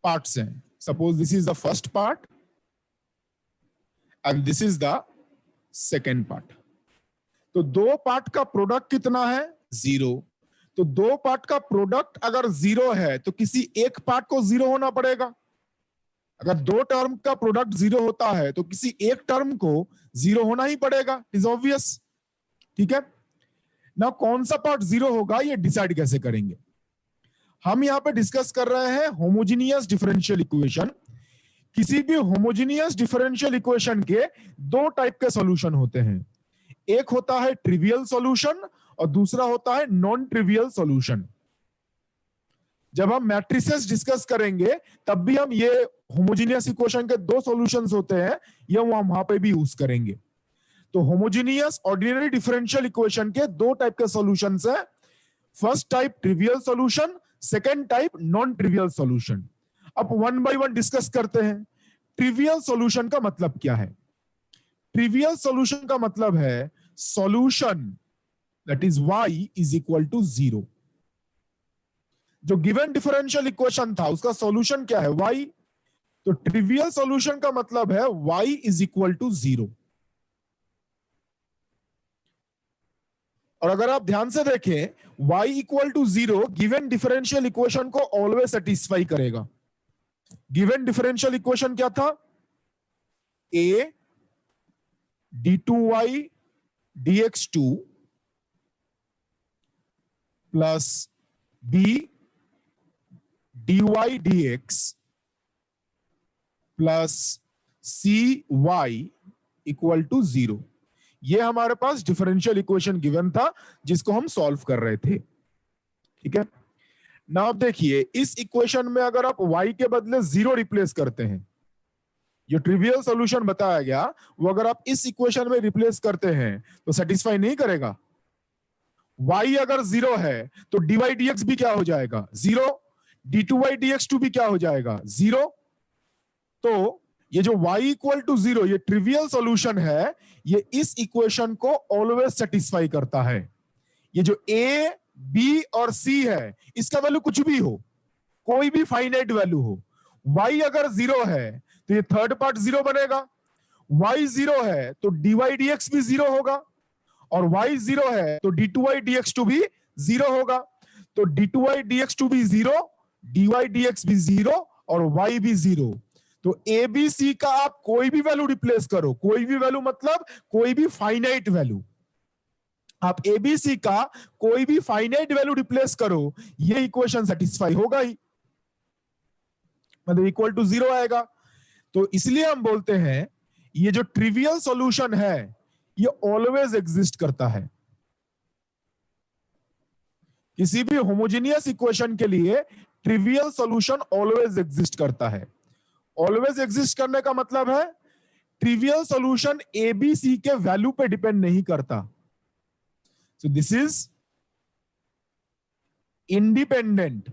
Parts हैं. Suppose this is the first part and this is the second part. तो दो part का product कितना है? 0. तो दो पार्ट का प्रोडक्ट अगर 0 है तो किसी एक पार्ट को 0 होना पड़ेगा. अगर दो टर्म का प्रोडक्ट 0 होता है तो किसी एक टर्म को 0 होना ही पड़ेगा. Is obvious. ठीक है ना. कौन सा पार्ट 0 होगा ये डिसाइड कैसे करेंगे? हम यहां पे डिस्कस कर रहे हैं होमोजीनियस डिफरेंशियल इक्वेशन. किसी भी होमोजीनियस डिफरेंशियल इक्वेशन के दो टाइप के सॉल्यूशन होते हैं. एक होता है ट्रिवियल सॉल्यूशन और दूसरा होता है नॉन ट्रिवियल सॉल्यूशन. जब हम मैट्रिसेस डिस्कस करेंगे तब भी हम ये होमोजीनियस इक्वेशन के दो सॉल्यूशंस होते हैं, ये हम वहां पे भी यूज करेंगे. तो होमोजीनियस ऑर्डिनरी डिफरेंशियल इक्वेशन के दो टाइप के सॉल्यूशंस हैं. First type trivial solution, second type non trivial solution. अब वन बाय वन डिस्कस करते हैं. ट्रिवियल सॉल्यूशन का मतलब क्या है? ट्रिवियल सॉल्यूशन का मतलब है solution that is y is equal to 0. जो गिवन डिफरेंशियल इक्वेशन था उसका सॉल्यूशन क्या है? y. तो ट्रिवियल सॉल्यूशन का मतलब है y इज इक्वल टू 0. और अगर आप ध्यान से देखें y equal to 0 given differential equation को ऑलवेज सेटिस्फाई करेगा. गिवन डिफरेंशियल इक्वेशन क्या था? a d2y dx2 plus b dy dx plus cy equal to 0. ये हमारे पास डिफरेंशियल इक्वेशन गिवन था जिसको हम सॉल्व कर रहे थे. ठीक है ना. अब देखिए इस इक्वेशन में अगर आप y के बदले 0 रिप्लेस करते हैं, जो ट्रिवियल सॉल्यूशन बताया गया वो अगर आप इस इक्वेशन में रिप्लेस करते हैं तो सेटिस्फाई नहीं करेगा. y अगर 0 है तो dy dx भी क्या हो जाएगा? 0. d2y dx2 भी क्या हो जाएगा? 0. तो ये जो y इक्वल टू 0 ये ट्रिवियल सॉल्यूशन है, ये इस इक्वेशन को ऑलवेज सेटिस्फाई करता है. ये जो a b और c है इसका वैल्यू कुछ भी हो, कोई भी फाइनाइट वैल्यू हो. y अगर 0 है तो ये थर्ड पार्ट 0 बनेगा. y 0 है तो dy dx भी 0 होगा और y 0 है तो d2y dx2 भी 0 होगा. तो d2y dx2 भी 0, dy dx भी 0 और y भी 0. तो ए बी सी का आप कोई भी वैल्यू रिप्लेस करो, कोई भी वैल्यू मतलब कोई भी फाइनाइट वैल्यू, आप एबीसी का कोई भी फाइनाइट वैल्यू रिप्लेस करो, ये इक्वेशन सेटिस्फाई होगा ही, मतलब इक्वल टू 0 आएगा. तो इसलिए हम बोलते हैं ये जो ट्रिवियल सॉल्यूशन है ये ऑलवेज एग्जिस्ट करता है. किसी भी होमोजेनियस इक्वेशन के लिए ट्रिवियल सॉल्यूशन ऑलवेज एग्जिस्ट करता है. ऑलवेज एग्जिस्ट करने का मतलब है trivial solution A B C के वैल्यू पे डिपेंड नहीं करता. So this is independent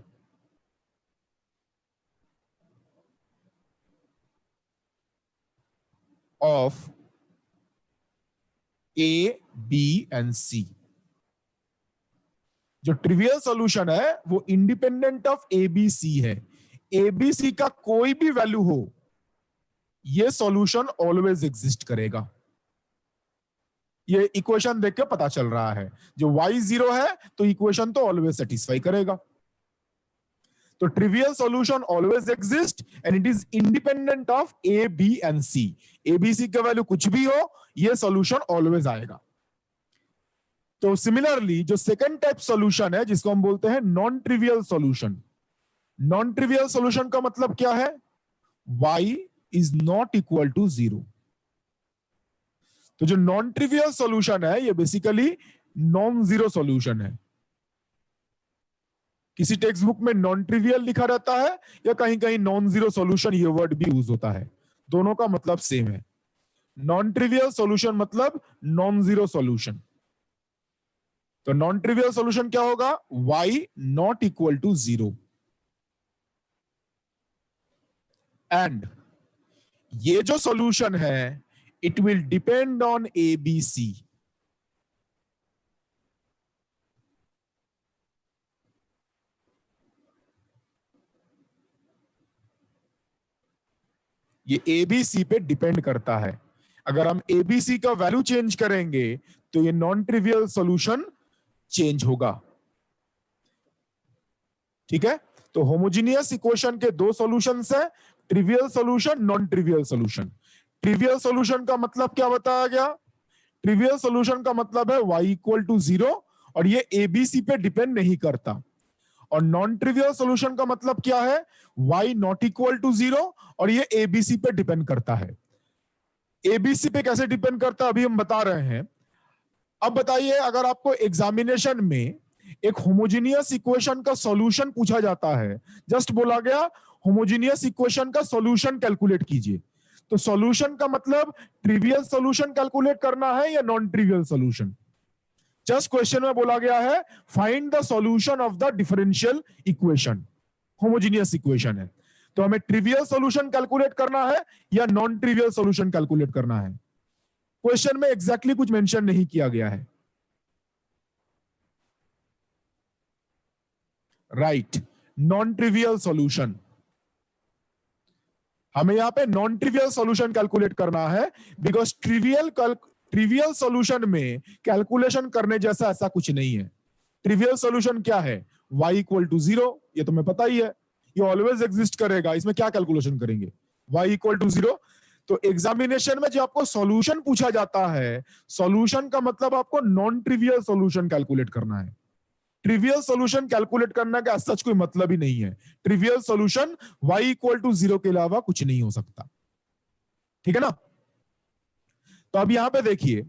of A B and C. जो ट्रिवियल सॉल्यूशन है वो independent of A B C है. ए बी सी का कोई भी वैल्यू हो ये सॉल्यूशन ऑलवेज एग्जिस्ट करेगा. ये इक्वेशन देख के पता चल रहा है. जो y 0 है तो इक्वेशन तो ऑलवेज सेटिस्फाई करेगा. तो trivial solution always exist and it is independent of A B and C. A B C का वैल्यू कुछ भी हो ये सॉल्यूशन ऑलवेज आएगा. तो सिमिलरली जो सेकंड टाइप सॉल्यूशन है जिसको हम बोलते हैं non trivial solution. Non trivial solution का मतलब क्या है? y is not equal to 0. तो जो नॉन ट्रिवियल सॉल्यूशन है ये बेसिकली नॉन जीरो सॉल्यूशन है. किसी टेक्स्ट बुक में नॉन ट्रिवियल लिखा रहता है या कहीं कहीं नॉन जीरो सॉल्यूशन ये वर्ड भी यूज होता है. दोनों का मतलब सेम है. नॉन ट्रिवियल सॉल्यूशन मतलब नॉन जीरो सॉल्यूशन. तो नॉन ट्रिवियल सॉल्यूशन क्या होगा? y not equal to 0. And ये जो सॉल्यूशन है it will depend on A B C. ये एबीसी पे डिपेंड करता है। अगर हम एबीसी का वैल्यू चेंज करेंगे तो ये नॉन ट्रिवियल सॉल्यूशन चेंज होगा। ठीक है, तो होमोजीनियस इक्वेशन के दो सॉल्यूशंस हैं, trivial solution, non trivial solution. Trivial solution का मतलब क्या बताया गया? ट्रिवियल सॉल्यूशन का मतलब है y इक्वल टू 0 और ये एबीसी पे डिपेंड नहीं करता। और नॉन ट्रिवियल सॉल्यूशन का मतलब क्या है? y नॉट इक्वल टू 0 और ये एबीसी पे डिपेंड करता है। एबीसी पे कैसे डिपेंड करता है अभी हम बता रहे हैं। अब बताइए, अगर आपको एग्जामिनेशन में एक होमोजीनियस इक्वेशन का सॉल्यूशन पूछा जाता है, जस्ट बोला गया होमोजीनियस इक्वेशन का सॉल्यूशन कैलकुलेट कीजिए, तो सॉल्यूशन का मतलब ट्रिवियल सॉल्यूशन कैलकुलेट करना है या non trivial solution? Just question में बोला गया है find the solution of the differential equation, homogeneous equation है, तो हमें ट्रिवियल सॉल्यूशन कैलकुलेट करना है या नॉन ट्रिवियल सॉल्यूशन कैलकुलेट करना है? क्वेश्चन में एग्जैक्टली कुछ मेंशन नहीं किया गया है। Right, non trivial solution. हमें यहां पे नॉन ट्रिवियल सॉल्यूशन कैलकुलेट करना है, बिकॉज ट्रिवियल सॉल्यूशन में कैलकुलेशन करने जैसा ऐसा कुछ नहीं है। ट्रिवियल सॉल्यूशन क्या है? y इक्वल टू 0, ये तुम्हें पता ही है, ये ऑलवेज एग्जिस्ट करेगा, इसमें क्या कैलकुलेशन करेंगे? y equal to 0। तो एग्जामिनेशन में जो आपको सॉल्यूशन पूछा जाता है, सॉल्यूशन का मतलब आपको नॉन ट्रिवियल सॉल्यूशन कैलकुलेट करना है। ट्रिवियल सॉल्यूशन कैलकुलेट करना का सच कोई मतलब ही नहीं है। Trivial solution y equal to 0 के अलावा कुछ नहीं हो सकता। ठीक है ना? तो अब यहां पे देखिए,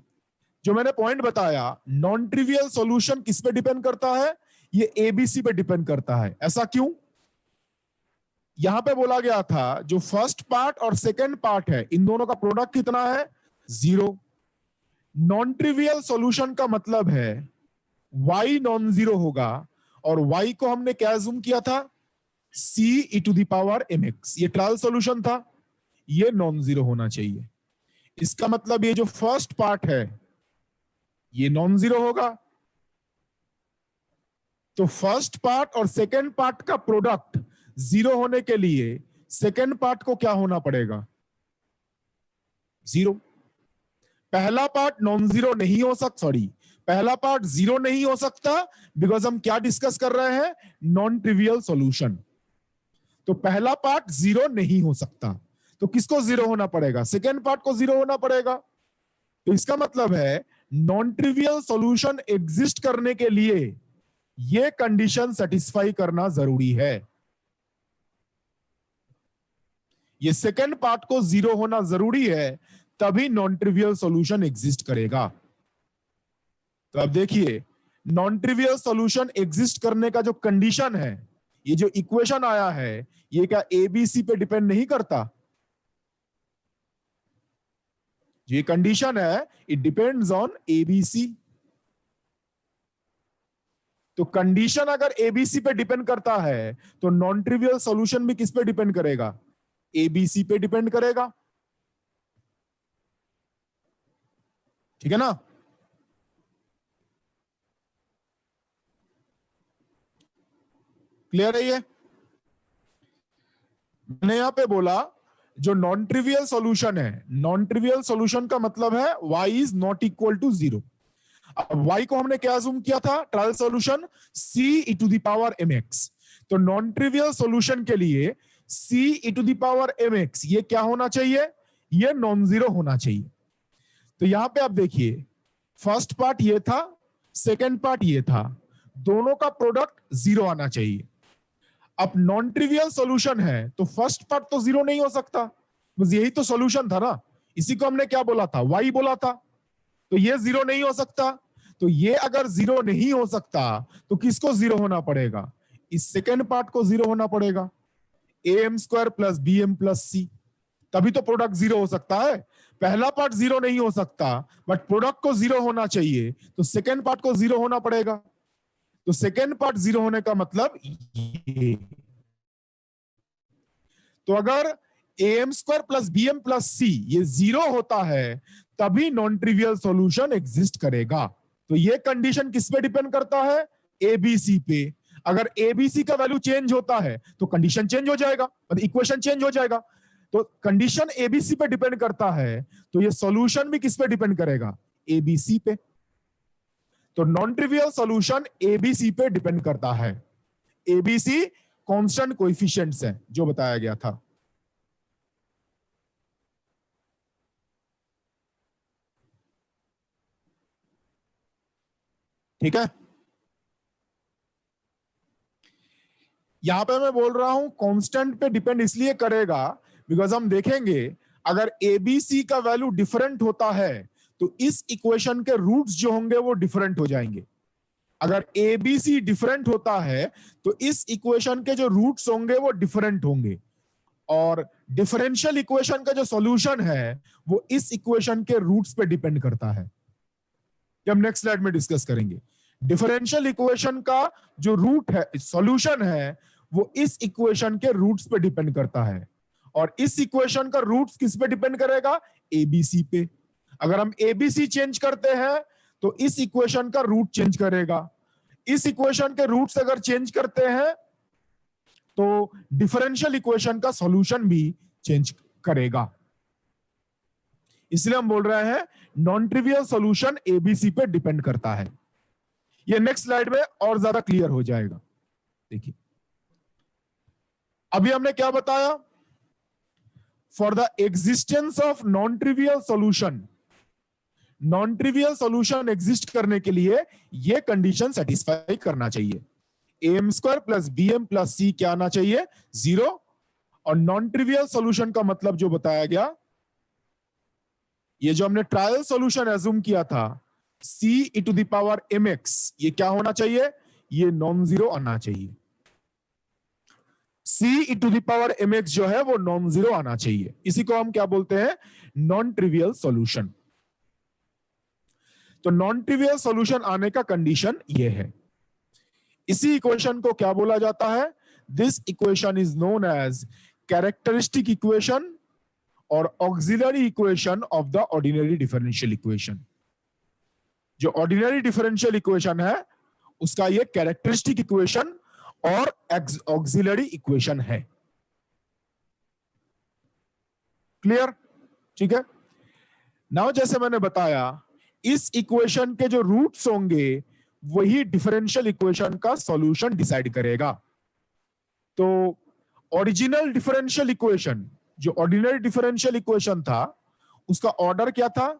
जो मैंने पॉइंट बताया, नॉन ट्रिवियल सॉल्यूशन किस पे डिपेंड करता है? ये एबीसी पे डिपेंड करता है। ऐसा क्यों? यहां पे बोला गया था जो फर्स्ट पार्ट और सेकेंड पार्ट है, इन दोनों का प्रोडक्ट कितना है? 0। नॉन ट्रिवियल सॉल्यूशन का मतलब है y नॉन जीरो होगा, और y को हमने क्या अज्यूम किया था? c e to the power mx। ये ट्रायल सॉल्यूशन था, ये नॉन जीरो होना चाहिए। इसका मतलब ये जो फर्स्ट पार्ट है ये नॉन जीरो होगा, तो फर्स्ट पार्ट और सेकेंड पार्ट का प्रोडक्ट जीरो होने के लिए सेकेंड पार्ट को क्या होना पड़ेगा? 0। पहला पार्ट नॉन जीरो नहीं हो सकता, सॉरी, पहला पार्ट 0 नहीं हो सकता, बिकॉज हम क्या डिस्कस कर रहे हैं? Non trivial solution. तो पहला पार्ट 0 नहीं हो सकता, तो किसको 0 होना पड़ेगा? सेकेंड पार्ट को 0 होना पड़ेगा। तो इसका मतलब है नॉन ट्रिवियल सॉल्यूशन एग्जिस्ट करने के लिए यह कंडीशन सेटिस्फाई करना जरूरी है। ये सेकेंड पार्ट को 0 होना जरूरी है, तभी नॉन ट्रिवियल सॉल्यूशन एग्जिस्ट करेगा। तो अब देखिए, नॉन ट्रिवियल सॉल्यूशन एग्जिस्ट करने का जो कंडीशन है, ये जो इक्वेशन आया है, ये क्या एबीसी पे डिपेंड नहीं करता? ये कंडीशन है, इट डिपेंड्स ऑन एबीसी। तो कंडीशन अगर एबीसी पे डिपेंड करता है, तो नॉन ट्रिवियल सॉल्यूशन भी किस पे डिपेंड करेगा? एबीसी पे डिपेंड करेगा। ठीक है ना? क्लियर है ये? मैंने यहां पे बोला जो नॉन ट्रिवियल सॉल्यूशन है, नॉन ट्रिवियल सॉल्यूशन का मतलब है y is not equal to 0। अब y को हमने क्या अज्यूम किया था? Trial solution c e to the power mx। तो नॉन ट्रिवियल सॉल्यूशन के लिए c e to the power mx ये क्या होना चाहिए? ये नॉन जीरो होना चाहिए। तो यहां पे आप देखिए, फर्स्ट पार्ट ये था, सेकेंड पार्ट ये था, दोनों का प्रोडक्ट 0 आना चाहिए। अब नॉन ट्रिवियल सॉल्यूशन है तो फर्स्ट पार्ट तो 0 नहीं हो सकता, बस यही तो सॉल्यूशन था ना। इसी को हमने क्या बोला था? y बोला था। तो ये 0 नहीं हो सकता, तो ये अगर 0 नहीं हो सकता तो किसको 0 होना पड़ेगा? इस सेकेंड पार्ट को 0 होना पड़ेगा, am² plus bm plus c, तभी तो प्रोडक्ट 0 हो सकता है। पहला पार्ट 0 नहीं हो सकता, बट प्रोडक्ट को 0 होना चाहिए, तो सेकेंड पार्ट को 0 होना पड़ेगा। तो सेकेंड पार्ट 0 होने का मतलब ये। तो अगर am² plus bm plus c ये 0 होता है, तभी नॉन ट्रिवियल सॉल्यूशन एग्जिस्ट करेगा। तो ये कंडीशन किस पे डिपेंड करता है? एबीसी पे। अगर एबीसी का वैल्यू चेंज होता है तो कंडीशन चेंज हो जाएगा, मतलब इक्वेशन चेंज हो जाएगा। तो कंडीशन एबीसी पे डिपेंड करता है, तो ये सॉल्यूशन भी किस पे डिपेंड करेगा? एबीसी पे। तो नॉन ट्रिवियल सॉल्यूशन एबीसी पे डिपेंड करता है। एबीसी कांस्टेंट कोएफिशिएंट्स है जो बताया गया था। ठीक है, यहां पे मैं बोल रहा हूं कांस्टेंट पे डिपेंड इसलिए करेगा बिकॉज हम देखेंगे अगर एबीसी का वैल्यू डिफरेंट होता है तो इस इक्वेशन के रूट्स जो होंगे वो डिफरेंट हो जाएंगे। अगर एबीसी डिफरेंट होता है तो इस इक्वेशन के जो रूट्स होंगे वो डिफरेंट होंगे, और डिफरेंशियल इक्वेशन का जो सॉल्यूशन है वो इस इक्वेशन के रूट्स पे डिपेंड करता है। ये हम नेक्स्ट स्लाइड में डिस्कस करेंगे। डिफरेंशियल इक्वेशन का जो रूट है, सॉल्यूशन है, वो इस इक्वेशन के रूट्स पे डिपेंड करता है, और इस इक्वेशन का रूट्स किस पे डिपेंड करेगा? एबीसी पे। अगर हम एबीसी चेंज करते हैं तो इस इक्वेशन का रूट चेंज करेगा। इस इक्वेशन के रूट्स अगर चेंज करते हैं तो डिफरेंशियल इक्वेशन का सॉल्यूशन भी चेंज करेगा। इसलिए हम बोल रहे हैं नॉन ट्रिवियल सॉल्यूशन एबीसी पे डिपेंड करता है। ये नेक्स्ट स्लाइड में और ज्यादा क्लियर हो जाएगा। देखिए अभी हमने क्या बताया? For the existence of non trivial solution, non trivial solution exist करने के लिए यह कंडीशन सेटिस्फाई करना चाहिए। M square plus B M plus C क्या आना चाहिए? 0। और नॉन ट्रिवियल सॉल्यूशन का मतलब जो बताया गया, ये जो हमने ट्रायल सॉल्यूशन एज्यूम किया था c e to the power mx, ये क्या होना चाहिए? ये नॉन जीरो आना चाहिए। c e to the power mx जो है वो नॉन जीरो आना चाहिए। इसी को हम क्या बोलते हैं? Non trivial solution. तो नॉन ट्रिवियल सॉल्यूशन आने का कंडीशन ये है। इसी इक्वेशन को क्या बोला जाता है? This equation is known as characteristic equation और auxiliary equation of the ordinary differential equation. जो ऑर्डिनरी डिफरेंशियल इक्वेशन है उसका ये कैरेक्टरिस्टिक इक्वेशन और ऑक्सिलरी इक्वेशन है। क्लियर? ठीक है। नाउ जैसे मैंने बताया इस इक्वेशन के जो रूट्स होंगे वही डिफरेंशियल इक्वेशन का सॉल्यूशन डिसाइड करेगा। तो ओरिजिनल डिफरेंशियल इक्वेशन, जो ऑर्डिनरी डिफरेंशियल इक्वेशन था, उसका ऑर्डर क्या था?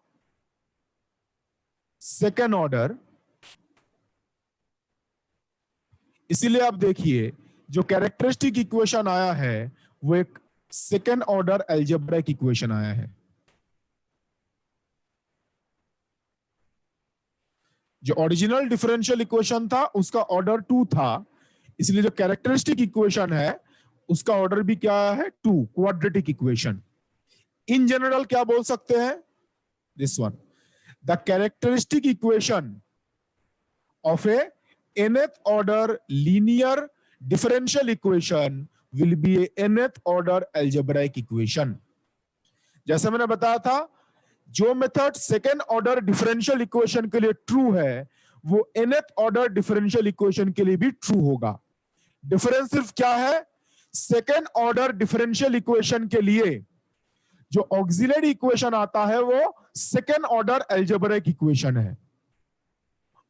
Second order. इसीलिए आप देखिए जो कैरेक्टरिस्टिक इक्वेशन आया है वो एक सेकेंड ऑर्डर अलजेब्रिक इक्वेशन आया है। जो ओरिजिनल डिफरेंशियल इक्वेशन था उसका ऑर्डर 2 था, इसलिए जो कैरेक्टरिस्टिक इक्वेशन है उसका ऑर्डर भी क्या है? 2, क्वाड्रेटिक इक्वेशन। इन जनरल क्या बोल सकते हैं? This one, the characteristic equation of A nth order linear differential equation will be a nth order algebraic equation। जैसे मैंने बताया था जो method second order differential equation के लिए ट्रू है वो nth ऑर्डर डिफरेंशियल इक्वेशन के लिए भी ट्रू होगा। डिफरेंस सिर्फ क्या है? सेकेंड ऑर्डर डिफरेंशियल इक्वेशन के लिए जो ऑक्सिलरी इक्वेशन आता है वो सेकेंड ऑर्डर अलजेब्रिक इक्वेशन है,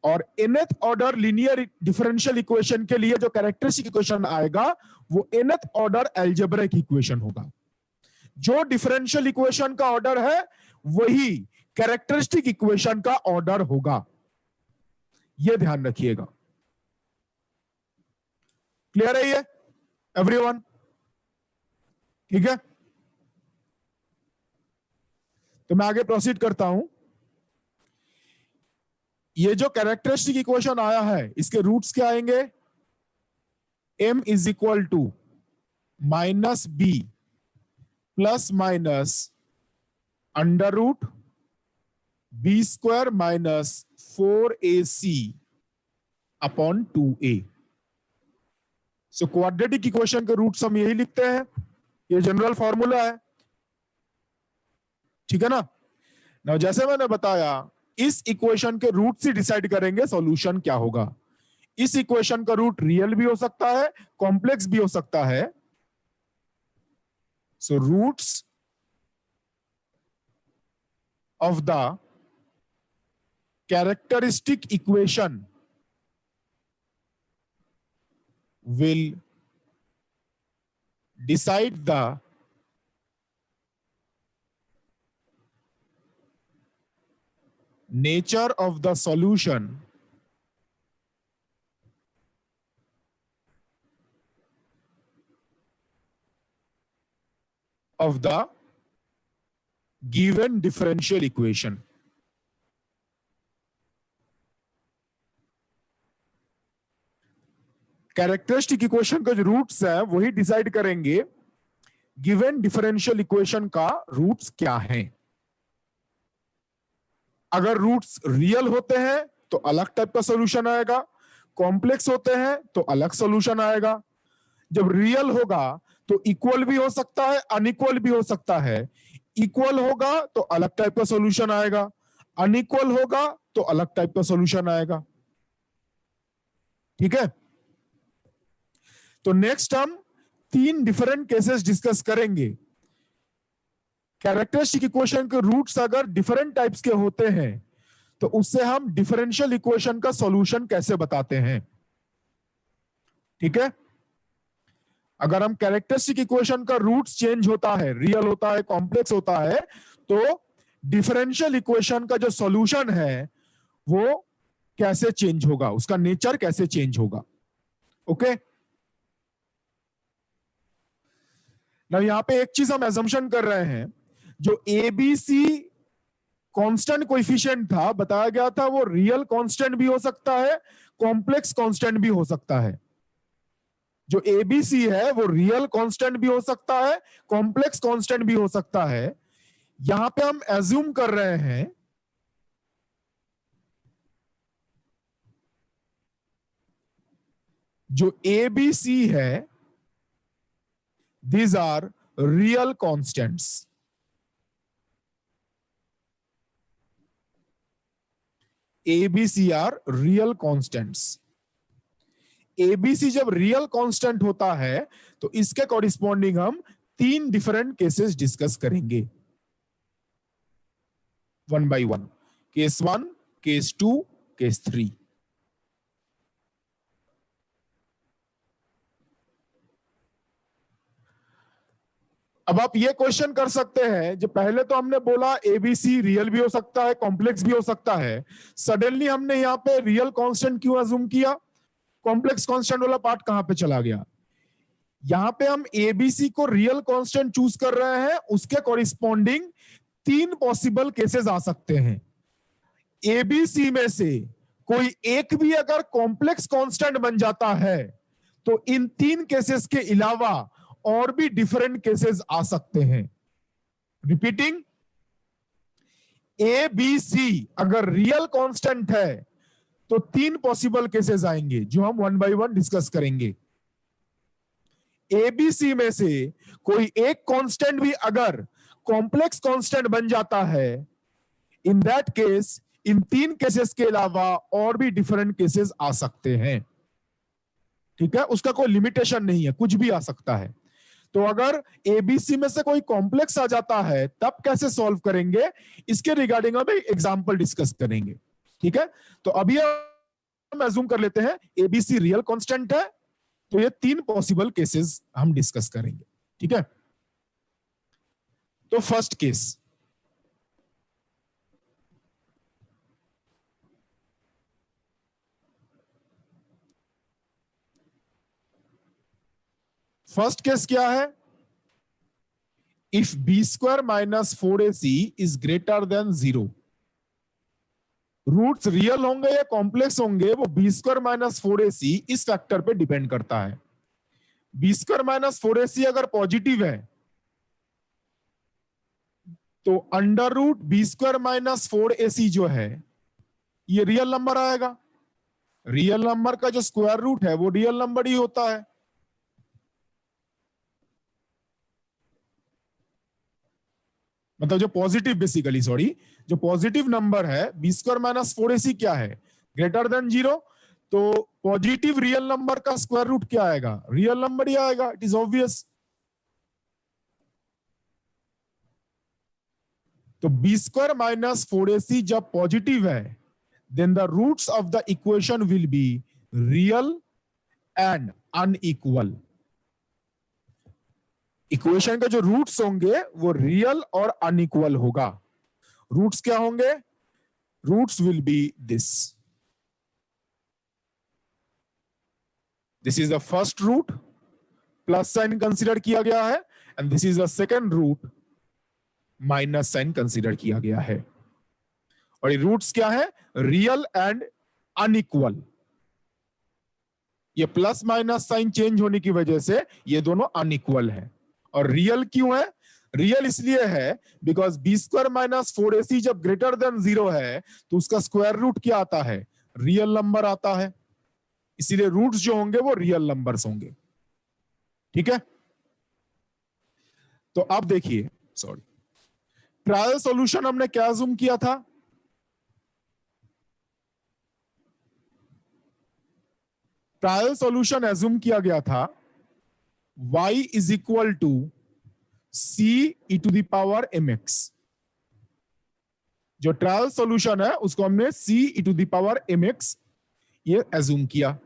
और nth order linear differential equation के लिए जो कैरेक्टरिस्टिक इक्वेशन आएगा वो nth ऑर्डर अलजेब्रिक इक्वेशन होगा। जो डिफरेंशियल इक्वेशन का ऑर्डर है वही कैरेक्टरिस्टिक इक्वेशन का ऑर्डर होगा। यह ध्यान रखिएगा। क्लियर है ये एवरीवन? ठीक है, तो मैं आगे प्रोसीड करता हूं। ये जो कैरेक्टरिस्टिक इक्वेशन आया है इसके रूट्स क्या आएंगे? m is equal to minus B plus minus under root B square minus 4ac upon 2a। So quadratic equation के रूट्स हम यही लिखते हैं, ये जनरल फॉर्मूला है। ठीक है ना जैसे मैंने बताया इस इक्वेशन के रूट से डिसाइड करेंगे सॉल्यूशन क्या होगा। इस इक्वेशन का रूट रियल भी हो सकता है, कॉम्प्लेक्स भी हो सकता है, So roots of the characteristic equation will decide the nature of the solution of the given differential equation. Characteristic equation का जो रूट्स है वही डिसाइड करेंगे गिवन डिफरेंशियल इक्वेशन का रूट्स क्या हैं। अगर रूट्स रियल होते हैं तो अलग टाइप का सॉल्यूशन आएगा, कॉम्प्लेक्स होते हैं तो अलग सॉल्यूशन आएगा। जब रियल होगा तो इक्वल भी हो सकता है, अनइक्वल भी हो सकता है। इक्वल होगा तो अलग टाइप का सॉल्यूशन आएगा, अनइक्वल होगा तो अलग टाइप का सॉल्यूशन आएगा। ठीक है, तो नेक्स्ट हम 3 डिफरेंट केसेस डिस्कस करेंगे। कैरेक्टरिस्टिक इक्वेशन के रूट्स अगर डिफरेंट टाइप्स के होते हैं तो उससे हम डिफरेंशियल इक्वेशन का सॉल्यूशन कैसे बताते हैं। ठीक है, अगर हम कैरेक्टरिस्टिक इक्वेशन का रूट्स चेंज होता है, रियल होता है, कॉम्प्लेक्स होता है, तो डिफरेंशियल इक्वेशन का जो सॉल्यूशन है वो कैसे चेंज होगा, उसका नेचर कैसे चेंज होगा। ओके, ना यहां पे एक चीज हम एजम्पशन कर रहे हैं, जो एबीसी कांस्टेंट कोएफिशिएंट था, बताया गया था वो रियल कांस्टेंट भी हो सकता है, कॉम्प्लेक्स कांस्टेंट भी हो सकता है। जो एबीसी है वो रियल कांस्टेंट भी हो सकता है, कॉम्प्लेक्स कांस्टेंट भी हो सकता है। यहां पे हम एज्यूम कर रहे हैं जो एबीसी है these are real constants. ABC are real constants. ABC जब रियल कांस्टेंट होता है तो इसके कॉरिस्पॉन्डिंग हम 3 डिफरेंट केसेस डिस्कस करेंगे, 1 by 1। Case 1, case 2, case 3। अब आप ये क्वेश्चन कर सकते हैं, जो पहले तो हमने बोला एबीसी रियल भी हो सकता है, कॉम्प्लेक्स भी हो सकता है, सडनली हमने यहाँ पे रियल कांस्टेंट क्यों अज्यूम किया, कॉम्प्लेक्स कांस्टेंट वाला पार्ट कहां पे चला गया। यहां पे हम एबीसी को रियल कांस्टेंट चूज कर रहे हैं, उसके कॉरिस्पॉन्डिंग 3 पॉसिबल केसेस आ सकते हैं। एबीसी में से कोई एक भी अगर कॉम्प्लेक्स कांस्टेंट बन जाता है तो इन 3 केसेस के अलावा और भी डिफरेंट केसेस आ सकते हैं। रिपीटिंग, ए बी सी अगर रियल कांस्टेंट है तो 3 पॉसिबल केसेस आएंगे जो हम 1 by 1 डिस्कस करेंगे। एबीसी में से कोई एक कांस्टेंट भी अगर कॉम्प्लेक्स कांस्टेंट बन जाता है, in that case in 3 cases के अलावा और भी डिफरेंट केसेस आ सकते हैं। ठीक है, उसका कोई लिमिटेशन नहीं है, कुछ भी आ सकता है। तो अगर एबीसी में से कोई कॉम्प्लेक्स आ जाता है तब कैसे सॉल्व करेंगे, इसके रिगार्डिंग हम एक एग्जांपल डिस्कस करेंगे। ठीक है, तो अभी हम अज्यूम कर लेते हैं एबीसी रियल कांस्टेंट है, तो ये 3 पॉसिबल केसेस हम डिस्कस करेंगे। ठीक है, तो फर्स्ट केस, फर्स्ट केस क्या है, if B square minus 4ac is greater than 0। Roots real होंगे या कॉम्प्लेक्स होंगे वो बी स्क्वायर माइनस 4ac इस फैक्टर पे डिपेंड करता है। बी स्क्वायर माइनस 4ac अगर पॉजिटिव है तो under root B square minus 4ac जो है ये रियल नंबर आएगा। रियल नंबर का जो स्क्वायर रूट है वो रियल नंबर ही होता है। मतलब जो पॉजिटिव, बेसिकली सॉरी, जो पॉजिटिव नंबर है बी स्क्वायर माइनस 4ac क्या है, ग्रेटर देन 0, तो पॉजिटिव रियल नंबर का स्क्वायर रूट क्या आएगा, रियल नंबर ही आएगा। It is obvious. तो बी स्क्वायर माइनस 4ac जब पॉजिटिव है, then the roots of the equation will be real and unequal. Equation के जो रूट्स होंगे वो रियल और अनइक्वल होगा। रूट्स क्या होंगे? Roots will be this is the first root, plus sign consider किया गया है, and this is the second root, minus sign consider किया गया है। और ये रूट्स क्या है? Real and unequal. ये प्लस माइनस साइन चेंज होने की वजह से ये दोनों अनइक्वल है। और रियल क्यों है? रियल इसलिए है because B square minus 4ac जब ग्रेटर देन 0 है तो उसका स्क्वायर रूट क्या आता है? रियल नंबर आता है। इसीलिए रूट्स जो होंगे वो रियल नंबर्स होंगे। ठीक है, तो अब देखिए, सॉरी, ट्रायल सॉल्यूशन हमने क्या अज्यूम किया था? ट्रायल सॉल्यूशन अज्यूम किया गया था y is equal to c e to the power mx। जो ट्रायल सॉल्यूशन है उसको हमने c e to the power mx ये अज्यूम किया।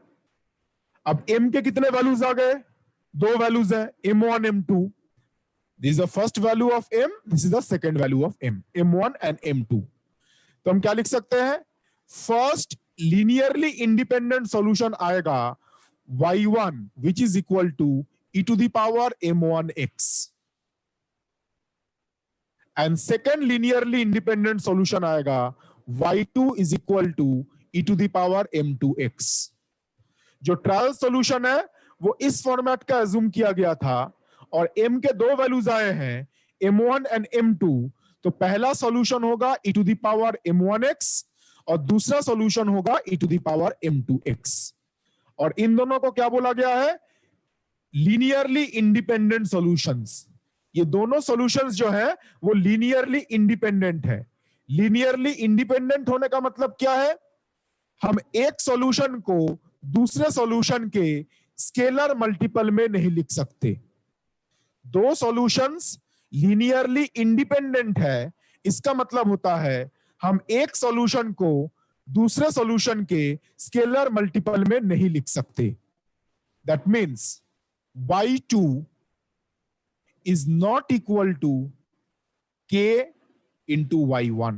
अब m के कितने वैल्यूज आ गए? दो वैल्यूज है, m1 m2। This is the first value of m, this is the second value of m, m1 and m2। तो हम क्या लिख सकते हैं? फर्स्ट लीनियरली इंडिपेंडेंट सॉल्यूशन आएगा y1 which is equal to e to the power m1x, and second linearly independent solution आएगा y2 is equal to e to the power m2x। जो trial solution है वो इस फॉर्मेट का assume किया गया था, और m के दो वैल्यूज आए हैं, m1 एंड m2। तो पहला सॉल्यूशन होगा e to the power m1x और दूसरा सॉल्यूशन होगा e to the power m2x। और इन दोनों को क्या बोला गया है? Linearly independent solutions. ये दोनों सॉल्यूशंस जो है वो लीनियरली इंडिपेंडेंट है। लीनियरली इंडिपेंडेंट होने का मतलब क्या है? हम एक सॉल्यूशन को दूसरे सॉल्यूशन के स्केलर मल्टीपल में नहीं लिख सकते। दो सॉल्यूशंस लीनियरली इंडिपेंडेंट है, इसका मतलब होता है हम एक सॉल्यूशन को दूसरे सॉल्यूशन के स्केलर मल्टीपल में नहीं लिख सकते। That means y2 is not equal to k into y1।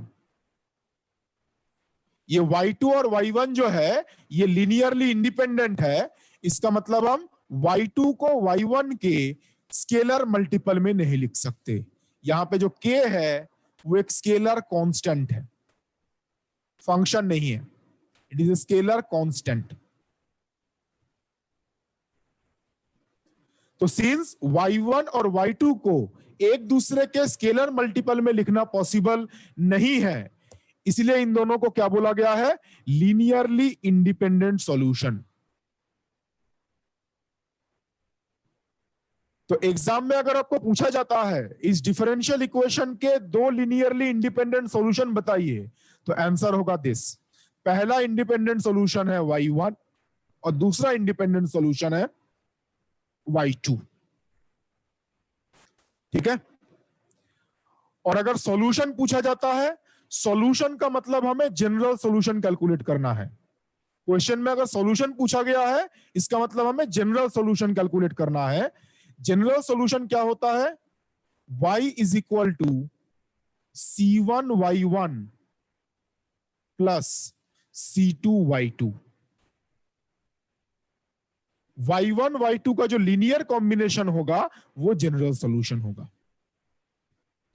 ये y2 और y1 जो है ये लीनियरली इंडिपेंडेंट है, इसका मतलब हम y2 को y1 के स्केलर मल्टीपल में नहीं लिख सकते। यहां पे जो k है वो एक स्केलर कांस्टेंट है, फंक्शन नहीं है, it is a scalar constant. तो सिंस y1 और y2 को एक दूसरे के स्केलर मल्टीपल में लिखना पॉसिबल नहीं है, इसलिए इन दोनों को क्या बोला गया है? Linearly independent solution. तो एग्जाम में अगर आपको पूछा जाता है इस डिफरेंशियल इक्वेशन के दो लीनियरली इंडिपेंडेंट सॉल्यूशन बताइए, तो आंसर होगा दिस। पहला इंडिपेंडेंट सॉल्यूशन है y1 और दूसरा इंडिपेंडेंट सॉल्यूशन है y2। ठीक है, और अगर सॉल्यूशन पूछा जाता है, सॉल्यूशन का मतलब हमें जनरल सॉल्यूशन कैलकुलेट करना है। क्वेश्चन में अगर सॉल्यूशन पूछा गया है इसका मतलब हमें जनरल सॉल्यूशन कैलकुलेट करना है। जनरल सॉल्यूशन क्या होता है? y is equal to c1y1 plus c2y2। y1 y2 का जो लीनियर कॉम्बिनेशन होगा वो जनरल सॉल्यूशन होगा।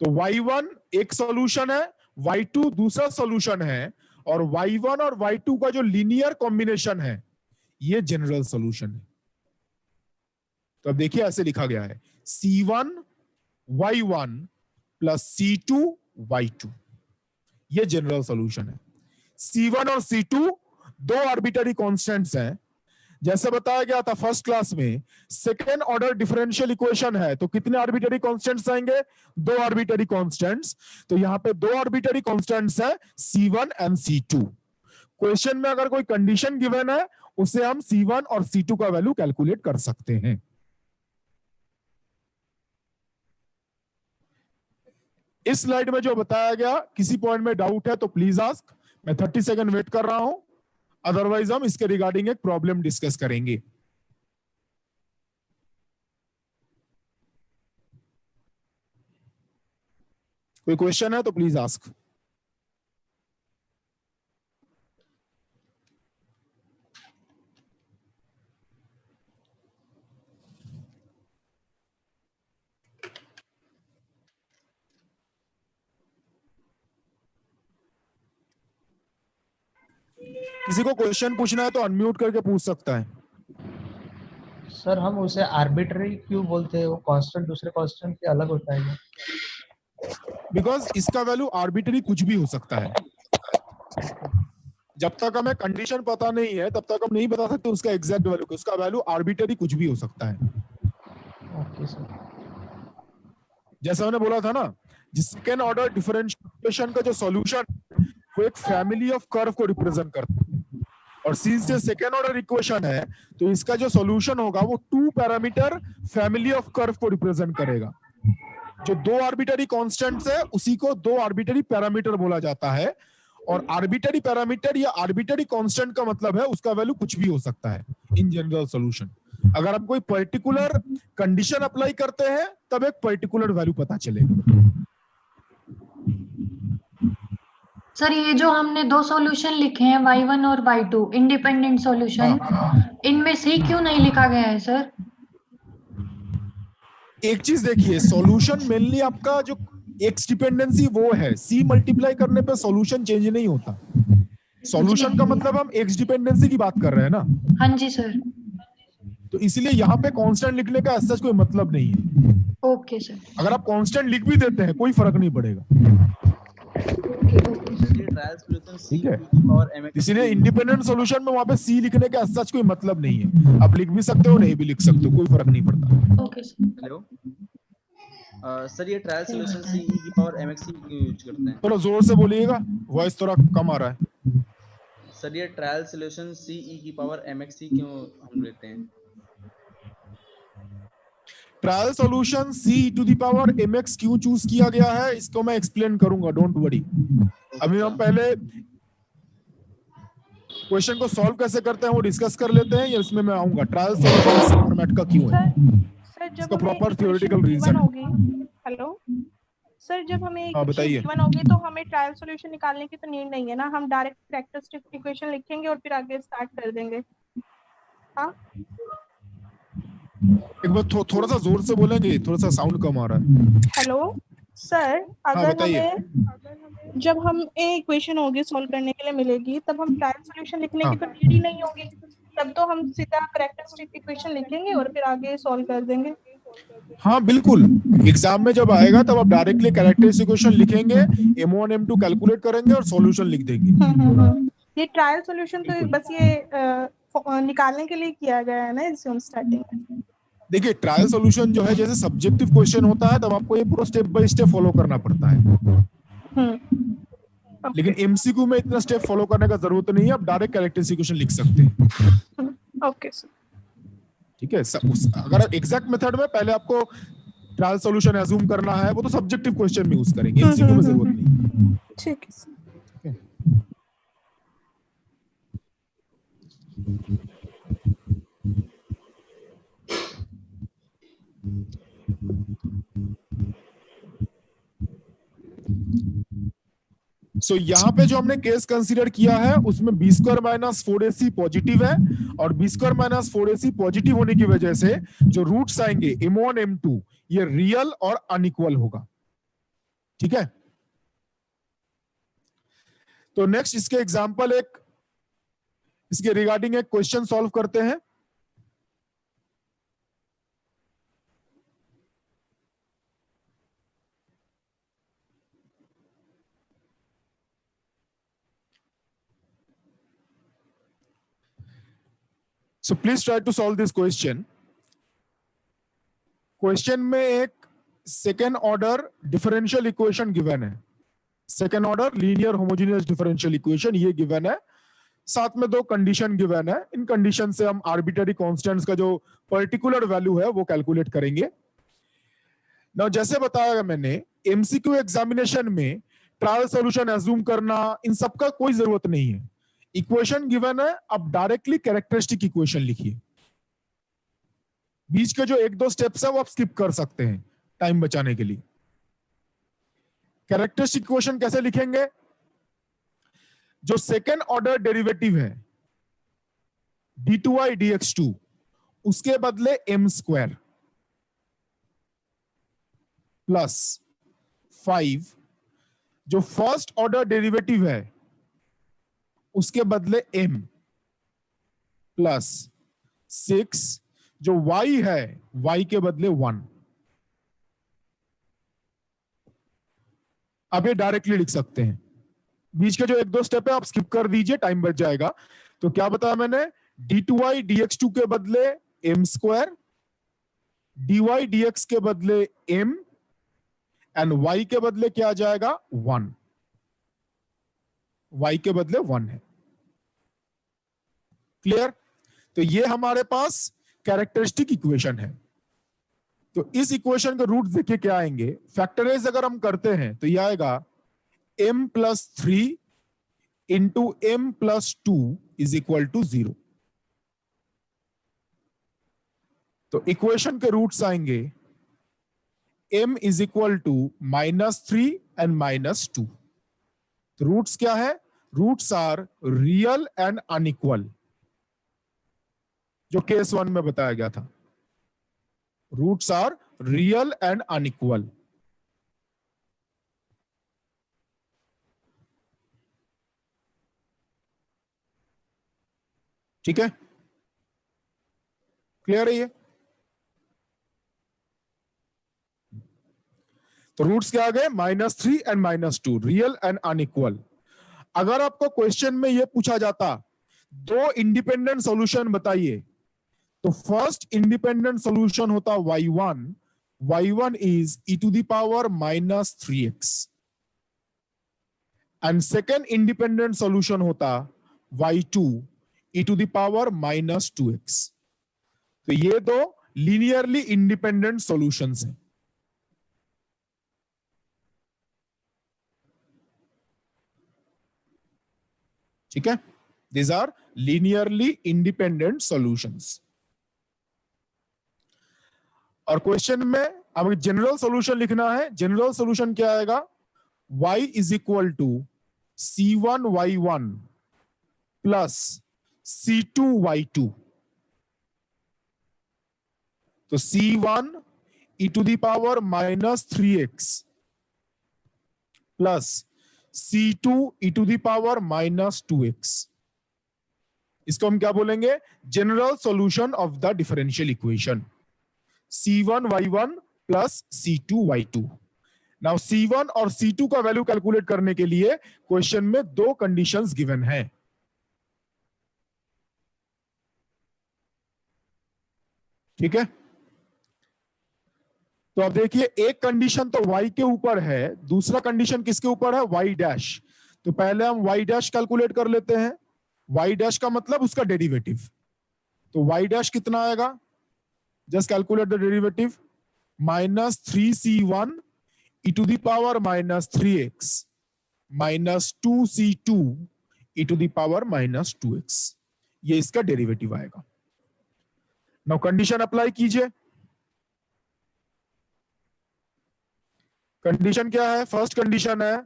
तो y1 एक सॉल्यूशन है, y2 दूसरा सॉल्यूशन है, और y1 और y2 का जो लीनियर कॉम्बिनेशन है ये जनरल सॉल्यूशन है। तो अब देखिए ऐसे लिखा गया है c1y1 प्लस c2y2, ये जनरल सॉल्यूशन है। c1 और c2 दो आर्बिट्ररी कांस्टेंट्स हैं। जैसे बताया गया था फर्स्ट क्लास में, सेकेंड ऑर्डर डिफरेंशियल इक्वेशन है तो कितने आर्बिट्ररी कांस्टेंट्स आएंगे? दो आर्बिट्ररी कांस्टेंट्स। तो यहां पे दो आर्बिट्ररी कांस्टेंट्स है c1 एंड c2। क्वेश्चन में अगर कोई कंडीशन गिवन है उसे हम c1 और c2 का वैल्यू कैलकुलेट कर सकते हैं। इस स्लाइड में जो बताया गया, किसी पॉइंट में डाउट है तो प्लीज आस्क। मैं 30 सेकंड वेट कर रहा हूं, अदरवाइज हम इसके रिगार्डिंग एक प्रॉब्लम डिस्कस करेंगे। कोई क्वेश्चन है तो प्लीज आस्क। किसी को क्वेश्चन पूछना है तो अनम्यूट करके पूछ सकता है। सर हम उसे आर्बिट्ररी क्यों बोलते हैं? वो कांस्टेंट दूसरे कांस्टेंट से अलग होता है क्या? बिकॉज इसका वैल्यू आर्बिट्ररी कुछ भी हो सकता है। जब तक हमें कंडीशन पता नहीं है तब तक हम नहीं बता सकते उसका एग्जैक्ट वैल्यू। उसका वैल्यू आर्बिट्ररी कुछ भी हो सकता है। Okay sir. जैसा मैंने बोला था ना, जिस सेकेंड ऑर्डर डिफरेंशिएशन का जो सॉल्यूशन वो एक फैमिली ऑफ कर्व को रिप्रेजेंट करता है, और सिंस ये सेकेंड ऑर्डर इक्वेशन है तो इसका जो सॉल्यूशन होगा वो 2 पैरामीटर फैमिली ऑफ कर्व को रिप्रेजेंट करेगा। जो 2 आर्बिटरी कांस्टेंट्स है उसी को 2 आर्बिटरी पैरामीटर बोला जाता है। और आर्बिटरी पैरामीटर या आर्बिटरी कांस्टेंट का मतलब है उसका वैल्यू कुछ भी हो सकता है इन जनरल सॉल्यूशन। अगर हम कोई पर्टिकुलर कंडीशन अप्लाई करते हैं तब एक पर्टिकुलर वैल्यू पता चलेगा। सर ये जो हमने 2 सॉल्यूशन लिखे हैं y1 और y2 इंडिपेंडेंट सॉल्यूशन, इनमें सी क्यों नहीं लिखा गया है सर? एक चीज देखिए, सॉल्यूशन मेनली आपका जो एक्स डिपेंडेंसी वो है, सी मल्टीप्लाई करने पे सॉल्यूशन चेंज नहीं होता। सॉल्यूशन का मतलब हम एक्स डिपेंडेंसी की बात कर रहे हैं ना। हाँ जी सर। तो इसलिए यहाँ पे कांस्टेंट लिखने का ऐसा कोई मतलब नहीं है। Okay sir. अगर आप कांस्टेंट लिख भी देते हैं कोई फर्क नहीं पड़ेगा। ठीक है, इसलिए इंडिपेंडेंट सॉल्यूशन में वहां पे सी लिखने का ऐसा कोई मतलब नहीं है। आप लिख भी सकते हो नहीं भी लिख सकते हो, कोई फर्क नहीं पड़ता। Okay sir. हेलो सर, ये ट्रायल सॉल्यूशन सी ई की पावर mx क्यों यूज करते हैं? थोड़ा जोर से बोलिएगा, वॉइस थोड़ा कम आ रहा है। सर ये ट्रायल सॉल्यूशन सी ई की पावर mx क्यों हम लेते हैं? Trial solution c to the power mx क्यों चूज किया गया है इसको मैं एक्सप्लेन करूंगा, डोंट वरी। अभी हम पहले क्वेश्चन को सॉल्व कैसे करते हैं वो डिस्कस कर लेते हैं, या इसमें मैं आऊंगा ट्रायल सॉल्यूशन इस फॉर्मेट का क्यों है। सर जब इसका प्रॉपर हमें थ्योरेटिकल रीजन होगी, हेलो सर, जब हमें बताइए। इक्वेशन होगी तो हमें ट्रायल सॉल्यूशन निकालने की तो नीड नहीं है ना, हम डायरेक्ट कैरेक्टरिस्टिक इक्वेशन लिखेंगे और फिर आगे स्टार्ट कर देंगे। हाँ एक बार थोड़ा सा जोर से बोलेंगे, थोड़ा सा साउंड कम आ रहा है। हेलो सर, अगर बताइए। हमें जब हम इक्वेशन होगी सॉल्व करने के लिए मिलेगी तब हम ट्रायल सॉल्यूशन लिखने हाँ। की तो नीड ही नहीं होगी, तब तो हम सीधा कैरेक्टरिस्टिक इक्वेशन लिखेंगे और फिर आगे सॉल्व कर देंगे। हाँ बिल्कुल, एग्जाम में जब आएगा तब आप डायरेक्टली कैरेक्टरिस्टिक इक्वेशन लिखेंगे, m1 m2 कैलकुलेट करेंगे और सॉल्यूशन लिख देंगे। ये ट्रायल सॉल्यूशन तो बस ये निकालने के लिए किया गया है ना, इससे हम स्टार्टिंग में। देखिए ट्रायल सॉल्यूशन जो है जैसे सब्जेक्टिव क्वेश्चन होता है तब आपको ये पूरा स्टेप बाय स्टेप फॉलो करना पड़ता है। लेकिन एमसीक्यू में इतना स्टेप फॉलो करने का जरूरत नहीं है, आप डायरेक्ट कैरेक्टरिस्टिक इक्वेशन लिख सकते हैं। ओके सर, ठीक है। अगर एग्जैक्ट मेथड में पहले आपको ट्रायल सॉल्यूशन अज्यूम करना है वो तो सब्जेक्टिव क्वेश्चन में यूज करेंगे, एमसीक्यू में जरूरत नहीं। ठीक है सर। सो यहाँ पे जो हमने केस कंसीडर किया है उसमें B square minus 4ac positive है, और B square minus 4ac positive होने की वजह से जो रूट्स आएंगे m1 m2 ये रियल और अनइक्वल होगा। ठीक है, तो नेक्स्ट इसके एग्जांपल इसके रिगार्डिंग एक क्वेश्चन सॉल्व करते हैं। So please try to solve this question. Question में एक second order differential equation given है, second order linear homogeneous differential equation ये गिवन है, साथ में 2 कंडीशन गिवन है। इन कंडीशन से हम आर्बिट्ररी कांस्टेंट्स का जो पर्टिकुलर वैल्यू है वो कैलकुलेट करेंगे। नाउ जैसे बताया मैंने एमसीक्यू एग्जामिनेशन में ट्रायल सॉल्यूशन एज्यूम करना, इन सब का कोई जरूरत नहीं है। इक्वेशन गिवन है, अब डायरेक्टली कैरेक्टरिस्टिक इक्वेशन लिखिए। बीच के जो एक दो स्टेप्स है वो आप स्किप कर सकते हैं टाइम बचाने के लिए। कैरेक्टरिस्टिक इक्वेशन कैसे लिखेंगे? जो सेकेंड ऑर्डर डेरिवेटिव है d2y dx2, उसके बदले m स्क्वायर प्लस 5, जो फर्स्ट ऑर्डर डेरिवेटिव है उसके बदले m प्लस 6, जो y है y के बदले 1। अब ये डायरेक्टली लिख सकते हैं। बीच के जो एक दो स्टेप है आप स्किप कर दीजिए, टाइम बच जाएगा। तो क्या बताया मैंने? d2y dx2 के बदले m स्क्वायर, dy dx के बदले m, एंड y के बदले क्या आ जाएगा? 1। y के बदले 1 है। क्लियर? तो ये हमारे पास कैरेक्टरिस्टिक इक्वेशन है। तो इस इक्वेशन के रूट्स देखिए क्या आएंगे। फैक्टराइज अगर हम करते हैं तो ये आएगा m plus 3 into m plus 2 is equal to 0। तो इक्वेशन के रूट्स आएंगे m is equal to -3 and -2। तो रूट्स क्या है? Roots are real and unequal, जो केस 1 में बताया गया था। Roots are real and unequal. ठीक है, क्लियर है ये? तो रूट्स क्या आ गए? -3 एंड -2, रियल एंड अनइक्वल। अगर आपको क्वेश्चन में यह पूछा जाता दो इंडिपेंडेंट सॉल्यूशन बताइए, तो फर्स्ट इंडिपेंडेंट सॉल्यूशन होता y1, y1 is e to the power -3x, and second independent solution होता y2, e to the power -2x। तो ये दो लीनियरली इंडिपेंडेंट सॉल्यूशंस हैं। ठीक है, these are linearly independent solutions। और क्वेश्चन में अब जनरल सॉल्यूशन लिखना है। जनरल सॉल्यूशन क्या आएगा? y is equal to c1y1 plus c2y2। तो c1 e to the power -3x plus c2 e to the power -2x। इसको हम क्या बोलेंगे? General solution of the differential equation c1y1 plus c2y2। Now c1 और c2 का value calculate करने के लिए क्वेश्चन में दो कंडीशंस गिवन है। ठीक है, तो अब देखिए एक कंडीशन तो y के ऊपर है, दूसरा कंडीशन किसके ऊपर है? y dash. तो पहले हम y डैश कैलकुलेट कर लेते हैं। y डैश का मतलब उसका डेरिवेटिव। तो y डैश कितना आएगा? Just calculate the derivative. -3c1 e to the power -3x -2c2 e to the power -2x, ये इसका डेरिवेटिव आएगा। नाउ कंडीशन अप्लाई कीजिए। कंडीशन क्या है? फर्स्ट कंडीशन है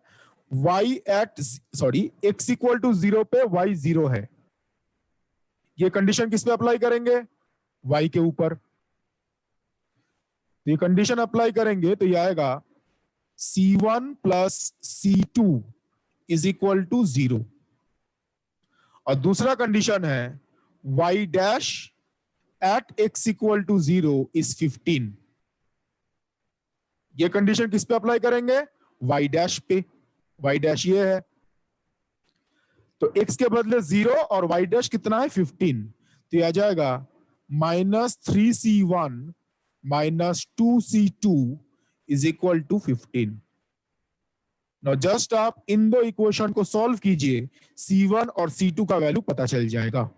x इक्वल टू 0 पे y 0 है। ये कंडीशन किस पे अप्लाई करेंगे? y के ऊपर। तो ये कंडीशन अप्लाई करेंगे तो ये आएगा c1 plus c2 is equal to 0। और दूसरा कंडीशन है y dash at x equal to 0 is 15। ये कंडीशन किस पे अप्लाई करेंगे? y डैश पे। y डैश ये है, तो x के बदले 0 और y डैश कितना है? 15। तो ये आ जाएगा -3c1 -2c2 is equal to 15। Now just आप इन दो इक्वेशन को सॉल्व कीजिए, c1 और c2 का वैल्यू पता चल जाएगा।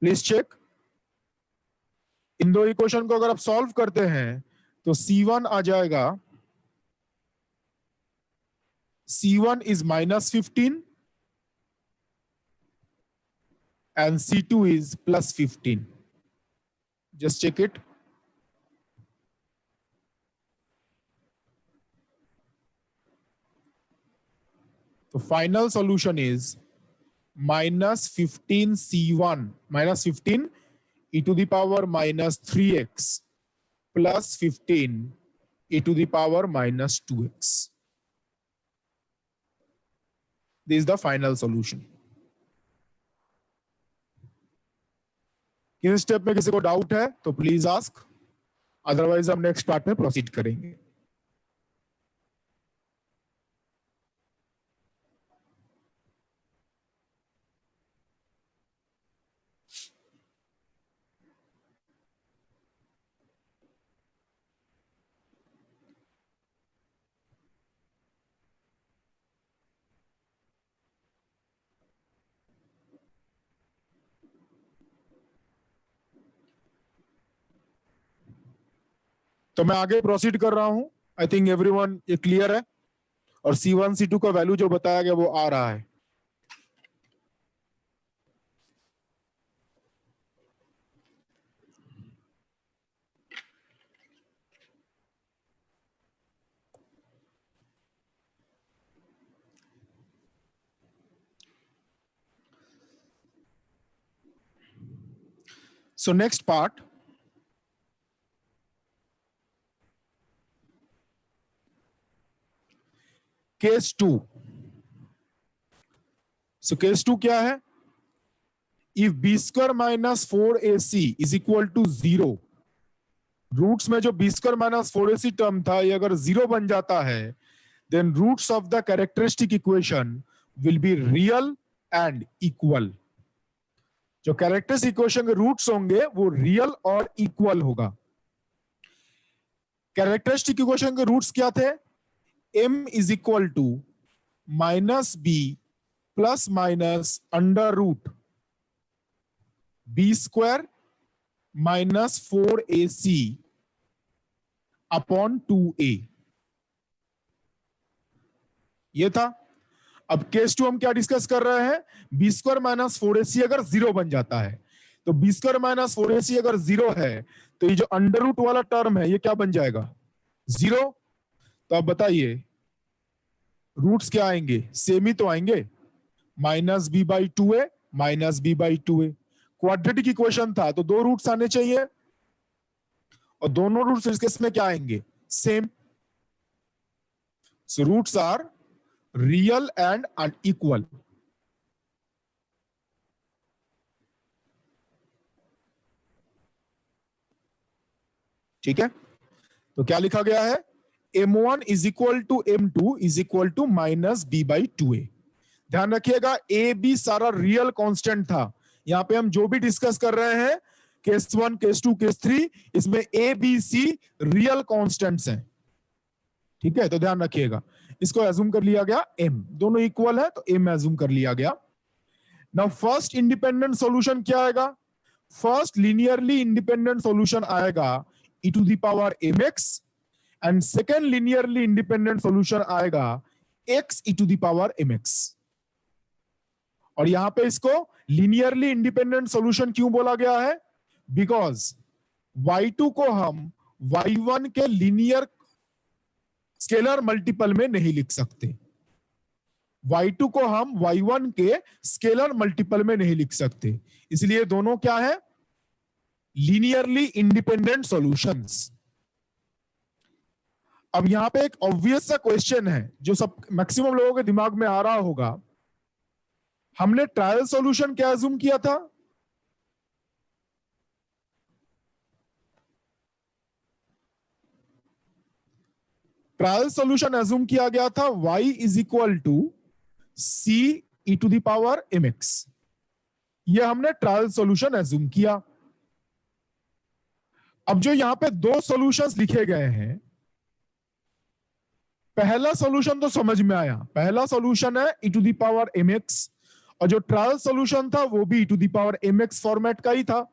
Please check. इन दो इक्वेशन को अगर आप सॉल्व करते हैं तो C1 आ जाएगा, C1 is -15 and C2 is +15. Just check it. The final solution is -15 C1, -15 e to the power -3x plus 15 e to the power -2x. This is the final solution. किस step में किसी को doubt है तो please ask, otherwise हम next part में proceed करेंगे। तो मैं आगे प्रोसीड कर रहा हूं। आई थिंक एवरीवन ये क्लियर है, और C1 C2 का वैल्यू जो बताया गया वो आ रहा है। So next part, case 2। So case 2 क्या है? If b² - 4ac is equal to 0, roots में जो b² - 4ac टर्म था ये अगर 0 बन जाता है, then roots of the characteristic equation will be real and equal. जो कैरेक्टरिस्टिक इक्वेशन के रूट्स होंगे वो रियल और इक्वल होगा। कैरेक्टरिस्टिक इक्वेशन के रूट्स क्या थे? m is equal to -b plus minus under root b² minus 4ac upon 2a। ये था। अब केस 2 हम क्या डिस्कस कर रहे हैं? b² - 4ac अगर 0 बन जाता है, तो b² - 4ac अगर 0 है तो ये जो अंडर रूट वाला टर्म है ये क्या बन जाएगा? 0। तो अब बताइए रूट्स क्या आएंगे? सेम ही तो आएंगे, -b/2a -b/2a। क्वाड्रेटिक इक्वेशन था तो दो रूट्स आने चाहिए, और दोनों रूट्स इस केस में क्या आएंगे? Same. So roots are real and unequal. ठीक है, तो क्या लिखा गया है? m1 is equal to m2 is equal to -b/2a। ध्यान रखिएगा a b सारा रियल कांस्टेंट था। यहां पे हम जो भी डिस्कस कर रहे हैं केस 1 केस 2 केस 3, इसमें a b c real constants हैं। ठीक है, तो ध्यान रखिएगा। इसको एज्यूम कर लिया गया m, दोनों इक्वल है तो m एज्यूम कर लिया गया। नाउ फर्स्ट इंडिपेंडेंट सॉल्यूशन क्या आएगा? फर्स्ट लीनियरली इंडिपेंडेंट सॉल्यूशन आएगा e to the power mx, and second linearly independent solution आएगा x e to the power mx। और यहां पे इसको लीनियरली इंडिपेंडेंट सॉल्यूशन क्यों बोला गया है? बिकॉज y2 को हम y1 के लीनियर स्केलर मल्टीपल में नहीं लिख सकते। y2 को हम y1 के स्केलर मल्टीपल में नहीं लिख सकते, इसलिए दोनों क्या है? Linearly independent solutions. अब यहां पे एक ऑब्वियस सा क्वेश्चन है जो सब मैक्सिमम लोगों के दिमाग में आ रहा होगा। हमने ट्रायल सॉल्यूशन क्या अज्यूम किया था? ट्रायल सॉल्यूशन अज्यूम किया गया था y is equal to c e to the power mx। ये हमने ट्रायल सॉल्यूशन अज्यूम किया। अब जो यहां पे दो सॉल्यूशंस लिखे गए हैं, पहला सॉल्यूशन तो समझ में आया। पहला सॉल्यूशन है e to the power mx, और जो ट्रायल सॉल्यूशन था वो भी e⁻mx फॉर्मेट का ही था,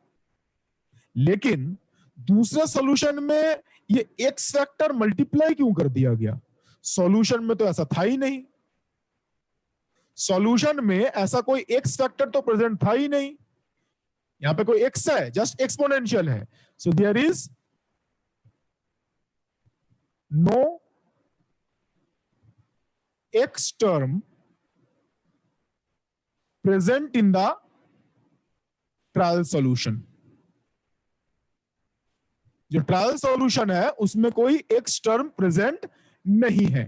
लेकिन दूसरे सॉल्यूशन में ये x फैक्टर मल्टीप्लाई क्यों कर दिया गया? सॉल्यूशन में तो ऐसा था ही नहीं, सॉल्यूशन में ऐसा कोई x फैक्टर तो प्रेजेंट था ही नहीं, यहां पे कोई x है, जस्ट एक्सपोनेंशियल है, so there is no x term present in the trial solution. जो ट्रायल सॉल्यूशन है उसमें कोई x टर्म प्रेजेंट नहीं है।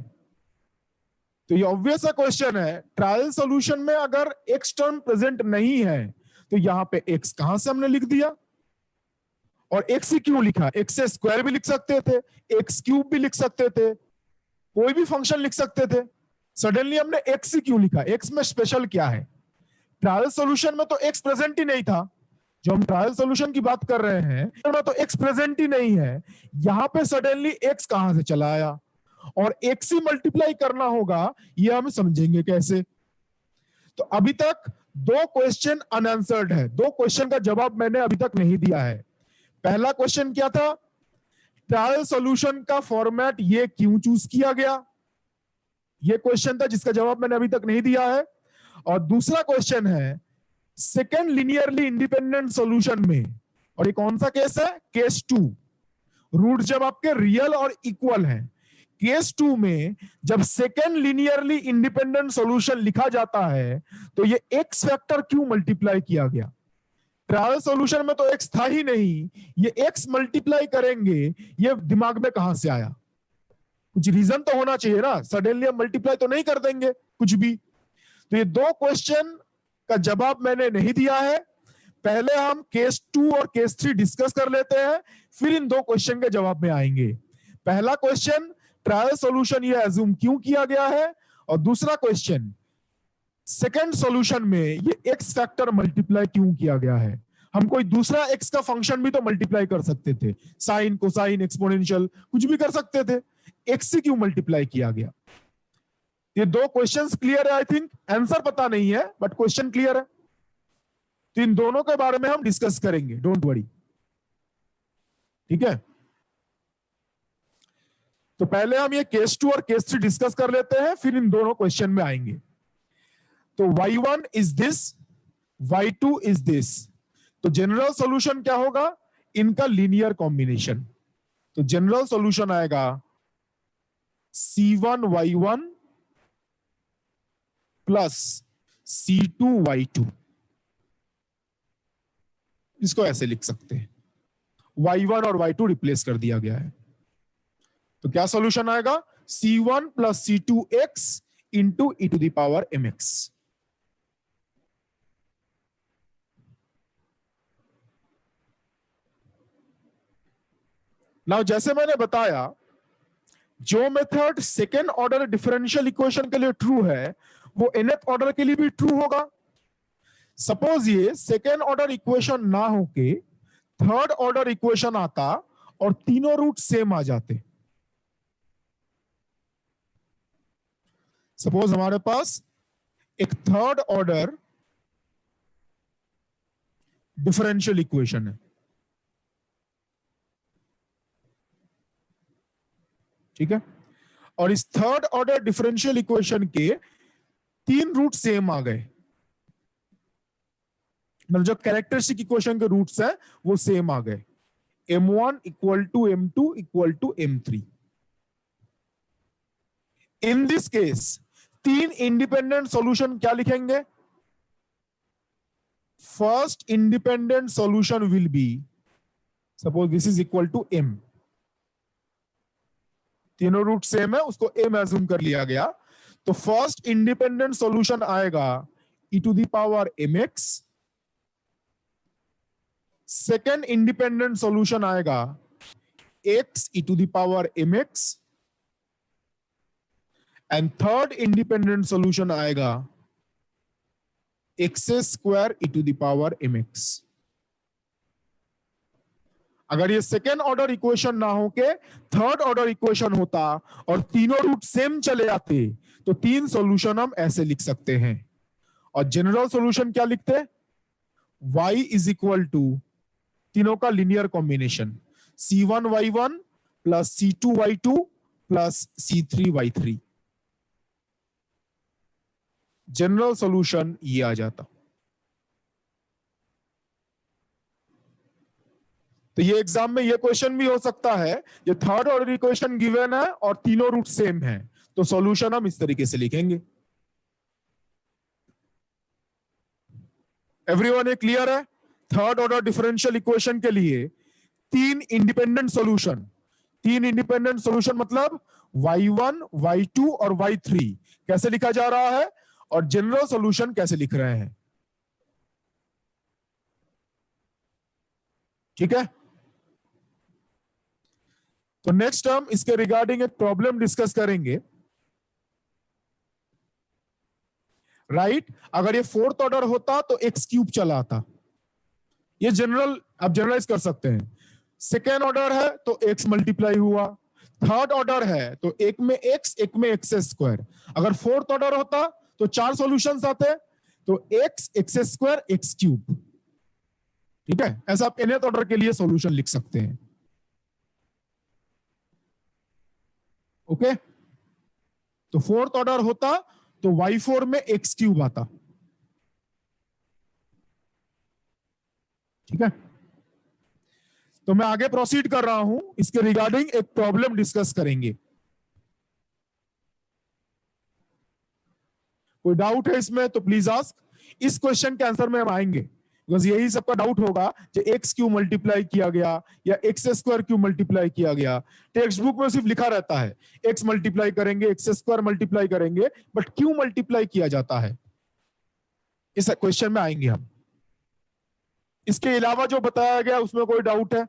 तो ये ऑब्वियस सा क्वेश्चन है, ट्रायल सॉल्यूशन में अगर x टर्म प्रेजेंट नहीं है तो यहां पे x कहां से हमने लिख दिया, और x ही क्यों लिखा? x से स्क्वायर भी लिख सकते थे, x क्यूब भी लिख सकते थे, कोई भी फंक्शन लिख सकते थे, सडनली हमने x ही क्यों लिखा? x में स्पेशल क्या है? ट्रायल सॉल्यूशन में तो x प्रेजेंट ही नहीं था, जो हम ट्रायल सॉल्यूशन की बात कर रहे हैं तो x प्रेजेंट ही नहीं है, यहां पे सडनली x कहां से चला आया, और x ही मल्टीप्लाई करना होगा, ये हम समझेंगे कैसे। तो अभी तक दो क्वेश्चन अनआंसर्ड है, दो क्वेश्चन का जवाब मैंने अभी तक नहीं दिया है। पहला क्वेश्चन क्या था? ट्रायल सॉल्यूशन का फॉर्मेट ये क्यों चूज किया गया, ये क्वेश्चन था जिसका जवाब मैंने अभी तक नहीं दिया है। और दूसरा क्वेश्चन है सेकेंड लिनियरली इंडिपेंडेंट सॉल्यूशन में, और ये कौन सा केस है? केस 2, रूट जब आपके रियल और इक्वल हैं। केस 2 में जब सेकेंड लिनियरली इंडिपेंडेंट सॉल्यूशन लिखा जाता है तो ये x फैक्टर क्यों मल्टीप्लाई किया गया? ट्रायल सॉल्यूशन में तो x था ही नहीं, ये x मल्टीप्लाई करेंगे, ये दिमाग में कहां से आया? कुछ रीजन तो होना चाहिए ना, सडनली हम मल्टीप्लाई तो नहीं कर देंगे कुछ भी। तो ये दो क्वेश्चन का जवाब मैंने नहीं दिया है, पहले हम केस 2 और केस 3 डिस्कस कर लेते हैं, फिर इन दो क्वेश्चन के जवाब में आएंगे। पहला क्वेश्चन ट्रायल सॉल्यूशन ये अज्यूम क्यों किया गया है, और दूसरा क्वेश्चन सेकंड सॉल्यूशन में ये x फैक्टर मल्टीप्लाई क्यों किया गया है। हम कोई दूसरा x का फंक्शन भी तो मल्टीप्लाई कर सकते थे, साइन, कोसाइन, एक्सपोनेंशियल, कुछ भी कर सकते थे, x से क्यों मल्टीप्लाई किया गया? ये दो क्वेश्चंस क्लियर है, आई थिंक आंसर पता नहीं है बट क्वेश्चन क्लियर है। तो इन दोनों के बारे में हम डिस्कस करेंगे, डोंट वरी, ठीक है। तो पहले हम ये केस 2 और केस 3 डिस्कस कर लेते हैं, फिर इन दोनों क्वेश्चन में आएंगे। तो y1 is this, y2 is this, तो जनरल सॉल्यूशन क्या होगा? इनका लीनियर कॉम्बिनेशन। तो जनरल सॉल्यूशन आएगा c1y1 प्लस c2y2, इसको ऐसे लिख सकते हैं, y1 और y2 रिप्लेस कर दिया गया है। तो क्या सॉल्यूशन आएगा? c1 plus c2x into e⁻mx। Now जैसे मैंने बताया, जो method second order differential equation के लिए ट्रू है वो nth ऑर्डर के लिए भी ट्रू होगा। सपोज ये सेकेंड ऑर्डर इक्वेशन ना होके थर्ड ऑर्डर इक्वेशन आता और तीनों रूट सेम आ जाते। सपोज हमारे पास एक थर्ड ऑर्डर डिफरेंशियल इक्वेशन है, ठीक है, और इस थर्ड ऑर्डर डिफरेंशियल इक्वेशन के तीन रूट सेम आ गए, मतलब जो कैरेक्टरिस्टिक इक्वेशन के रूट्स हैं वो सेम आ गए, m1 equal to m2 equal to m3। In this case तीन इंडिपेंडेंट सॉल्यूशन क्या लिखेंगे? First independent solution will be, suppose this is equal to m, तीनों रूट सेम है उसको m एज्यूम कर लिया गया, तो फर्स्ट इंडिपेंडेंट सॉल्यूशन आएगा e⁻mx, सेकेंड इंडिपेंडेंट सॉल्यूशन आएगा x e⁻mx, and third independent solution आएगा x² e⁻mx। अगर ये सेकेंड ऑर्डर इक्वेशन ना होके थर्ड ऑर्डर इक्वेशन होता और तीनों रूट सेम चले आते तो तीन सॉल्यूशन हम ऐसे लिख सकते हैं, और जनरल सॉल्यूशन क्या लिखते हैं? y इज इक्वल टू तीनों का linear combination c1y1 plus c2y2 plus c3y3। General solution ये आ जाता। तो ये एग्जाम में ये क्वेश्चन भी हो सकता है, ये थर्ड ऑर्डर इक्वेशन गिवन है और तीनों रूट सेम है, तो सॉल्यूशन हम इस तरीके से लिखेंगे। एवरीवन ये क्लियर है? थर्ड ऑर्डर डिफरेंशियल इक्वेशन के लिए तीन इंडिपेंडेंट सॉल्यूशन मतलब y1, y2 और y3 कैसे लिखा जा रहा है और जनरल सॉल्यूशन कैसे लिख रहे हैं। ठीक है, तो नेक्स्ट हम इसके रिगार्डिंग एक प्रॉब्लम डिस्कस करेंगे। राइट, अगर ये फोर्थ ऑर्डर होता तो एक्स क्यूब चला आता। ये जनरल आप जनरलाइज कर सकते हैं। सेकेंड ऑर्डर है तो एक्स मल्टीप्लाई हुआ, थर्ड ऑर्डर है तो एक में एक्स स्क्वायर। अगर फोर्थ ऑर्डर होता तो चार सॉल्यूशंस आते, तो एक्स स्क्वायर एक्स क्यूब। ठीक है, ऐसा आप nth ऑर्डर के लिए सॉल्यूशन लिख सकते हैं। ओके, तो फोर्थ ऑर्डर होता तो y4 में एक्स क्यूब आता। ठीक है, तो मैं आगे प्रोसीड कर रहा हूं, इसके रिगार्डिंग एक प्रॉब्लम डिस्कस करेंगे। कोई डाउट है इसमें तो प्लीज आस्क। इस क्वेश्चन के आंसर में हम आएंगे, बिकॉज यही सबका डाउट होगा कि एक्स क्यू मल्टीप्लाई किया गया या एक्स स्क्वायर क्यू मल्टीप्लाई किया गया। टेक्स्ट बुक में सिर्फ लिखा रहता है एक्स मल्टीप्लाई करेंगे, एक्स स्क्वायर मल्टीप्लाई करेंगे, बट क्यू मल्टीप्लाई किया जाता है। इस क्वेश्चन में आएंगे हम। इसके अलावा जो बताया गया उसमें कोई डाउट है?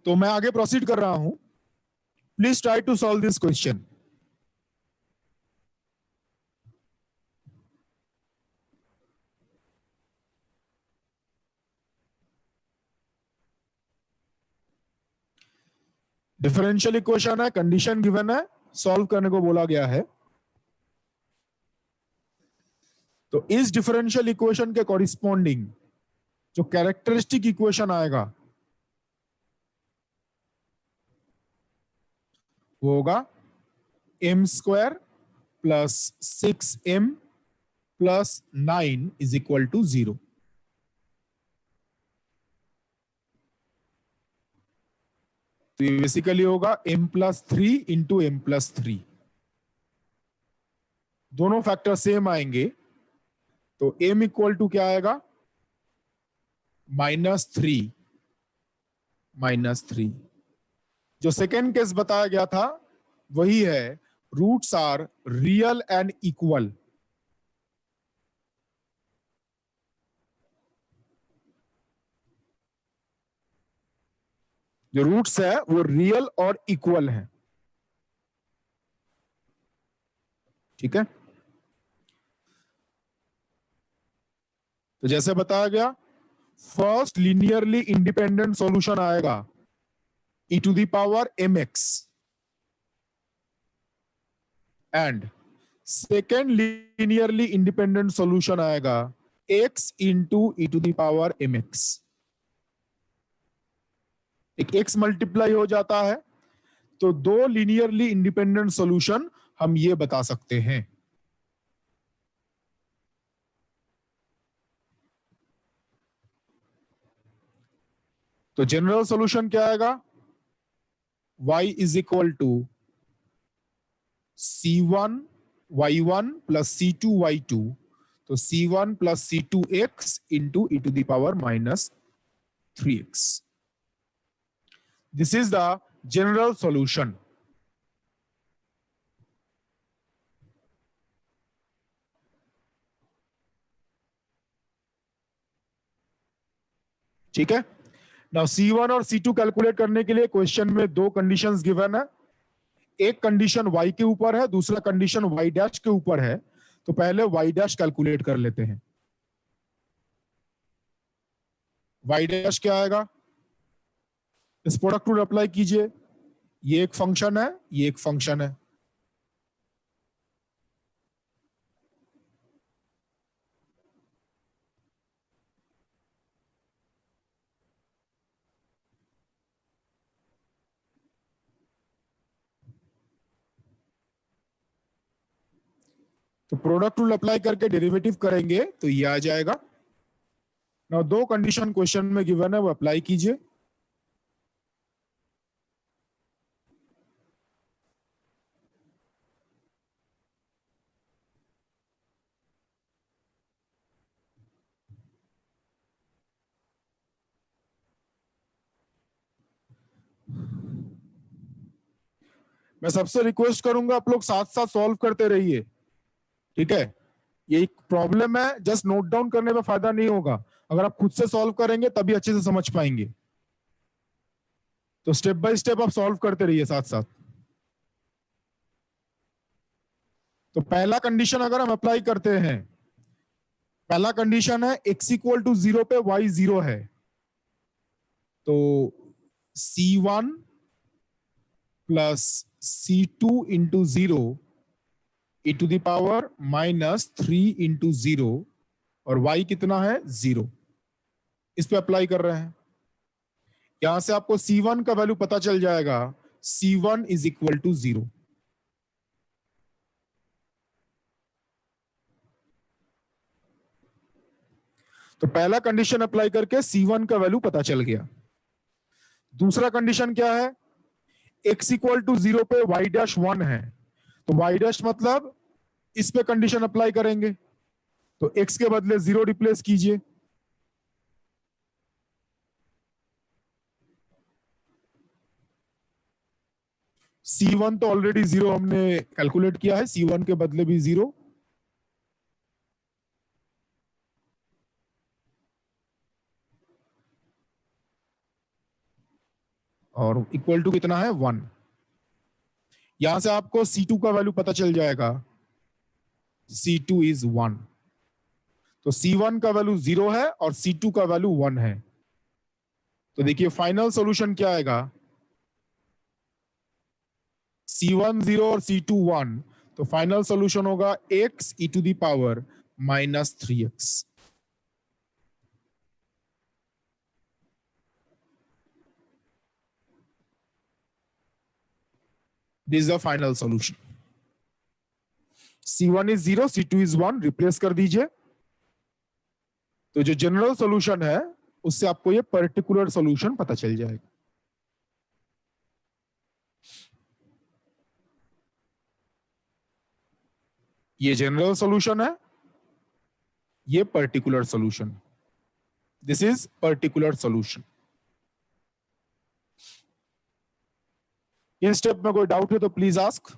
तो मैं आगे प्रोसीड कर रहा हूं। Please try to solve this question. Differential equation है, कंडीशन गिवन है, सॉल्व करने को बोला गया है। तो इस डिफरेंशियल इक्वेशन के कॉरिस्पॉन्डिंग जो कैरेक्टरिस्टिक इक्वेशन आएगा वो होगा m square plus 6m plus 9 is equal to 0। तो ये बेसिकली होगा m plus 3 into m plus 3। दोनों फैक्टर सेम आएंगे, तो m इक्वल टू क्या आएगा? -3। जो सेकेंड केस बताया गया था वही है, roots are real and equal. जो रूट्स है वो रियल और इक्वल है। ठीक है, तो जैसे बताया गया, फर्स्ट लीनियरली इंडिपेंडेंट सॉल्यूशन आएगा e to the power mx and second linearly independent solution आएगा x into e to the power mx। एक x मल्टीप्लाई हो जाता है, तो दो लीनियरली इंडिपेंडेंट सॉल्यूशन हम ये बता सकते हैं। तो जनरल सॉल्यूशन क्या आएगा? y is equal to c1y1 plus c2y2, तो c1 plus c2x into e to the power -3x। This is the general solution. ठीक है, नाउ C1 और C2 कैलकुलेट करने के लिए क्वेश्चन में दो कंडीशंस गिवन है। एक कंडीशन y के ऊपर है, दूसरा कंडीशन y डैश के ऊपर है, तो पहले y डैश कैलकुलेट कर लेते हैं। y डैश क्या आएगा, इस प्रोडक्ट रूल अप्लाई कीजिए, ये एक फंक्शन है, ये एक फंक्शन है, तो प्रोडक्ट रूल अप्लाई करके डेरिवेटिव करेंगे तो ये आ जाएगा। ना दो कंडीशन क्वेश्चन में गिवन है, वो अप्लाई कीजिए। मैं सबसे रिक्वेस्ट करूंगा आप लोग साथ साथ सॉल्व करते रहिए, ठीक है। ये एक प्रॉब्लम है, जस्ट नोट डाउन करने में फायदा नहीं होगा, अगर आप खुद से सॉल्व करेंगे तभी अच्छे से समझ पाएंगे। तो स्टेप बाय स्टेप आप सॉल्व करते रहिए साथ साथ। तो पहला कंडीशन अगर हम अप्लाई करते हैं, पहला कंडीशन है x इक्वल टू 0 पे y 0 है, तो c1 plus c2 into 0 e to the power minus 3 into 0, और y कितना है 0, इस पे अप्लाई कर रहे हैं। यहां से आपको c1 का वैल्यू पता चल जाएगा, c1 इज इक्वल टू 0। तो पहला कंडीशन अप्लाई करके c1 का वैल्यू पता चल गया। दूसरा कंडीशन क्या है, x इक्वल टू 0 पे y डैश 1 है, तो y डैश मतलब इस पे कंडीशन अप्लाई करेंगे, तो x के बदले 0 रिप्लेस कीजिए, c1 तो ऑलरेडी 0 हमने कैलकुलेट किया है, c1 के बदले भी 0, और इक्वल टू कितना है 1। यहां से आपको c2 का वैल्यू पता चल जाएगा, c2 इज 1। तो c1 का वैल्यू 0 है और c2 का वैल्यू 1 है। तो देखिए फाइनल सॉल्यूशन क्या आएगा, c1 0 और c2 1, तो फाइनल सॉल्यूशन होगा x e to the power minus 3x। This is the final solution. C1 is 0, C2 is 1, replace कर दीजिए। तो जो जनरल सॉल्यूशन है उससे आपको ये पर्टिकुलर सॉल्यूशन पता चल जाएगा। ये जनरल सॉल्यूशन है, ये particular solution, this is particular solution. इस स्टेप में कोई डाउट है तो प्लीज आस्क।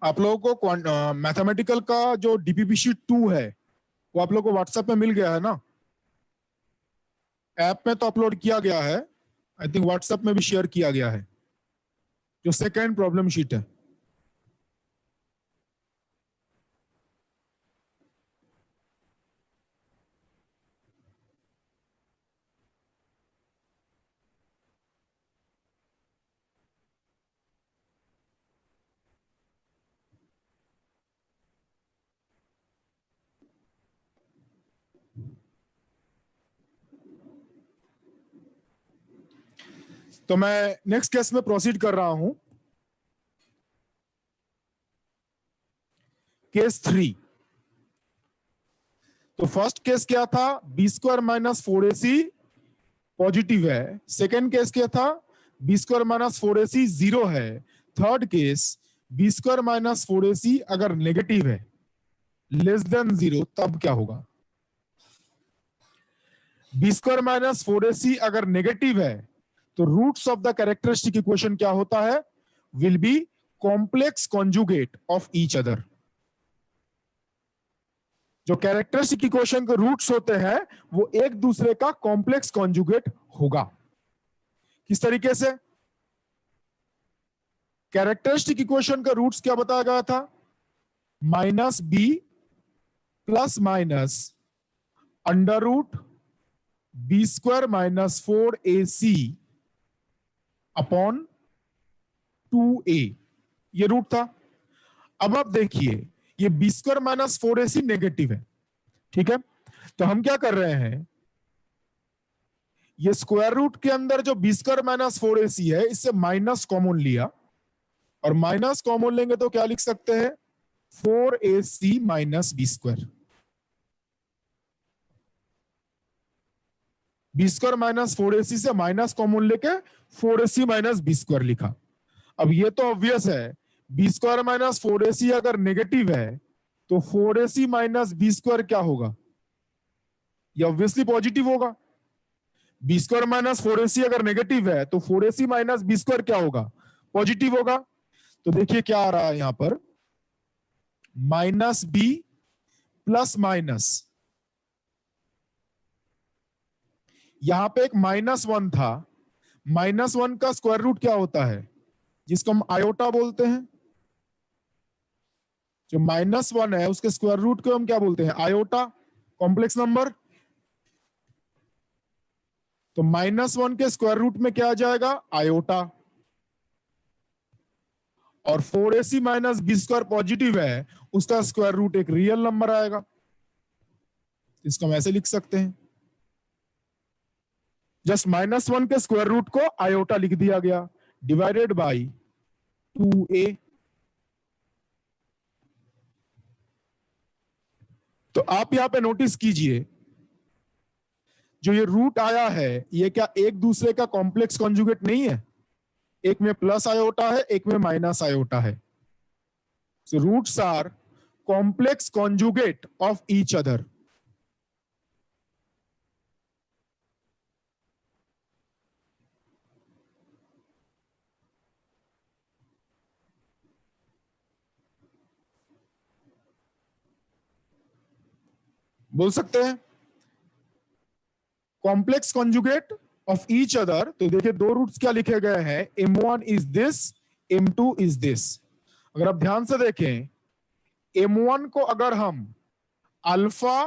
आप लोगों को मैथमेटिकल का जो डीपीपी शीट 2 है वो आप लोगों को व्हाट्सएप में मिल गया है ना, ऐप में तो अपलोड किया गया है, आई थिंक व्हाट्सएप में भी शेयर किया गया है, जो सेकेंड प्रॉब्लम शीट है। तो मैं नेक्स्ट केस में प्रोसीड कर रहा हूं, केस 3। तो फर्स्ट केस क्या था, B square minus 4ac positive है। सेकेंड केस क्या था, बी स्क्वायर माइनस 4ac 0 है। Third case B square minus 4ac अगर नेगेटिव है, लेस देन 0, तब क्या होगा? बी स्क्वायर माइनस 4ac अगर नेगेटिव है तो roots of the characteristic equation क्या होता है? Will be complex conjugate of each other. जो कैरेक्टरिस्टिक इक्वेशन के रूट्स होते हैं वो एक दूसरे का कॉम्प्लेक्स कॉन्जुगेट होगा। किस तरीके से? कैरेक्टरिस्टिक इक्वेशन का रूट्स क्या बताया गया था? Minus B plus minus under root B square minus 4ac upon 2a, ये रूट था। अब आप देखिए ये B square minus 4ac negative है, ठीक है? तो हम क्या कर रहे हैं, ये स्क्वायर रूट के अंदर जो बी स्क्वायर माइनस 4ac है इससे माइनस कॉमन लिया, और माइनस कॉमन लेंगे तो क्या लिख सकते हैं? 4ac minus B square. B square minus 4ac से माइनस कॉमन लेके 4ac माइनस बी स्क्वायर लिखा। अब ये तो ऑब्वियस है, बी स्क्वायर माइनस 4ac अगर नेगेटिव है तो 4ac माइनस बी स्क्वायर क्या होगा? ये ऑब्वियसली पॉजिटिव होगा। बी स्क्वायर माइनस 4ac अगर नेगेटिव है तो 4ac माइनस बी स्क्वायर क्या होगा? पॉजिटिव होगा। तो देखिए क्या आ रहा है यहां पर, माइनस बी प्लस माइनस, यहां पे एक -1 था, -1 का स्क्वायर रूट क्या होता है? जिसको हम आयोटा बोलते हैं। जो -1 है उसके स्क्वायर रूट को हम क्या बोलते हैं? Iota, complex number. तो -1 के स्क्वायर रूट में क्या आ जाएगा? आयोटा। और 4ac minus B square positive है, उसका स्क्वायर रूट एक रियल नंबर आएगा। इसको हम ऐसे लिख सकते हैं, जस्ट -1 के स्क्वायर रूट को आयोटा लिख दिया गया, डिवाइडेड बाई 2a। तो आप यहां पे नोटिस कीजिए, जो ये रूट आया है ये क्या एक दूसरे का कॉम्प्लेक्स कॉन्जुगेट नहीं है? एक में प्लस आयोटा है, एक में माइनस आयोटा है। So roots are complex conjugate of each other. बोल सकते हैं complex conjugate of each other. तो देखिए दो रूट्स क्या लिखे गए हैं, m1 is this, m2 is this. अगर आप ध्यान से देखें, m1 को अगर हम अल्फा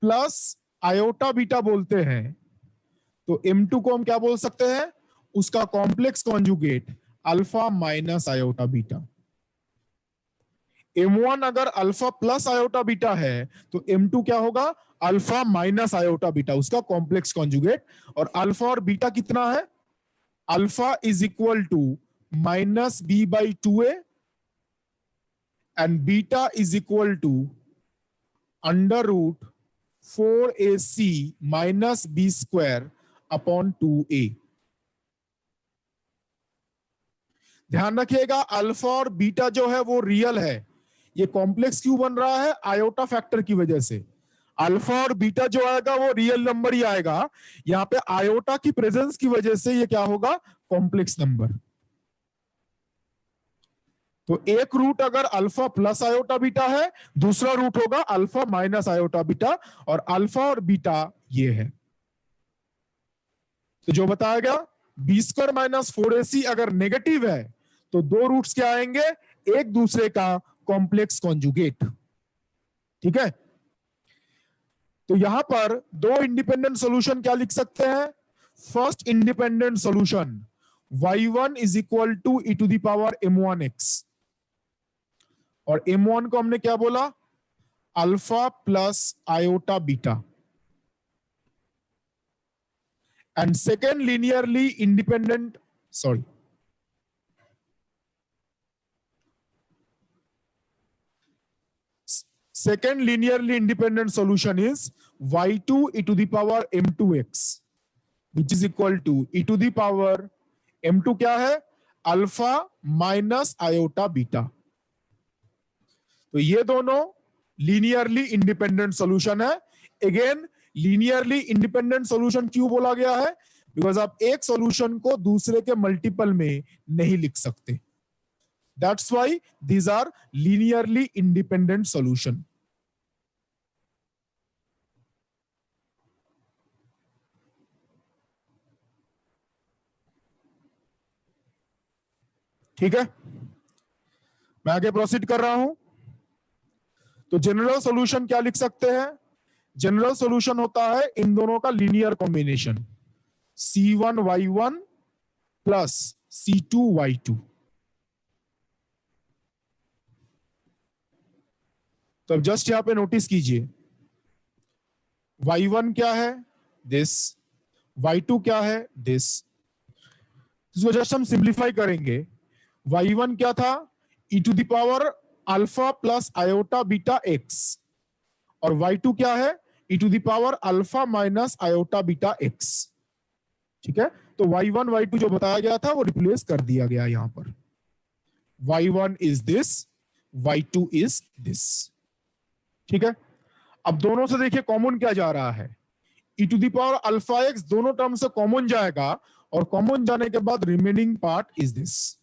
प्लस आयोटा बीटा बोलते हैं तो m2 को हम क्या बोल सकते हैं? उसका complex conjugate alpha minus iota beta. m1 अगर अल्फा प्लस आयोटा बीटा है तो m2 क्या होगा? अल्फा माइनस आयोटा बीटा, उसका कॉम्प्लेक्स कॉन्जुगेट। और अल्फा और बीटा कितना है? Alpha is equal to -b/2a and beta is equal to under root 4ac minus B square upon 2a। ध्यान रखिएगा अल्फा और बीटा जो है वो रियल है। ये कॉम्प्लेक्स क्यों बन रहा है? आयोटा फैक्टर की वजह से। अल्फा और बीटा जो आएगा वो रियल नंबर ही आएगा, यहां पे आयोटा की प्रेजेंस की वजह से ये क्या होगा? Complex number. तो एक रूट अगर अल्फा प्लस आयोटा बीटा है, दूसरा रूट होगा अल्फा माइनस आयोटा बीटा, और अल्फा और बीटा ये है। तो जो बताया गया बी स्क्वायर माइनस 4ac अगर नेगेटिव है तो दो रूट्स क्या आएंगे? एक दूसरे का कॉम्प्लेक्स कॉन्जुगेट। ठीक है, तो यहां पर दो इंडिपेंडेंट सॉल्यूशन क्या लिख सकते हैं? First independent solution y1 is equal to e to the power m1x, और m1 को हमने क्या बोला? Alpha plus iota beta. And second linearly independent, sorry, second linearly independent solution is y2 e to the power m2x, which is equal to e to the power m2 क्या है? Alpha minus iota beta. तो ये दोनों linearly independent solution है। Again linearly independent solution क्यों बोला गया है? बिकॉज आप एक सॉल्यूशन को दूसरे के मल्टीपल में नहीं लिख सकते। That's why these are linearly independent solution. ठीक है, मैं आगे प्रोसीड कर रहा हूं। तो जनरल सॉल्यूशन क्या लिख सकते हैं? जनरल सॉल्यूशन होता है इन दोनों का linear combination, C1Y1 plus C2Y2। तो अब जस्ट यहां पे नोटिस कीजिए, Y1 क्या है? दिस। Y2 क्या है? दिस। इसको जस्ट हम सिंप्लीफाई करेंगे। Y1 क्या था? e⁻ alpha plus iota beta x, और Y2 क्या है? e⁻ alpha minus iota beta x। ठीक है, तो Y1 Y2 जो बताया गया था वो रिप्लेस कर दिया गया यहां पर। Y1 is this, Y2 is this. ठीक है, अब दोनों से देखिए कॉमन क्या जा रहा है? e⁻ अल्फा x दोनों टर्म से कॉमन जाएगा, और कॉमन जाने के बाद remaining part is this.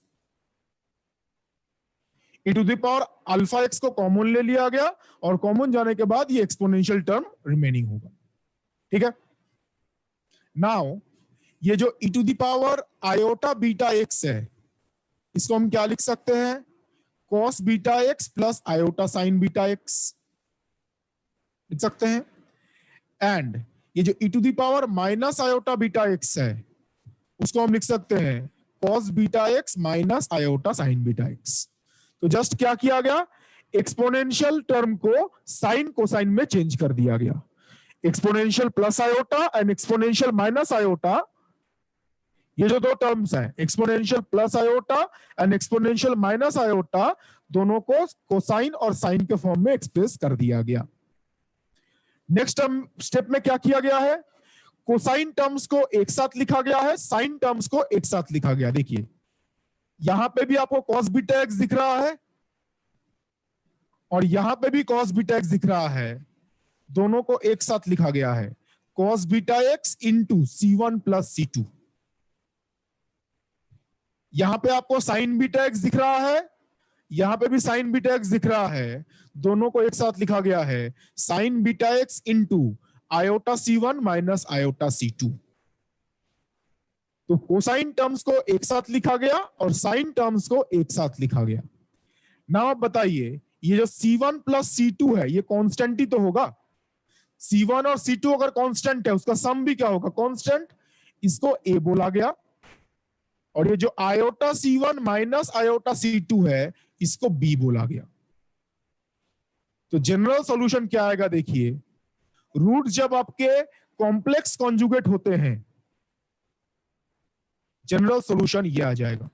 e⁻ alpha x को कॉमन ले लिया गया, और कॉमन जाने के बाद ये एक्सपोनेंशियल टर्म रिमेनिंग होगा। ठीक है, नाउ ये जो e⁻ आयोटा बीटा x है, इसको हम क्या लिख सकते हैं? cos beta x plus iota sine beta x लिख सकते हैं। एंड ये जो e⁻ minus iota beta x है, उसको हम लिख सकते हैं cos beta x minus iota sine beta x। तो जस्ट क्या किया गया? एक्सपोनेंशियल टर्म को साइन कोसाइन में चेंज कर दिया गया। Exponential plus iota and exponential minus iota, ये जो दो टर्म्स हैं, exponential plus iota and exponential minus iota, दोनों को कोसाइन और साइन के फॉर्म में एक्सप्रेस कर दिया गया। नेक्स्ट स्टेप में क्या किया गया है? कोसाइन टर्म्स को एक साथ लिखा गया है, साइन टर्म्स को एक साथ लिखा गया। देखिए यहां पे भी आपको cos बीटा x दिख रहा है, और यहां पे भी cos बीटा x दिख रहा है, दोनों को एक साथ लिखा गया है, cos beta x into C1 plus C2। यहां पे आपको sin बीटा x दिख रहा है, यहां पे भी sin बीटा x दिख रहा है, दोनों को एक साथ लिखा गया है sin beta x into iota C1 minus iota C2। तो कोसाइन टर्म्स को एक साथ लिखा गया और साइन टर्म्स को एक साथ लिखा गया। ना आप बताइए, ये जो C1 प्लस C2 है, ये कांस्टेंट ही तो होगा। C1 और C2 अगर कांस्टेंट है, उसका सम भी क्या होगा? कांस्टेंट। इसको A बोला गया, और ये जो iota C1 minus iota C2 है, इसको B बोला गया। तो जनरल सॉल्यूशन क्या आएगा? देखिए, रूट जब आपके कॉम्प्लेक्स कॉन्जुगेट होते हैं, जनरल सॉल्यूशन ये आ जाएगा,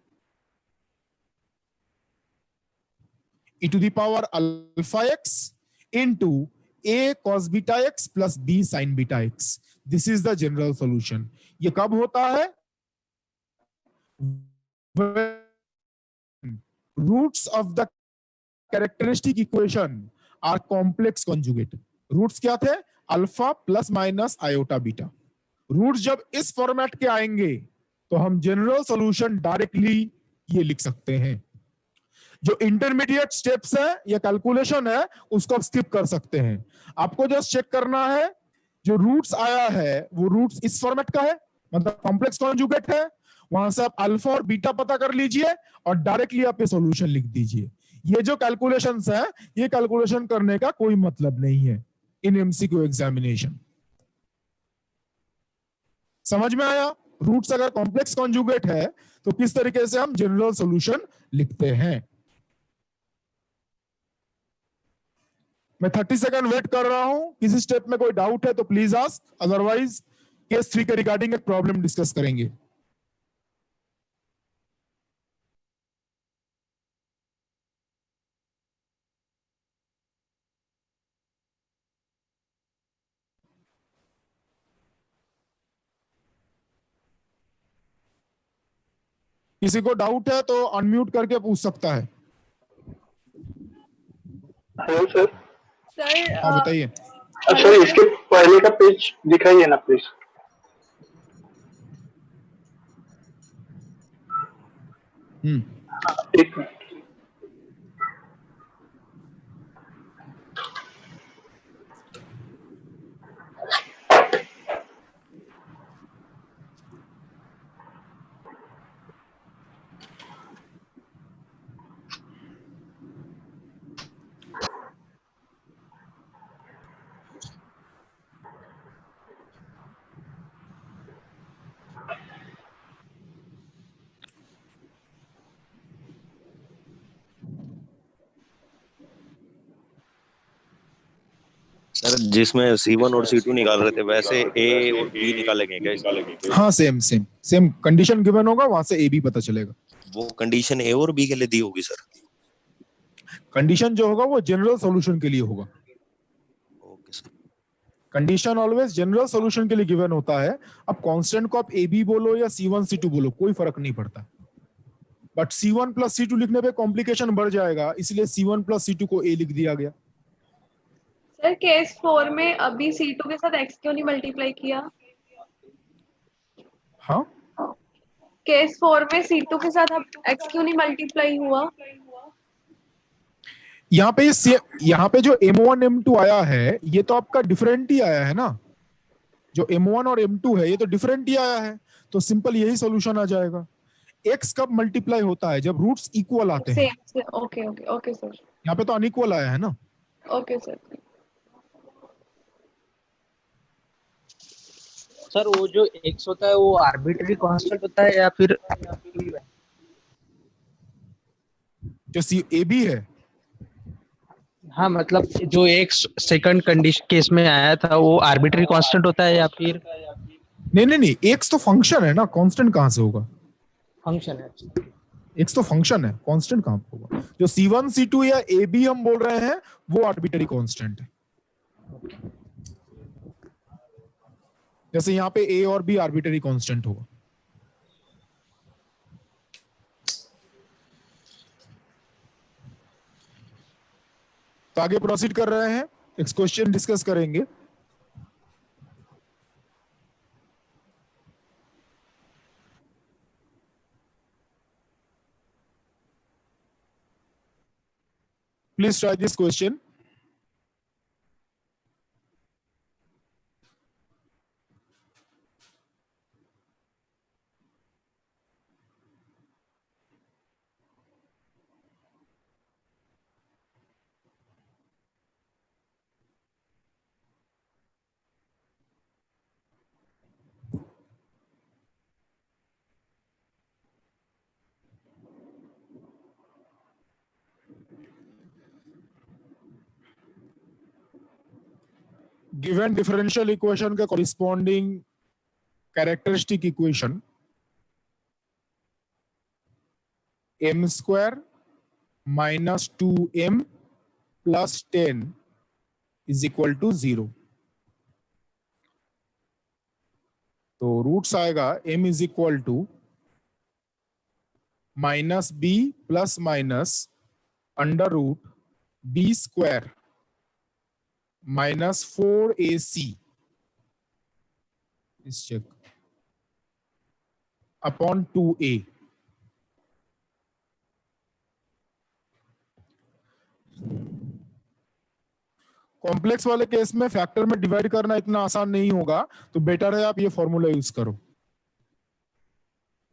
e⁻ alpha x into a cos beta x plus b sin beta x। This is the general solution. ये कब होता है? Roots of the characteristic equation are complex conjugate. Roots क्या थे? Alpha plus minus iota beta. Roots जब इस format के आएंगे, तो हम जनरल सॉल्यूशन डायरेक्टली ये लिख सकते हैं। जो इंटरमीडिएट स्टेप्स है या कैलकुलेशन है, उसको आप स्किप कर सकते हैं। आपको जस्ट चेक करना है, जो रूट्स आया है वो रूट्स इस फॉर्मेट का है, मतलब कॉम्प्लेक्स कॉन्जुगेट है। वहां से आप अल्फा और बीटा पता कर लीजिए और डायरेक्टली आप ये सॉल्यूशन लिख दीजिए। ये जो कैलकुलेशंस है, ये कैलकुलेशन करने का कोई मतलब नहीं है इन एमसीक्यू एग्जामिनेशन। समझ में आया? रूट्स अगर कॉम्प्लेक्स कॉन्जुगेट है तो किस तरीके से हम जनरल सॉल्यूशन लिखते हैं। मैं 30 सेकंड वेट कर रहा हूं। किसी स्टेप में कोई डाउट है तो प्लीज आस्क, अदरवाइज केस 3 के रिगार्डिंग एक प्रॉब्लम डिस्कस करेंगे। किसी को डाउट है तो अनम्यूट करके पूछ सकता है। Hello sir. सर हाँ बताइए। सर इसके पहले का पेज दिखाइए ना प्लीज। एक मिनट। सर जिसमें C1 और C2 निकाल रहे थे वैसे A और B निकालेंगे क्या इसमें? हाँ same same same condition given होगा, वहां से ए बी पता चलेगा। वो कंडीशन A और B के लिए दी होगी सर। कंडीशन जो होगा वो जनरल सॉल्यूशन के लिए होगा। Okay sir. Condition always general solution के लिए गिवन होता है। अब कांस्टेंट को आप ए बी बोलो या C1 C2 बोलो, कोई फर्क नहीं पड़ता। बट C1 प्लस C2 लिखने पे कॉम्प्लिकेशन बढ़ जाएगा, इसलिए C1 प्लस C2 को ए लिख दिया गया। सर केस 4 में अभी C2 के साथ x क्यों नहीं मल्टीप्लाई किया? हाँ केस 4 में C2 के साथ अब x क्यों नहीं मल्टीप्लाई हुआ? यहाँ पे जो M1 M2 आया है ये तो आपका डिफरेंट ही आया है ना। जो M1 और M2 है ये तो डिफरेंट ही आया है, तो सिंपल यही सॉल्यूशन आ जाएगा। x कब मल्टीप्लाई होता है? जब रूट्स इक्वल आते हैं। Okay okay okay sir. यहाँ पे तो अनइक्वल आया है ना। Okay sir. सर वो जो x होता है वो आर्बिट्ररी कांस्टेंट होता है या फिर जो सी ए बी है? हाँ मतलब जो x सेकंड कंडीशन केस में आया था वो आर्बिट्ररी कांस्टेंट होता है या फिर नहीं, x तो फंक्शन है ना, कांस्टेंट कहां से होगा? फंक्शन है? x तो फंक्शन है, कांस्टेंट कहां पे होगा? जो C1 C2 या ए बी हम बोल रहे हैं वो आर्बिट्ररी कांस्टेंट है। जैसे यहाँ पे a और b आर्बिट्ररी कांस्टेंट होगा। तो आगे प्रोसीड कर रहे हैं, एक क्वेश्चन डिस्कस करेंगे। Please try this question. Given differential equation का corresponding characteristic equation m square minus 2m plus 10 is equal to 0. तो रूट्स आएगा m is equal to minus b plus minus under root b square minus 4ac is check upon 2a. Complex वाले case में factor में divide करना इतना आसान नहीं होगा, तो बेटर है आप ये फॉर्मूला यूज करो।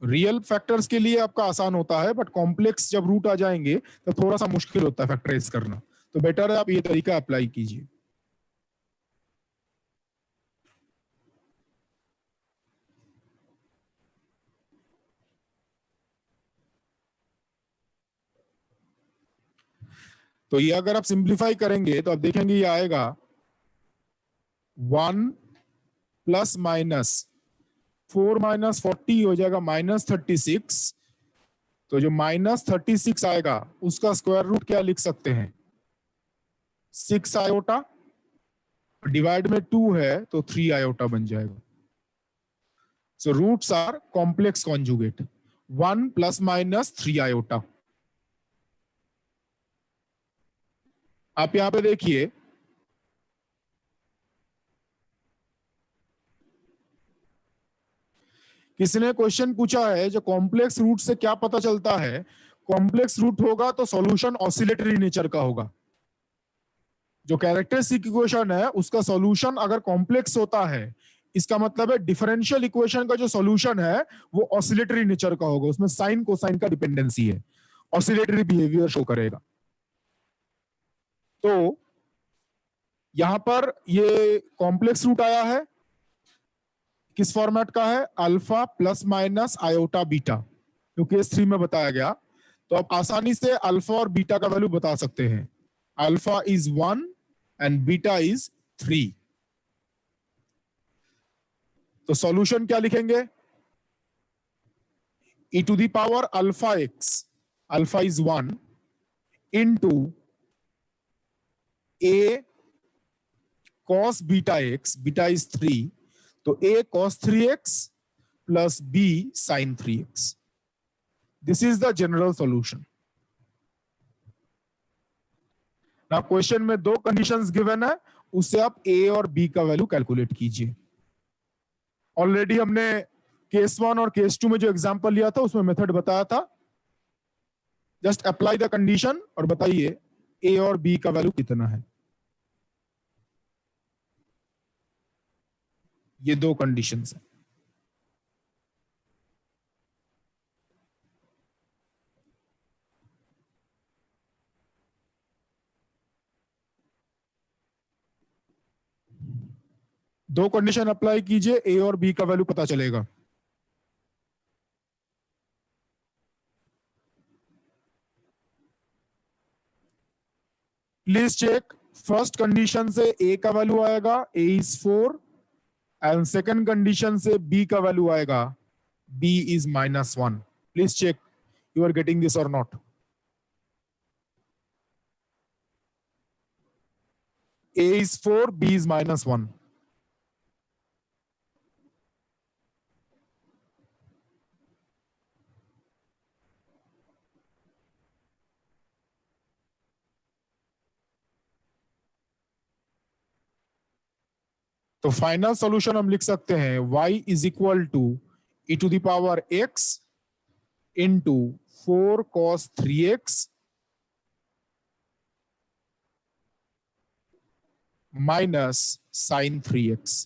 रियल फैक्टर्स के लिए आपका आसान होता है, बट कॉम्प्लेक्स जब रूट आ जाएंगे तो थोड़ा सा मुश्किल होता है फैक्टराइज करना, तो बेटर है आप ये तरीका अप्लाई कीजिए। तो ये अगर आप सिंप्लीफाई करेंगे तो आप देखेंगे ये आएगा 1 प्लस माइनस 4 माइनस 40 हो जाएगा -36। तो जो -36 आएगा उसका स्क्वायर रूट क्या लिख सकते हैं? 6 आयोटा, डिवाइड में 2 है तो 3 आयोटा बन जाएगा। So roots are complex conjugate 1 plus minus 3 iota. आप यहां पे देखिए, किसी ने क्वेश्चन पूछा है जो कॉम्प्लेक्स रूट से क्या पता चलता है, कॉम्प्लेक्स रूट होगा तो सॉल्यूशन ऑसिलेटरी नेचर का होगा। जो कैरेक्टरिस्टिक इक्वेशन है उसका सॉल्यूशन अगर कॉम्प्लेक्स होता है, इसका मतलब है डिफरेंशियल इक्वेशन का जो सॉल्यूशन है वो ऑसिलेटरी नेचर का होगा, उसमें साइन कोसाइन का डिपेंडेंसी है, ऑसिलेटरी बिहेवियर शो करेगा। तो यहां पर ये कॉम्प्लेक्स रूट आया है, किस फॉर्मेट का है, alpha plus minus iota beta, जो केस 3 में बताया गया। तो आप आसानी से अल्फा और बीटा का वैल्यू बता सकते हैं, alpha is 1 and beta is 3। तो सॉल्यूशन क्या लिखेंगे, e to the power alpha x, alpha is 1 into a cos beta x, beta is 3, तो a cos 3x plus b sin 3x। This is the general solution. ना question में 2 conditions given है, उससे आप a और b का value calculate कीजिए। Already हमने केस 1 और केस 2 में जो एग्जांपल लिया था उसमें मेथड बताया था। जस्ट अप्लाई द कंडीशन और बताइए a और b का वैल्यू कितना है। ये 2 कंडीशंस हैं। दो कंडीशन अप्लाई कीजिए, ए और बी का वैल्यू पता चलेगा। प्लीज चेक, फर्स्ट कंडीशन से ए का वैल्यू आएगा, a is 4, and second condition से बी का वैल्यू आएगा, b is -1। Please check you are getting this और not. A is 4, B is -1. तो फाइनल सॉल्यूशन हम लिख सकते हैं y is equal to e to the power x into 4 cos 3x minus sin 3x।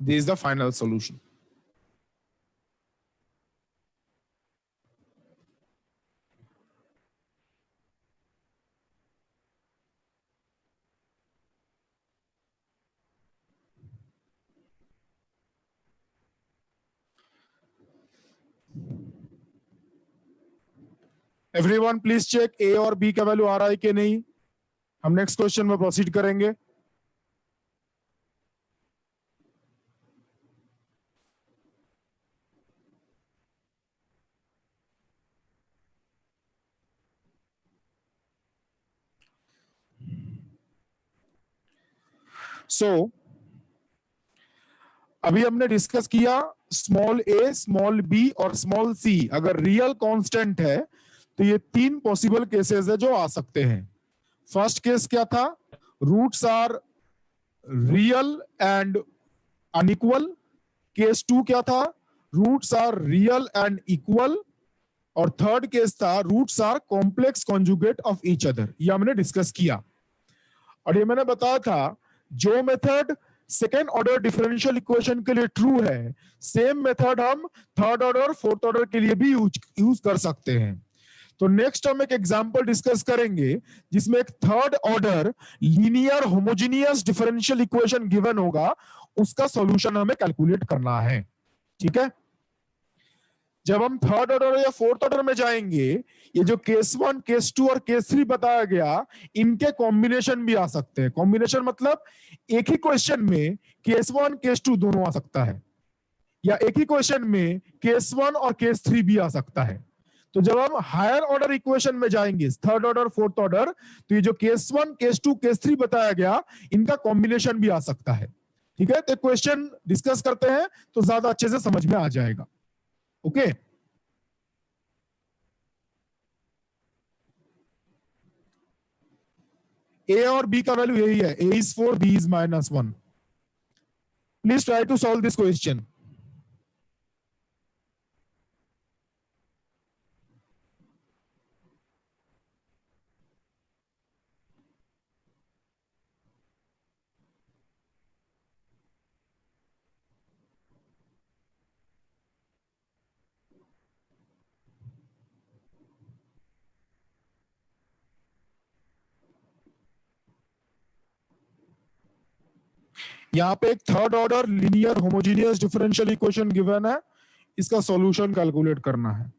This is the final solution. Everyone please check A और B का value आ रहा है कि नहीं। हम नेक्स्ट क्वेश्चन में प्रोसीड करेंगे। अभी हमने डिस्कस किया स्मॉल ए, स्मॉल बी और स्मॉल सी अगर रियल कांस्टेंट है तो ये 3 पॉसिबल केसेस है जो आ सकते हैं। फर्स्ट केस क्या था, roots are real and unequal. Case 2 क्या था, roots are real and equal. और थर्ड केस था roots are complex conjugate of each other. ये हमने डिस्कस किया और ये मैंने बताया था जो method second order differential equation के लिए ट्रू है, सेम मेथड हम थर्ड ऑर्डर और फोर्थ ऑर्डर के लिए भी यूज कर सकते हैं। तो नेक्स्ट हम एक एग्जांपल डिस्कस करेंगे जिसमें एक third order linear homogeneous differential equation given होगा, उसका सॉल्यूशन हमें कैलकुलेट करना है। ठीक है, जब हम थर्ड ऑर्डर या फोर्थ ऑर्डर में जाएंगे, ये जो केस 1, केस 2 और केस 3 बताया गया, इनके कॉम्बिनेशन भी आ सकते हैं। कॉम्बिनेशन मतलब एक ही क्वेश्चन में केस 1, केस 2 दोनों आ सकता है, या एक ही क्वेश्चन में केस 1 और केस 3 भी आ सकता है। तो जब हम हायर ऑर्डर इक्वेशन में जाएंगे, थर्ड ऑर्डर फोर्थ ऑर्डर, तो ये जो केस 1, केस 2, केस 3 बताया गया, इनका कॉम्बिनेशन भी आ सकता है। ठीक है, तो क्वेश्चन डिस्कस करते हैं तो ज्यादा अच्छे से समझ में आ जाएगा। ओके ए और बी का वैल्यू यही है, A is 4, B is -1. Please try to solve this question. यहाँ पे एक third order linear homogeneous differential equation given है, इसका सॉल्यूशन कैलकुलेट करना है.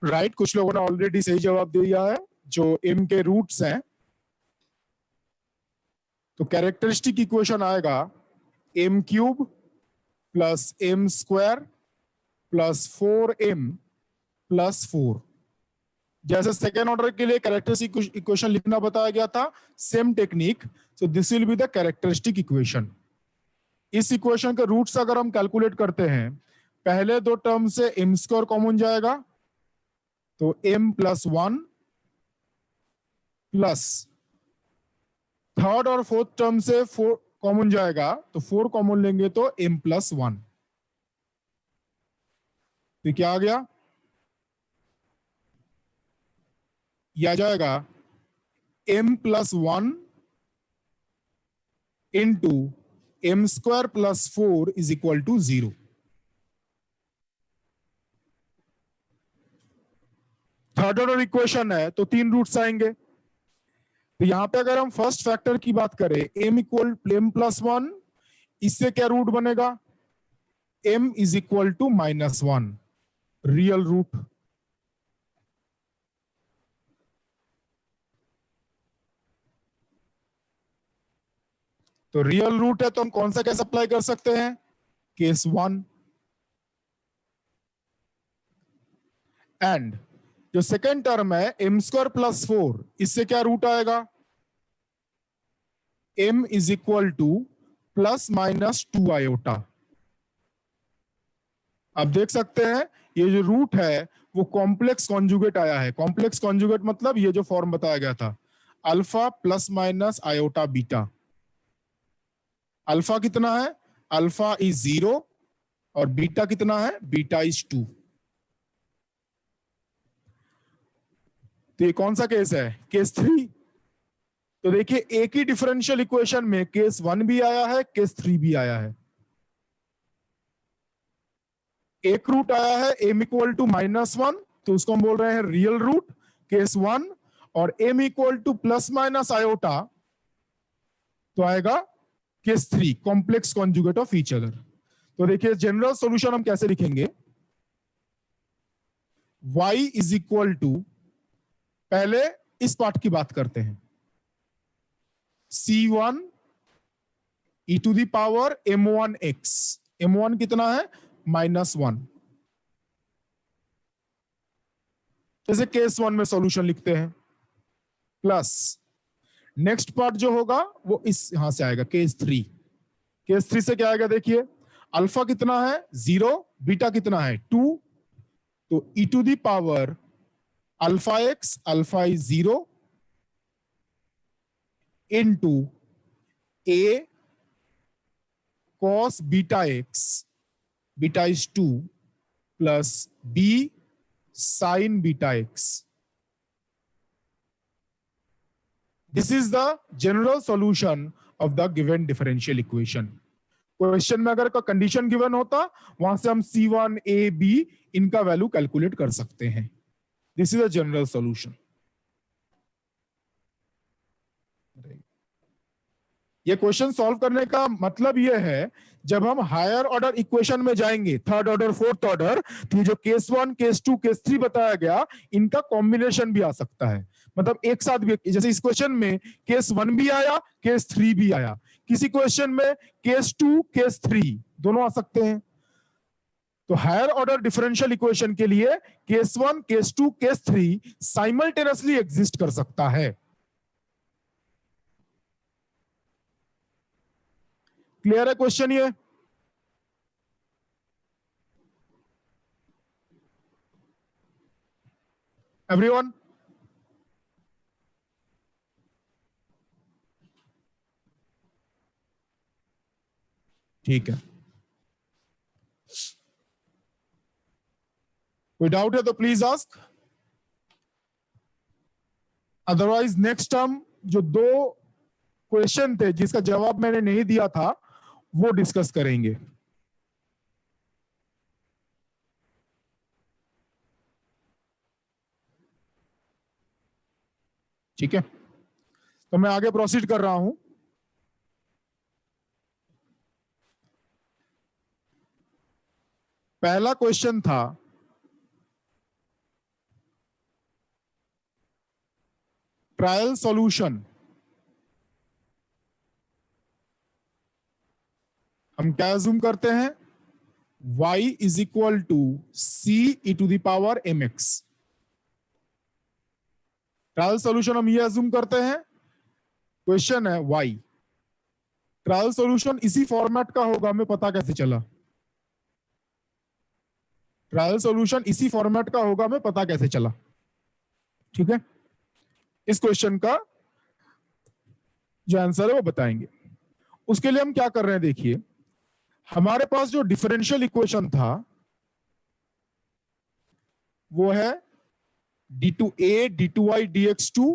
राइट कुछ लोगों ने ऑलरेडी सही जवाब दे दिया है. जो m के रूट्स हैं, तो कैरेक्टरिस्टिक इक्वेशन आएगा m cube plus m square plus 4m plus 4. जैसे सेकेंड ऑर्डर के लिए कैरेक्टरिस्टिक इक्वेशन लिखना बताया गया था, same technique. So this will be the characteristic equation. इस इक्वेशन के रूट्स अगर हम कैलकुलेट करते हैं, पहले दो टर्म से m स्क्वायर कॉमन जाएगा, तो m प्लस 1 प्लस थर्ड और फोर्थ टर्म से 4 कॉमन जाएगा, तो 4 कॉमन लेंगे तो m प्लस 1. तो क्या आ गया? यह आ जाएगा m plus 1 into m square plus 4 is equal to 0. Third order equation है तो 3 रूट्स आएंगे. तो यहां पे अगर हम फर्स्ट फैक्टर की बात करें, m इक्वल m प्लस 1, इससे क्या रूट बनेगा? m is equal to -1, real root. तो रियल रूट है तो हम कौन सा केस अप्लाई कर सकते हैं? केस 1. एंड जो सेकेंड टर्म है m स्क्वायर प्लस 4, इससे क्या रूट आएगा? m is equal two plus minus 2 iota. आप देख सकते हैं ये जो रूट है वो कॉम्प्लेक्स कॉन्जुगेट आया है. कॉम्प्लेक्स कॉन्जुगेट मतलब ये जो फॉर्म बताया गया था, alpha plus minus iota beta. Alpha कितना है? अल्फा इज 0 और बीटा कितना है? Beta is 2. तो ये कौन सा केस है? केस 3. तो देखिए एक ही डिफरेंशियल इक्वेशन में केस 1 भी आया है, केस 3 भी आया है. एक रूट आया है m इक्वल टू -1, तो उसको हम बोल रहे हैं रियल रूट, केस 1. और m equal two plus minus iota तो आएगा case 3, complex conjugate of each other. तो देखिए जनरल सॉल्यूशन हम कैसे लिखेंगे? y इज इक्वल टू, पहले इस पार्ट की बात करते हैं, c1 e to the power m1x. m1 कितना है? -1. जैसे केस 1 में सॉल्यूशन लिखते हैं, प्लस नेक्स्ट पार्ट जो होगा वो इस यहां से आएगा, केस 3. केस 3 से क्या आएगा? देखिए अल्फा कितना है? 0, बीटा कितना है? 2. तो e to the power alpha x, alpha is 0 into a cos beta x, beta is 2, plus b sin beta x. This is the general solution of the given differential equation. Question में अगर का condition given होता, वहां से हम C1, A, B इनका value calculate कर सकते हैं. This is a general solution. ये क्वेश्चन सॉल्व करने का मतलब ये है, जब हम हायर ऑर्डर इक्वेशन में जाएंगे, थर्ड ऑर्डर, फोर्थ ऑर्डर, तो ये जो केस 1, केस 2, केस 3 बताया गया, इनका कॉम्बिनेशन भी आ सकता है. मतलब एक साथ भी, जैसे इस क्वेश्चन में केस 1 भी आया, केस 3 भी आया. किसी क्वेश्चन में केस 2, केस 3 दोनों आ सकते हैं. तो हायर ऑर्डर डिफरेंशियल इक्वेशन के लिए case 1, case 2, case 3 simultaneously exist कर सकता है. क्लियर है क्वेश्चन ये? एवरीवन? ठीक है. कोई डाउट है तो please ask, otherwise next term जो 2 क्वेश्चन थे जिसका जवाब मैंने नहीं दिया था वो डिस्कस करेंगे. ठीक है, तो मैं आगे प्रोसीड कर रहा हूं. पहला क्वेश्चन था ट्रायल सॉल्यूशन. हम क्या अज्यूम करते हैं, y is equal to c e to the power mx. Trial solution हम ये अज्यूम करते हैं. क्वेश्चन है y. ट्रायल सॉल्यूशन इसी फॉर्मेट का होगा, हमें पता कैसे चला? ट्रायल सॉल्यूशन इसी फॉर्मेट का होगा, हमें पता कैसे चला? ठीक है, इस क्वेश्चन का जो आंसर है वो बताएंगे. उसके लिए हम क्या कर रहे हैं, देखिए हमारे पास जो डिफरेंशियल इक्वेशन था वो है d2a d2y dx2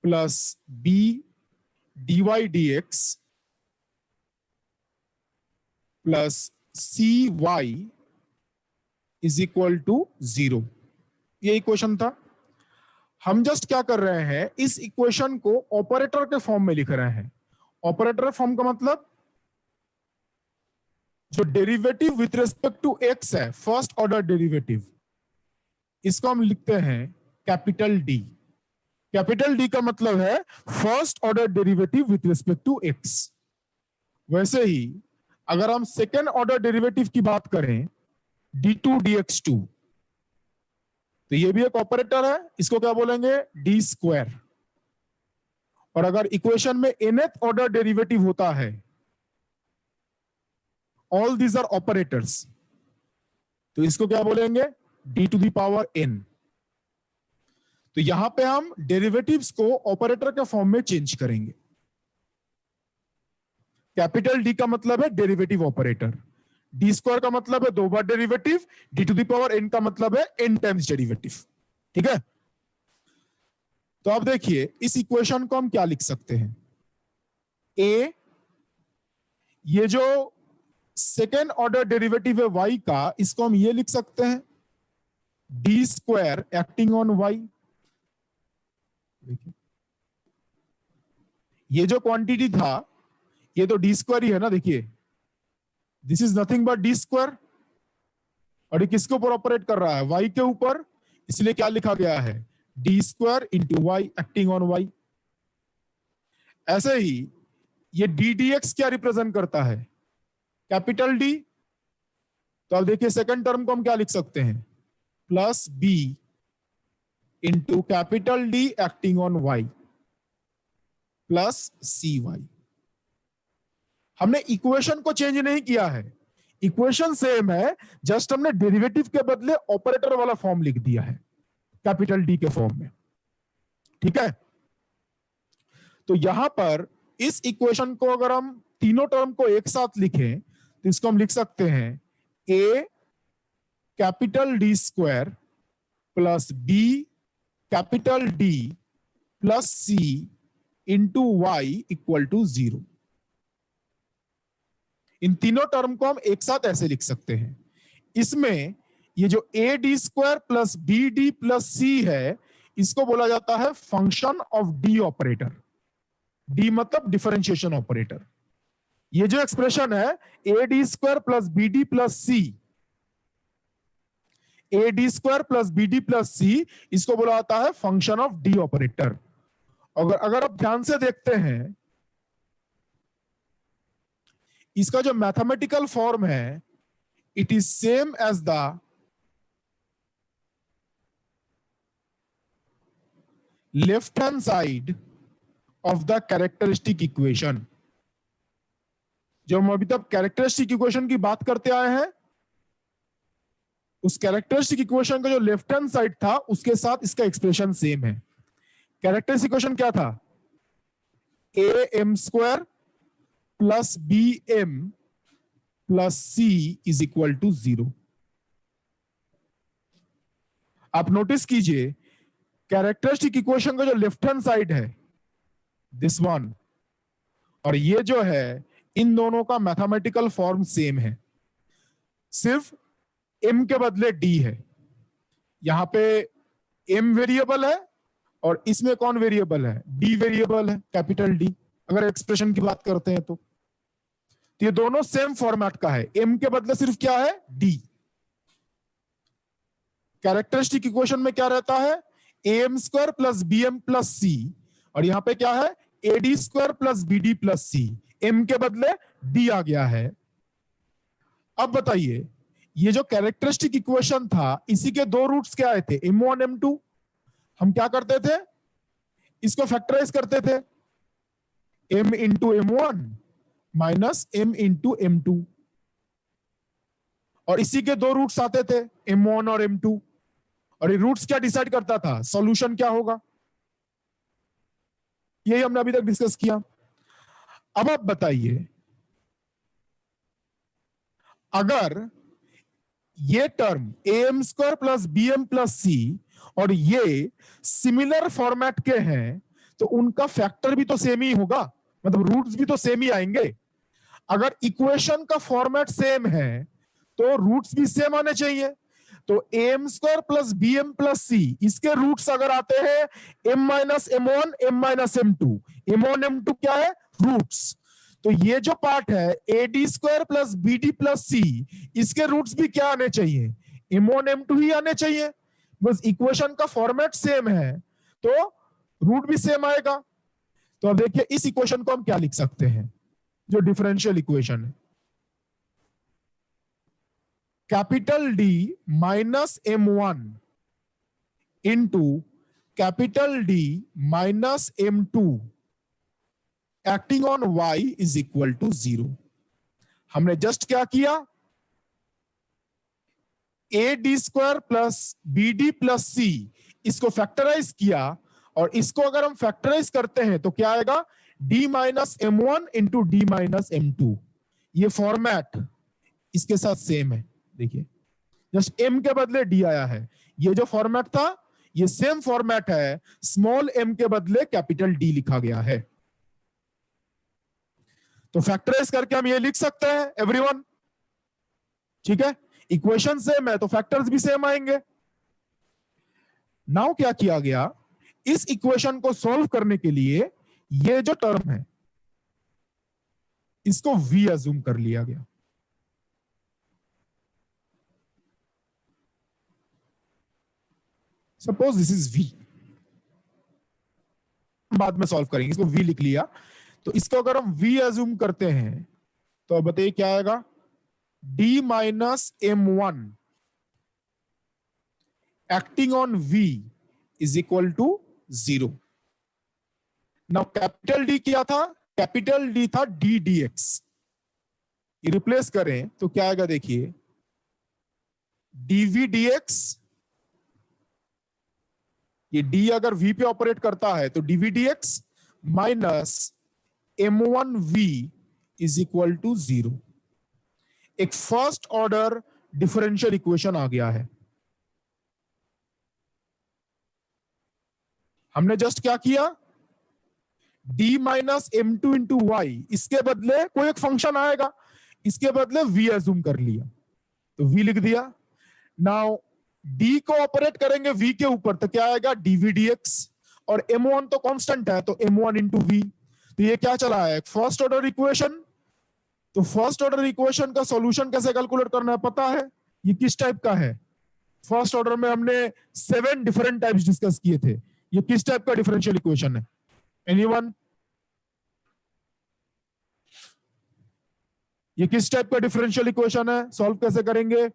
plus b dy dx plus cy is equal to 0. ये इक्वेशन था. हम जस्ट क्या कर रहे हैं, इस इक्वेशन को ऑपरेटर के फॉर्म में लिख रहे हैं. ऑपरेटर फॉर्म का मतलब जो derivative with respect to x है, फर्स्ट ऑर्डर डेरिवेटिव, इसको हम लिखते हैं कैपिटल डी. कैपिटल डी का मतलब है first order derivative with respect to x. वैसे ही अगर हम सेकेंड ऑर्डर डेरिवेटिव की बात करें, d2 dx2, तो ये भी एक ऑपरेटर है, इसको क्या बोलेंगे, डी स्क्वायर. और अगर इक्वेशन में nth ऑर्डर डेरिवेटिव होता है, ऑल दीज आर ऑपरेटर्स, तो इसको क्या बोलेंगे, d to the power n. तो यहां पे हम डेरिवेटिव्स को ऑपरेटर के फॉर्म में चेंज करेंगे. कैपिटल डी का मतलब है डेरिवेटिव ऑपरेटर, डी स्क्वायर का मतलब है 2 बार derivative, D to the power n का मतलब है n टाइम्स डेरिवेटिव. ठीक है, तो अब देखिए इस इक्वेशन को हम क्या लिख सकते हैं. a, ये जो सेकेंड ऑर्डर डेरिवेटिव है y का, इसको हम ये लिख सकते हैं D square acting on y. देखिए ये जो क्वांटिटी था ये तो डी स्क्वायर ही है ना. देखिए this is nothing but D square, और ये किसके ऊपर ऑपरेट कर रहा है, y के ऊपर, इसलिए क्या लिखा गया है, d square into y acting on y. ऐसे ही ये डी डी एक्स क्या रिप्रेजेंट करता है, कैपिटल डी. तो अब देखिए सेकंड टर्म को हम क्या लिख सकते हैं, plus b into capital d acting on y plus c y. हमने इक्वेशन को चेंज नहीं किया है, इक्वेशन सेम है, जस्ट हमने डेरिवेटिव के बदले ऑपरेटर वाला फॉर्म लिख दिया है कैपिटल डी के फॉर्म में. ठीक है, तो यहां पर इस इक्वेशन को अगर हम तीनों टर्म को एक साथ लिखें तो इसको हम लिख सकते हैं a capital D square plus b capital D plus c into y equal to 0। इन तीनों टर्म को हम एक साथ ऐसे लिख सकते हैं। इसमें ये जो A D square plus B D plus C है, इसको बोला जाता है function of D operator. D मतलब डिफरेंशिएशन ऑपरेटर। ये जो एक्सप्रेशन है A D square plus B D plus C, A D square plus B D plus C, इसको बोला जाता है फंक्शन ऑफ डी ऑपरेटर। अगर आप ध्यान से देखते हैं, इसका जो मैथमेटिकल फॉर्म है, it is same as the left hand side of the characteristic equation. जो हम अभी तक कैरेक्टरिस्टिक इक्वेशन की बात करते आए हैं, उस कैरेक्टरिस्टिक इक्वेशन का जो लेफ्ट हैंड साइड था उसके साथ इसका एक्सप्रेशन सेम है। कैरेक्टरिस्टिक इक्वेशन क्या था? A m square plus B M plus c is equal to 0। आप नोटिस कीजिए, कैरेक्टरिस्टिक इक्वेशन का जो लेफ्ट हैंड साइड है दिस वन, और ये जो है, इन दोनों का मैथमेटिकल फॉर्म सेम है। सिर्फ m के बदले d है। यहां पे m वेरिएबल है और इसमें कौन वेरिएबल है? d वेरिएबल है, कैपिटल D। अगर एक्सप्रेशन की बात करते हैं तो ये दोनों सेम फॉर्मेट का है। m के बदले सिर्फ क्या है? d। कैरेक्टरिस्टिक इक्वेशन में क्या रहता है? am square plus bm plus c, और यहां पे क्या है? ad square plus bd plus c। m के बदले d आ गया है। अब बताइए, ये जो कैरेक्टरिस्टिक इक्वेशन था, इसी के दो रूट्स क्या आए थे? m1 m2। हम क्या करते थे? इसको फैक्टराइज करते थे, m into m1 minus m into m2, और इसी के दो रूट्स आते थे, m1 और m2। और ये रूट्स क्या डिसाइड करता था? सॉल्यूशन क्या होगा? यही हमने अभी तक डिस्कस किया। अब आप बताइए, अगर ये term am square plus bm plus C और ये सिमिलर फॉर्मेट के हैं, तो उनका फैक्टर भी तो सेम ही होगा, मतलब रूट्स भी तो सेम ही आएंगे। अगर इक्वेशन का फॉर्मेट सेम है तो रूट्स भी सेम आने चाहिए। तो am square plus bm plus C, इसके रूट्स अगर आते हैं m minus m1 m minus m2, m1 m2 क्या है? रूट्स। तो ये जो पार्ट है ad square plus bd plus C, इसके रूट्स भी क्या आने चाहिए? m1 m2 ही आने चाहिए। बस इक्वेशन का फॉर्मेट सेम है तो रूट भी सेम आएगा। तो अब देखिए, इस इक्वेशन को हम क्या लिख सकते हैं, जो डिफरेंशियल इक्वेशन है? Capital D minus m1 into capital D minus m2 acting on y is equal to 0। हमने जस्ट क्या किया? ad square plus bd plus C, इसको फैक्टराइज किया, और इसको अगर हम फैक्टराइज करते हैं तो क्या आएगा? d minus m1 into d minus m2। ये फॉर्मेट इसके साथ सेम है। देखिए, जस्ट m के बदले d आया है। ये जो फॉर्मेट था ये सेम फॉर्मेट है, स्मॉल m के बदले कैपिटल D लिखा गया है। तो फैक्टराइज करके हम ये लिख सकते हैं एवरीवन, ठीक है? इक्वेशन सेम है तो फैक्टर्स भी सेम आएंगे। नाउ क्या किया गया, इस इक्वेशन को सॉल्व करने के लिए ये जो टर्म है इसको v अज्यूम कर लिया गया। सपोज दिस इज v, बाद में सॉल्व करेंगे, इसको v लिख लिया। तो इसको अगर हम v अज्यूम करते हैं तो बताइए क्या आएगा? d minus m1 acting on v is equal to 0। Now capital D क्या था? कैपिटल D था d dx। ये रिप्लेस करें तो क्या आएगा? देखिए, dv dx, ये d अगर v पे ऑपरेट करता है तो dv dx minus m1v is equal to 0। एक फर्स्ट ऑर्डर डिफरेंशियल इक्वेशन आ गया है। हमने जस्ट क्या किया, d minus m2 into Y, इसके बदले कोई एक फंक्शन आएगा, इसके बदले v एज्यूम कर लिया, तो v लिख दिया। नाउ d को ऑपरेट करेंगे v के ऊपर, तो क्या आएगा dv dx, और m1 तो कांस्टेंट है, तो m1 इंटू v। तो ये क्या चला है, फर्स्ट ऑर्डर इक्वेशन। तो फर्स्ट ऑर्डर इक्वेशन का सॉल्यूशन कैसे कैलकुलेट करना है पता है, ये किस टाइप का है। फर्स्ट ऑर्डर में हमने 7 डिफरेंट टाइप्स डिस्कस किए थे। ये किस टाइप का डिफरेंशियल इक्वेशन है, एनीवन? ये किस टाइप का डिफरेंशियल इक्वेशन है, सॉल्व कैसे करेंगे?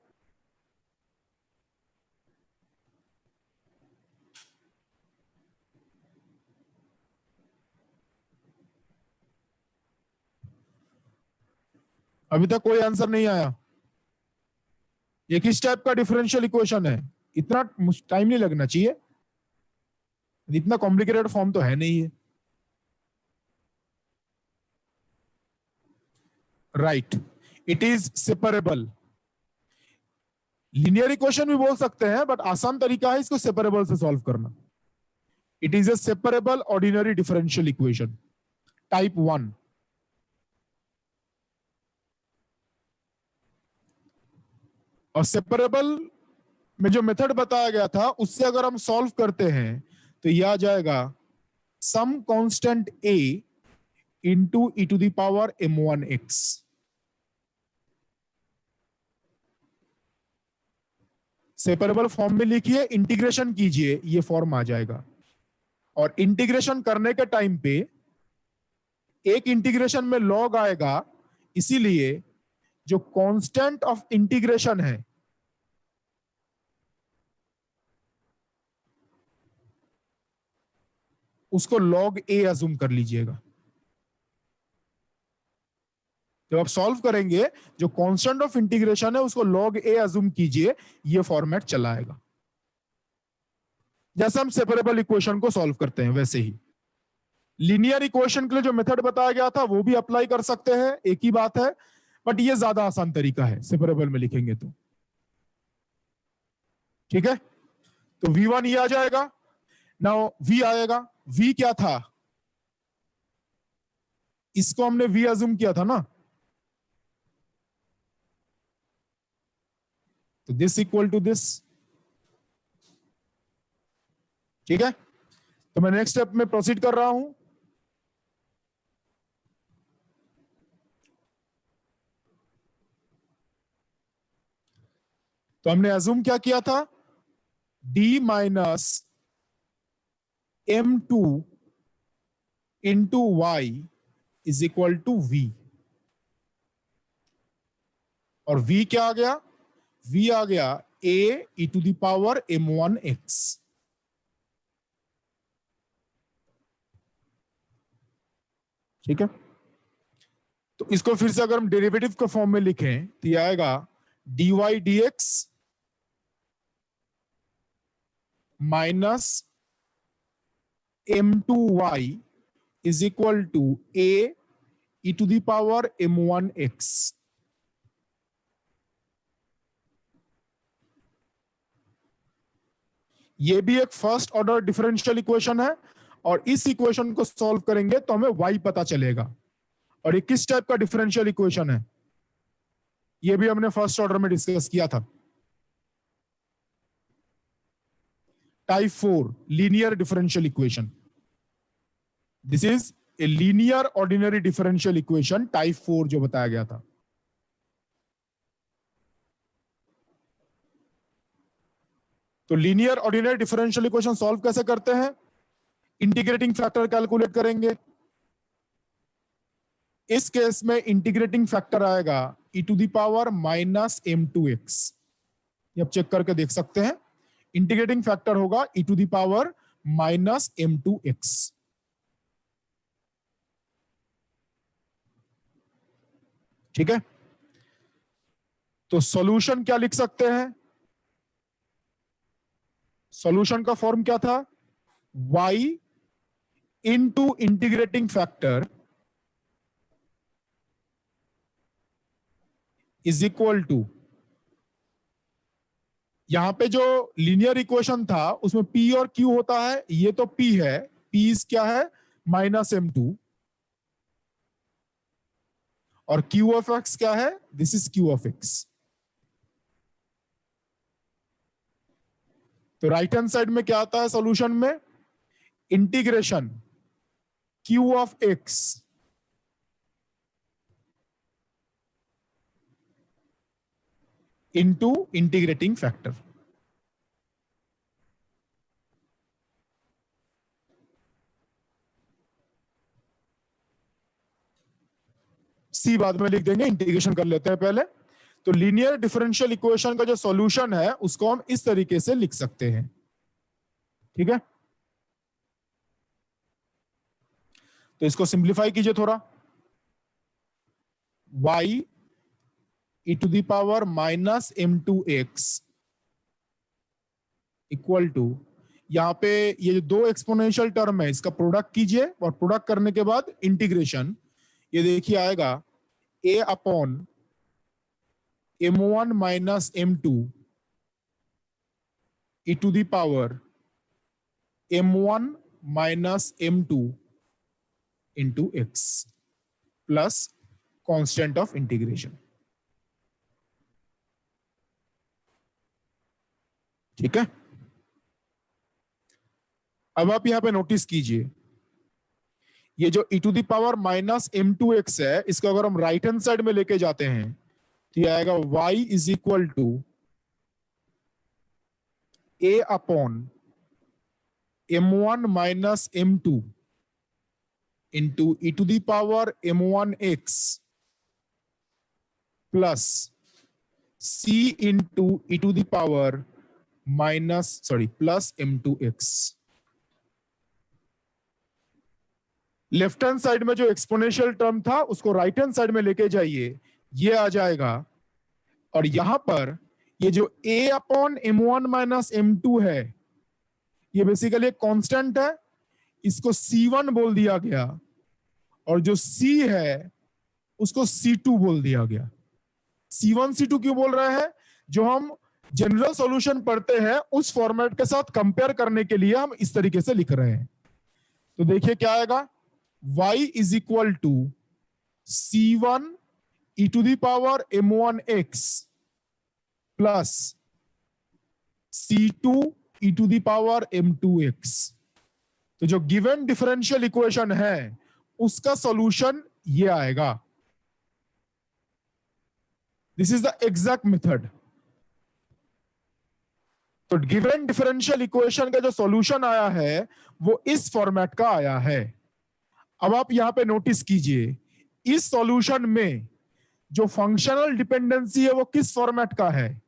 अभी तक कोई आंसर नहीं आया। ये किस टाइप का डिफरेंशियल इक्वेशन है? इतना टाइम नहीं लगना चाहिए, इतना कॉम्प्लिकेटेड फॉर्म तो है नहीं है। Right, it is separable. Linear equation भी बोल सकते हैं, बट आसान तरीका है इसको सेपरेबल से सॉल्व करना। It is a separable ordinary differential equation type 1। और सेपरेबल में जो मेथड बताया गया था उससे अगर हम सॉल्व करते हैं तो यह आ जाएगा some constant a into e to the power m1x। Separable form में लिखिए, इंटीग्रेशन कीजिए, ये फॉर्म आ जाएगा। और इंटीग्रेशन करने के टाइम पे एक इंटीग्रेशन में लॉग आएगा, इसीलिए जो कांस्टेंट ऑफ इंटीग्रेशन है उसको log a अज्यूम कर लीजिएगा। जब आप सॉल्व करेंगे जो कांस्टेंट ऑफ इंटीग्रेशन है उसको log a अज्यूम कीजिए, ये फॉर्मेट चला आएगा। जैसे हम सेपरेबल इक्वेशन को सॉल्व करते हैं वैसे ही लीनियर इक्वेशन के लिए जो मेथड बताया गया था वो भी अप्लाई कर सकते हैं, एक ही बात है, बट ये ज्यादा आसान तरीका है सेपरेबल में लिखेंगे तो। ठीक है, तो v1 ये आ जाएगा। नाउ v आएगा, v क्या था, इसको हमने v अज्यूम किया था ना, तो दिस इक्वल टू दिस। ठीक है, तो मैं नेक्स्ट स्टेप में प्रोसीड कर रहा हूं। तो हमने अज्यूम क्या किया था, d minus m2 into y is equal to v। और v क्या आ गया, v आ गया a e to the power m1x। ठीक है, तो इसको फिर से अगर हम डेरिवेटिव के फॉर्म में लिखें तो ये आएगा dy dx minus m2y is equal to a e to the power m1x। ये भी एक फर्स्ट ऑर्डर डिफरेंशियल इक्वेशन है, और इस इक्वेशन को सॉल्व करेंगे तो हमें y पता चलेगा। और ये किस टाइप का डिफरेंशियल इक्वेशन है, ये भी हमने फर्स्ट ऑर्डर में डिस्कस किया था, type 4 linear differential equation. This is a linear ordinary differential equation type 4 जो बताया गया था। तो linear ordinary differential equation solve कैसे करते हैं, इंटीग्रेटिंग फैक्टर कैलकुलेट करेंगे। इस केस में इंटीग्रेटिंग फैक्टर आएगा e to the power minus m2x। ये आप चेक करके देख सकते हैं, इंटीग्रेटिंग फैक्टर होगा e to the power minus m2x। ठीक है, तो सॉल्यूशन क्या लिख सकते हैं, सॉल्यूशन का फॉर्म क्या था, y into integrating factor is equal to, यहां पे जो लीनियर इक्वेशन था उसमें P और Q होता है, ये तो P है, P इस क्या है -m2, और Q ऑफ x क्या है, this is Q of x। तो राइट हैंड साइड में क्या आता है सॉल्यूशन में, integration Q of x into integrating factor. C बाद में लिख देंगे, इंटीग्रेशन कर लेते हैं पहले। तो लीनियर डिफरेंशियल इक्वेशन का जो सॉल्यूशन है उसको हम इस तरीके से लिख सकते हैं, ठीक है। तो इसको सिंप्लीफाई कीजिए थोड़ा, y e to the power -m2x equal to, यहां पे ये जो दो एक्सपोनेंशियल टर्म है इसका प्रोडक्ट कीजिए, और प्रोडक्ट करने के बाद इंटीग्रेशन, ये देखिए आएगा a upon m1 minus m2 e to the power m1 minus m2 into x plus constant of integration, ठीक है। अब आप यहां पे नोटिस कीजिए, ये जो e to the power -m2x है, इसको अगर हम राइट हैंड साइड में लेके जाते हैं तो ये आएगा y is equal to a upon m1 minus m2 into e to the power m1x plus c into e to the power plus m2x। Left hand side में जो एक्सपोनेंशियल टर्म था उसको राइट हैंड साइड में लेके जाइए, ये आ जाएगा, और यहां पर ये जो a upon m1 minus m2 है ये बेसिकली एक कांस्टेंट है, इसको c1 बोल दिया गया, और जो c है उसको c2 बोल दिया गया। c1 c2 क्यों बोल रहे हैं, जो हम जनरल सॉल्यूशन पढ़ते हैं उस फॉर्मेट के साथ कंपेयर करने के लिए हम इस तरीके से लिख रहे हैं। तो देखिए क्या आएगा, y is equal to c1 e to the power m1x plus c2 e to the power m2x। तो जो गिवन डिफरेंशियल इक्वेशन है उसका सॉल्यूशन ये आएगा। This is the exact method. तो गिवन डिफरेंशियल इक्वेशन का जो सॉल्यूशन आया है वो इस फॉर्मेट का आया है। अब आप यहां पे नोटिस कीजिए, इस सॉल्यूशन में जो फंक्शनल डिपेंडेंसी है वो किस फॉर्मेट का है,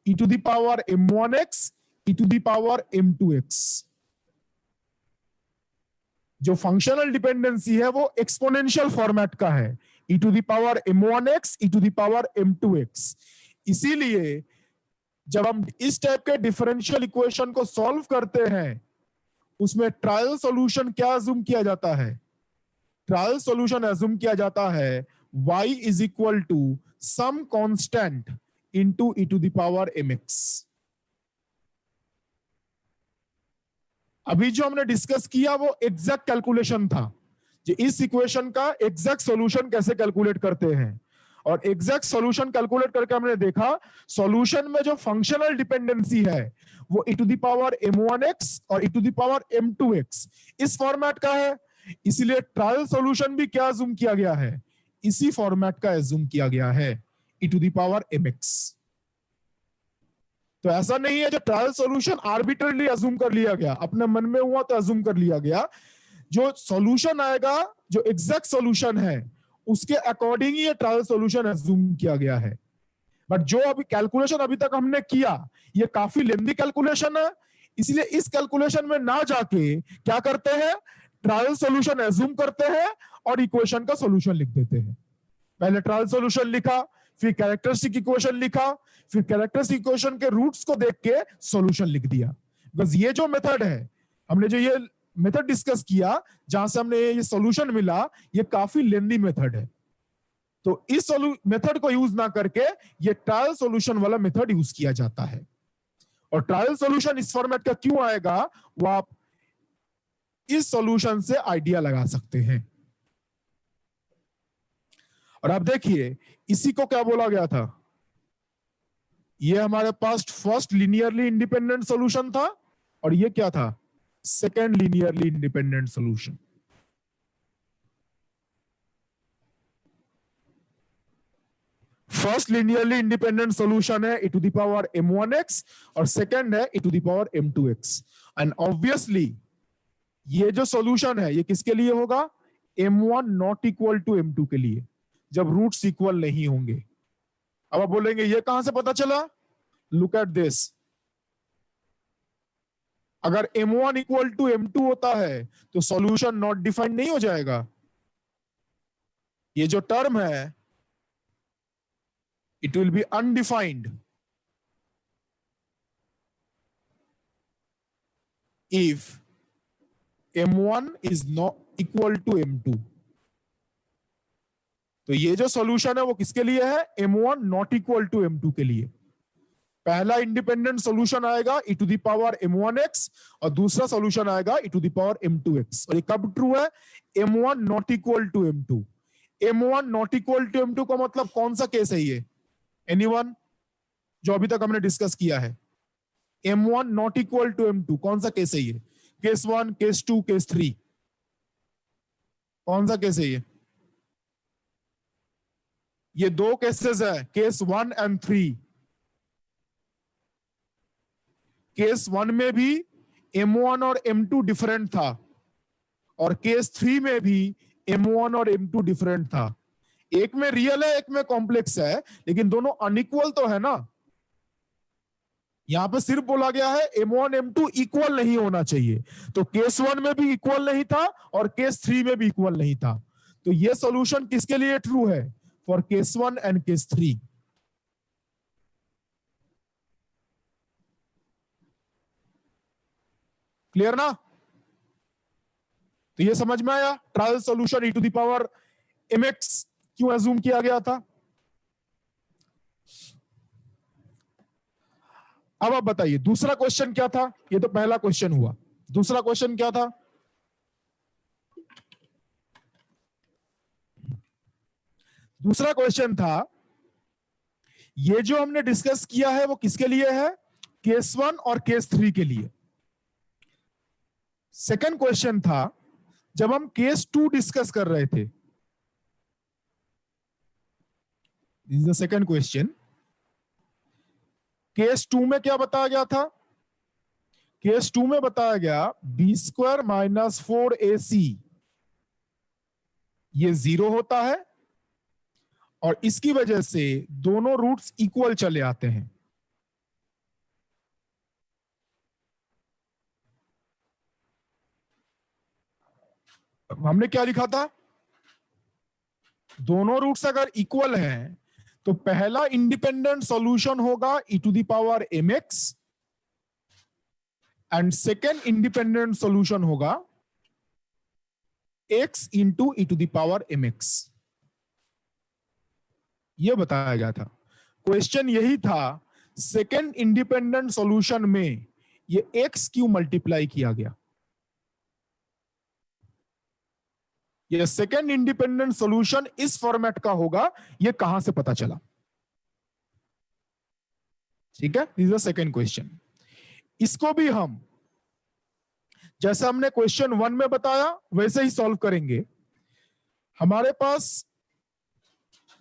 e to the power m1x e to the power m2x। जो फंक्शनल डिपेंडेंसी है वो एक्सपोनेंशियल फॉर्मेट का है, e to the power m1x e to the power m2x। इसीलिए जब हम इस टाइप के डिफरेंशियल इक्वेशन को सॉल्व करते हैं उसमें ट्रायल सॉल्यूशन क्या अज्यूम किया जाता है, ट्रायल सॉल्यूशन अज्यूम किया जाता है y is equal to some constant into e to the power mx। अभी जो हमने डिस्कस किया वो एग्जैक्ट कैलकुलेशन था, जो इस इक्वेशन का एग्जैक्ट सॉल्यूशन कैसे कैलकुलेट करते हैं, और एग्जैक्ट सॉल्यूशन कैलकुलेट करके हमने देखा सॉल्यूशन में जो फंक्शनल डिपेंडेंसी है वो e to the power m1x और e to the power m2x इस फॉर्मेट का है। इसलिए ट्रायल सॉल्यूशन भी क्या अज्यूम किया गया है, इसी फॉर्मेट का अज्यूम किया गया है, e to the power mx। तो ऐसा नहीं है जो ट्रायल सॉल्यूशन आर्बिट्रली अज्यूम कर लिया गया, अपने मन में हुआ तो अज्यूम कर लिया गया। जो सॉल्यूशन आएगा, जो एग्जैक्ट सॉल्यूशन है उसके अकॉर्डिंग ही ये ट्रायल सॉल्यूशन अज्यूम किया गया है। बट जो अभी कैलकुलेशन अभी तक हमने किया ये काफी लेंथी कैलकुलेशन है, इसलिए इस कैलकुलेशन में ना जाके क्या करते हैं, ट्रायल सॉल्यूशन अज्यूम करते हैं और इक्वेशन का सॉल्यूशन लिख देते हैं। पहले ट्रायल सॉल्यूशन लिखा, फिर कैरेक्टरिस्टिक इक्वेशन लिखा, फिर कैरेक्टरिस्टिक इक्वेशन के रूट्स को देख के सॉल्यूशन लिख दिया। बिकॉज ये जो मेथड है, हमने जो ये मेथड डिस्कस किया जहां से हमने ये सॉल्यूशन मिला, ये काफी लेंदी मेथड है, तो इस मेथड को यूज ना करके ये ट्रायल सॉल्यूशन वाला मेथड यूज किया जाता है। और ट्रायल सॉल्यूशन इस फॉर्मेट का क्यों आएगा, वो आप इस सॉल्यूशन से आइडिया लगा सकते हैं। और आप देखिए इसी को क्या बोला गया था, ये हमारे पास फर्स्ट लीनियरली इंडिपेंडेंट सॉल्यूशन था और ये क्या था, second linearly independent solution. First linearly independent solution है e to the power m1x और सेकंड है e to the power m2x। And obviously ये जो सॉल्यूशन है ये किसके लिए होगा, m1 not equal to m2 के लिए, जब रूट्स इक्वल नहीं होंगे। अब आप बोलेंगे ये कहां से पता चला, लुक एट दिस, अगर m1 इक्वल टू m2 होता है तो सॉल्यूशन नॉट डिफाइंड नहीं हो जाएगा। ये जो टर्म है it will be undefined if m1 is not equal to m2। तो ये जो सॉल्यूशन है वो किसके लिए है, m1 not equal to m2 के लिए। पहला इंडिपेंडेंट सॉल्यूशन आएगा e to the power m1x और दूसरा सॉल्यूशन आएगा e to the power m2x। और ये कब ट्रू है, m1 not equal to m2। m1 not equal to m2 का मतलब कौन सा केस है ये, एनीवन जो अभी तक हमने डिस्कस किया है, m1 not equal to m2 कौन सा केस है ये, केस 1, केस 2, केस 3, कौन सा केस है ये दो केसेस है, केस 1 एंड 3। केस 1 में भी m1 और m2 डिफरेंट था और केस 3 में भी m1 और m2 डिफरेंट था। एक में रियल है एक में कॉम्प्लेक्स है, लेकिन दोनों अनइक्वल तो है ना। यहां पे सिर्फ बोला गया है m1 m2 इक्वल नहीं होना चाहिए, तो केस 1 में भी इक्वल नहीं था और केस 3 में भी इक्वल नहीं था। तो ये सॉल्यूशन किसके लिए ट्रू है, for case 1 and case 3। Clear ना, तो ये समझ में आया trial solution e to the power mx क्यों अज्यूम किया गया था। अब आप बताइए दूसरा क्वेश्चन क्या था, ये तो पहला क्वेश्चन हुआ, दूसरा क्वेश्चन क्या था, दूसरा क्वेश्चन था ये जो हमने डिस्कस किया है वो किसके लिए है, केस 1 और केस 3 के लिए। सेकंड क्वेश्चन था जब हम केस 2 डिस्कस कर रहे थे, this is the second question. Case 2 में क्या बताया गया था, केस 2 में बताया गया b² माइनस 4ac ये 0 होता है और इसकी वजह से दोनों रूट्स इक्वल चले आते हैं। हमने क्या लिखा था, दोनों रूट्स अगर इक्वल हैं तो पहला इंडिपेंडेंट सॉल्यूशन होगा e to the power mx and second independent solution होगा x into e to the power mx। यह बताया गया था। क्वेश्चन यही था सेकेंड इंडिपेंडेंट सॉल्यूशन में ये x क्यों मल्टीप्लाई किया गया, ये सेकेंड इंडिपेंडेंट सॉल्यूशन इस फॉर्मेट का होगा, ये कहां से पता चला। ठीक है, this is the second question. इसको भी हम जैसे हमने क्वेश्चन 1 में बताया वैसे ही सॉल्व करेंगे। हमारे पास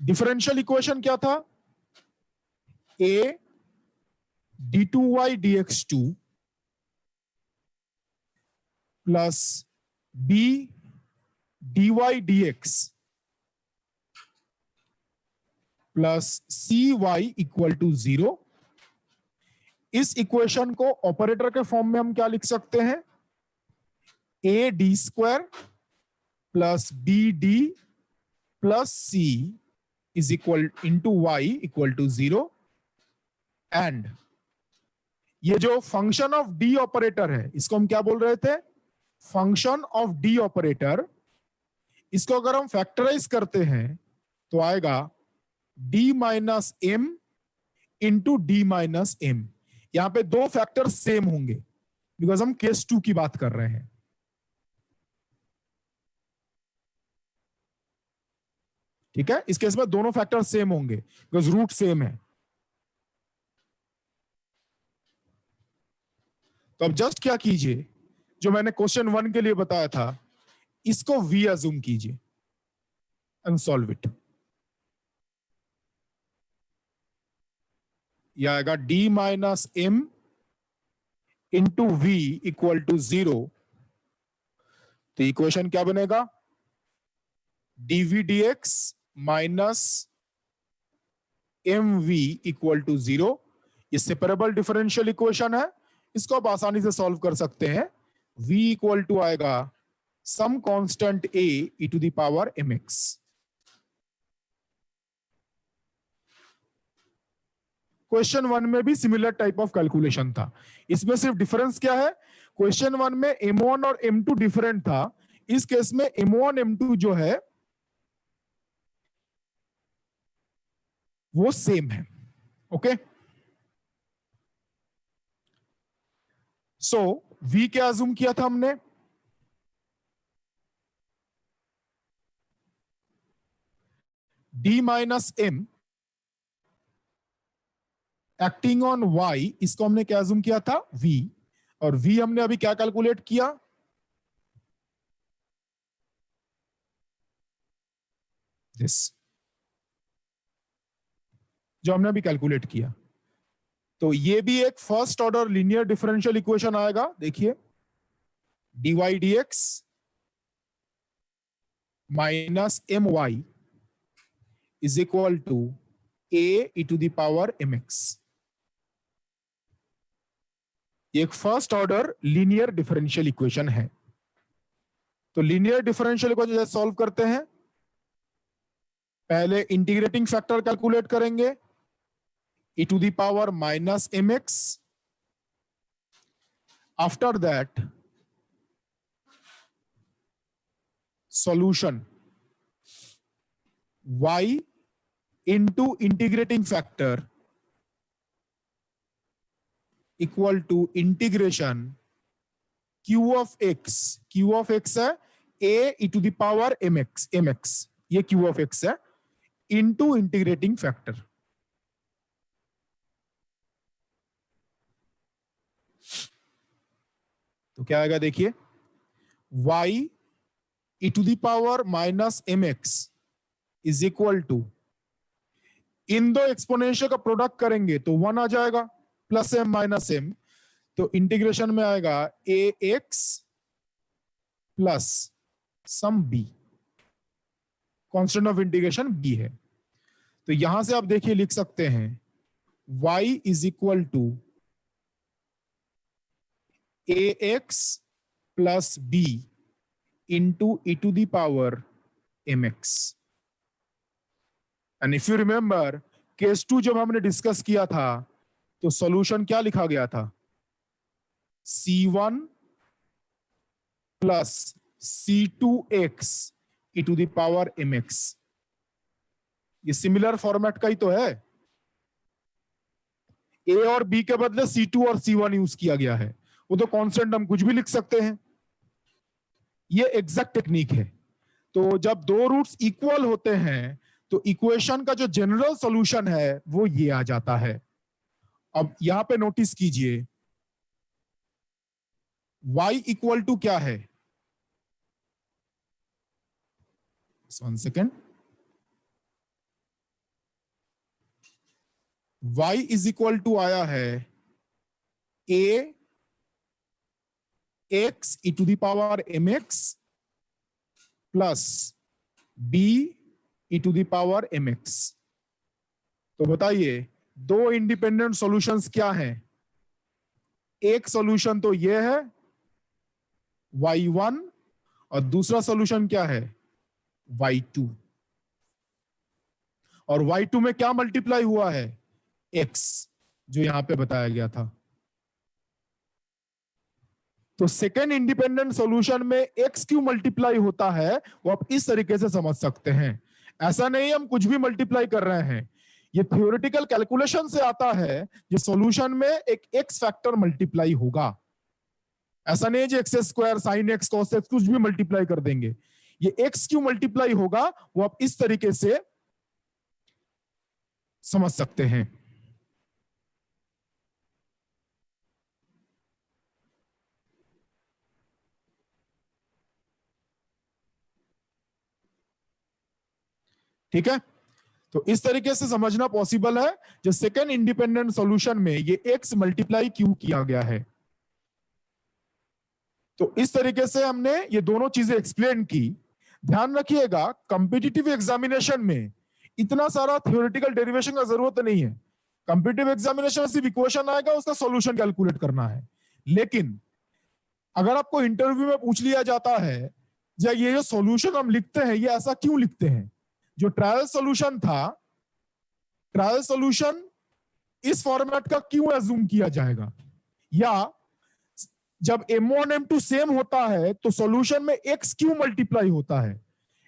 डिफरेंशियल इक्वेशन क्या था, a d2y dx2 plus b dy dx plus cy equal to 0। इस इक्वेशन को ऑपरेटर के फॉर्म में हम क्या लिख सकते हैं, a d² plus b d plus c is equal into y equal to 0 and ये जो फंक्शन ऑफ d ऑपरेटर है इसको हम क्या बोल रहे थे, फंक्शन ऑफ डी ऑपरेटर, इसको अगर हम फैक्टराइज करते हैं तो आएगा d minus m into d minus m. यहां पे दो फैक्टर सेम होंगे बिकॉज हम केस 2 की बात कर रहे हैं। ठीक है, इस केस में दोनों फैक्टर सेम होंगे बिकॉज रूट सेम है। तो अब जस्ट क्या कीजिए, जो मैंने क्वेश्चन 1 के लिए बताया था, इसको v अज्यूम कीजिए एंड सॉल्व इट। यह आएगा d minus m into v equal to 0। तो इक्वेशन क्या बनेगा, dv dx minus m v equal to 0। ये सेपरेबल डिफरेंशियल इक्वेशन है, इसको आप आसानी से सॉल्व कर सकते हैं। v इक्वल टू आएगा some constant a e to the power mx। Question 1 में भी सिमिलर टाइप ऑफ कैलकुलेशन था, इसमें सिर्फ डिफरेंस क्या है, क्वेश्चन 1 में m1 और m2 डिफरेंट था, इस केस में m1 m2 जो है वो सेम है। ओके, सो v क्या अज्यूम किया था हमने, d minus am acting on y, इसको हमने क्या अज्यूम किया था, v, और v हमने अभी क्या कैलकुलेट किया, दिस जो हमने अभी कैलकुलेट किया। तो ये भी एक first order linear differential equation आएगा। देखिए dy dx minus m y is equal to a e to the power mx। एक first order linear differential equation है। तो लीनियर डिफरेंशियल इक्वेशन जैसे सॉल्व करते हैं, पहले इंटीग्रेटिंग फैक्टर कैलकुलेट करेंगे e to the power minus mx। After that, solution y into integrating factor equal to integration q of x। q of x है a e to the power mx, ये q of x है, into integrating factor। तो क्या आएगा, देखिए y e to the power minus mx is equal to, इन दो exponential का प्रोडक्ट करेंगे तो 1 आ जाएगा, प्लस m माइनस m, तो इंटीग्रेशन में आएगा ax plus some b, constant of integration b है। तो यहां से आप देखिए लिख सकते हैं y is equal to ax plus b into e to the power mx। And if you remember case 2 जब हमने डिस्कस किया था तो सॉल्यूशन क्या लिखा गया था, c1 plus c2x e to the power mx। ये सिमिलर फॉर्मेट का ही तो है, a और b के बदले c2 और c1 यूज किया गया है, वो तो कांस्टेंट हम कुछ भी लिख सकते हैं। ये एग्जैक्ट टेक्निक है। तो जब दो रूट्स इक्वल होते हैं तो इक्वेशन का जो जनरल सॉल्यूशन है वो ये आ जाता है। अब यहां पे नोटिस कीजिए y इक्वल टू क्या है, 1 second, y is equal to आया है a x e to the power mx plus b e to the power mx। तो बताइए दो इंडिपेंडेंट सॉल्यूशंस क्या हैं, एक सॉल्यूशन तो ये है y1 और दूसरा सॉल्यूशन क्या है y2, और y2 में क्या मल्टीप्लाई हुआ है, x, जो यहां पे बताया गया था। तो सेकेंड इंडिपेंडेंट सॉल्यूशन में एक्स क्यू मल्टीप्लाई होता है, वो आप इस तरीके से समझ सकते हैं। ऐसा नहीं हम कुछ भी मल्टीप्लाई कर रहे हैं, ये थ्योरेटिकल कैलकुलेशन से आता है। ये सॉल्यूशन में एक एक्स फैक्टर मल्टीप्लाई होगा, ऐसा नहीं है x square sine x cos x कुछ भी मल्टीप्लाई कर देंगे। ये एक्स क्यू मल्टीप्लाई होगा, वो आप इस तरीके से समझ सकते हैं। ठीक है, तो इस तरीके से समझना पॉसिबल है। जो सेकेंड इंडिपेंडेंट सॉल्यूशन में ये एक्स मल्टीप्लाई क्यू किया गया है। तो इस तरीके से हमने ये दोनों चीजें एक्सप्लेन की। ध्यान रखिएगा, कॉम्पिटिटिव एग्जामिनेशन में इतना सारा थ्योरेटिकल डेरिवेशन का जरूरत नहीं है। कॉम्पिटिटिव एग्जामिनेशन में सिर्फ इक्वेशन आएगा, उसका सॉल्यूशन कैलकुलेट करना है। लेकिन अगर आपको इंटरव्यू में पूछ लिया जाता है, या ये जो सॉल्यूशन हम लिखते हैं ये ऐसा क्यों लिखते हैं, जो ट्रायल सॉल्यूशन था, ट्रायल सॉल्यूशन इस फॉर्मेट का क्यों एज्यूम किया जाएगा, या जब M1 M2 सेम होता है तो सॉल्यूशन में x क्यों मल्टीप्लाई होता है।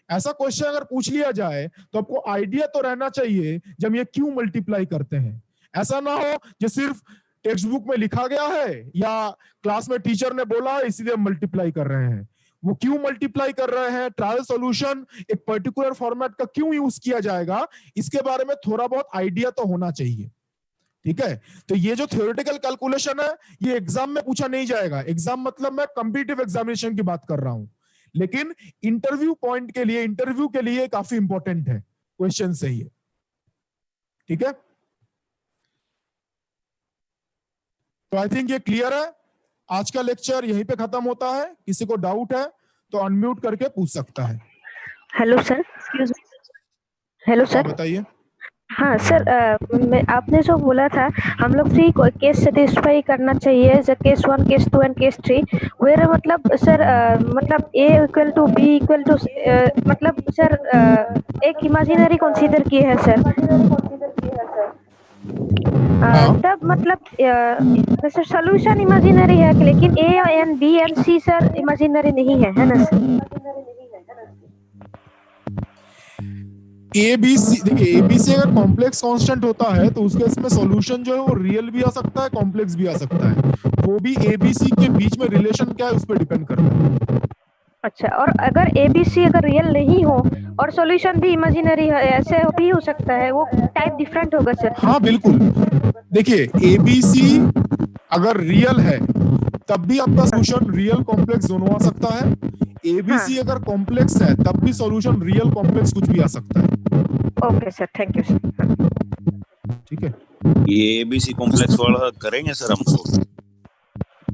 ऐसा क्वेश्चन अगर पूछ लिया जाए तो आपको आइडिया तो रहना चाहिए जब ये क्यों मल्टीप्लाई करते हैं। ऐसा ना हो जो सिर्फ टेक्स्ट बुक में लिखा गया है या क्लास में टीचर ने बोला है इसलिए मल्टीप्लाई कर रहे हैं। वो क्यों मल्टीप्लाई कर रहे हैं, ट्रायल सॉल्यूशन एक पर्टिकुलर फॉर्मेट का क्यों यूज किया जाएगा, इसके बारे में थोड़ा बहुत आइडिया तो होना चाहिए। ठीक है, तो ये जो थ्योरेटिकल कैलकुलेशन है ये एग्जाम में पूछा नहीं जाएगा। एग्जाम मतलब मैं कॉम्पिटिटिव एग्जामिनेशन की बात कर रहा हूं, लेकिन इंटरव्यू पॉइंट के लिए, इंटरव्यू के लिए काफी इंपॉर्टेंट है क्वेश्चन से ही। ठीक है, तो आई थिंक ये क्लियर है। आज का लेक्चर यहीं पे खत्म होता है। किसी को डाउट है तो अनम्यूट करके पूछ सकता है। Hello sir, excuse me. Hello sir, बताइए। हाँ सर, आपने जो बोला था हम लोग 3 केस सेटिस्फाई करना चाहिए, case 1, case 2 and case 3, where मतलब सर मतलब A equal to B equal to मतलब सर एक इमेजिनरी कंसीडर किए हैं सर। तब मतलब सर सोल्यूशन इमेजिनरी है, लेकिन A and B and C sir imaginary नहीं है ना सर? ABC देखिए, ABC अगर कॉम्प्लेक्स कांस्टेंट होता है तो उसके इसमें सॉल्यूशन जो है वो रियल भी आ सकता है, कॉम्प्लेक्स भी आ सकता है। वो भी ABC के बीच में रिलेशन क्या है उस पर डिपेंड करता है। अच्छा, और अगर ABC अगर रियल नहीं हो और सॉल्यूशन भी इमेजिनरी है, ऐसे भी हो सकता है, वो टाइप डिफरेंट होगा सर? हाँ बिल्कुल, देखिए ABC अगर रियल है तब भी आपका सॉल्यूशन रियल कॉम्प्लेक्स दोनों आ सकता है। ABC अगर कॉम्प्लेक्स है तब भी सॉल्यूशन रियल कॉम्प्लेक्स कुछ भी आ सकता है। Okay sir, thank you sir. ठीक है, ये ABC कॉम्प्लेक्स वाला करेंगे सर हम लोग।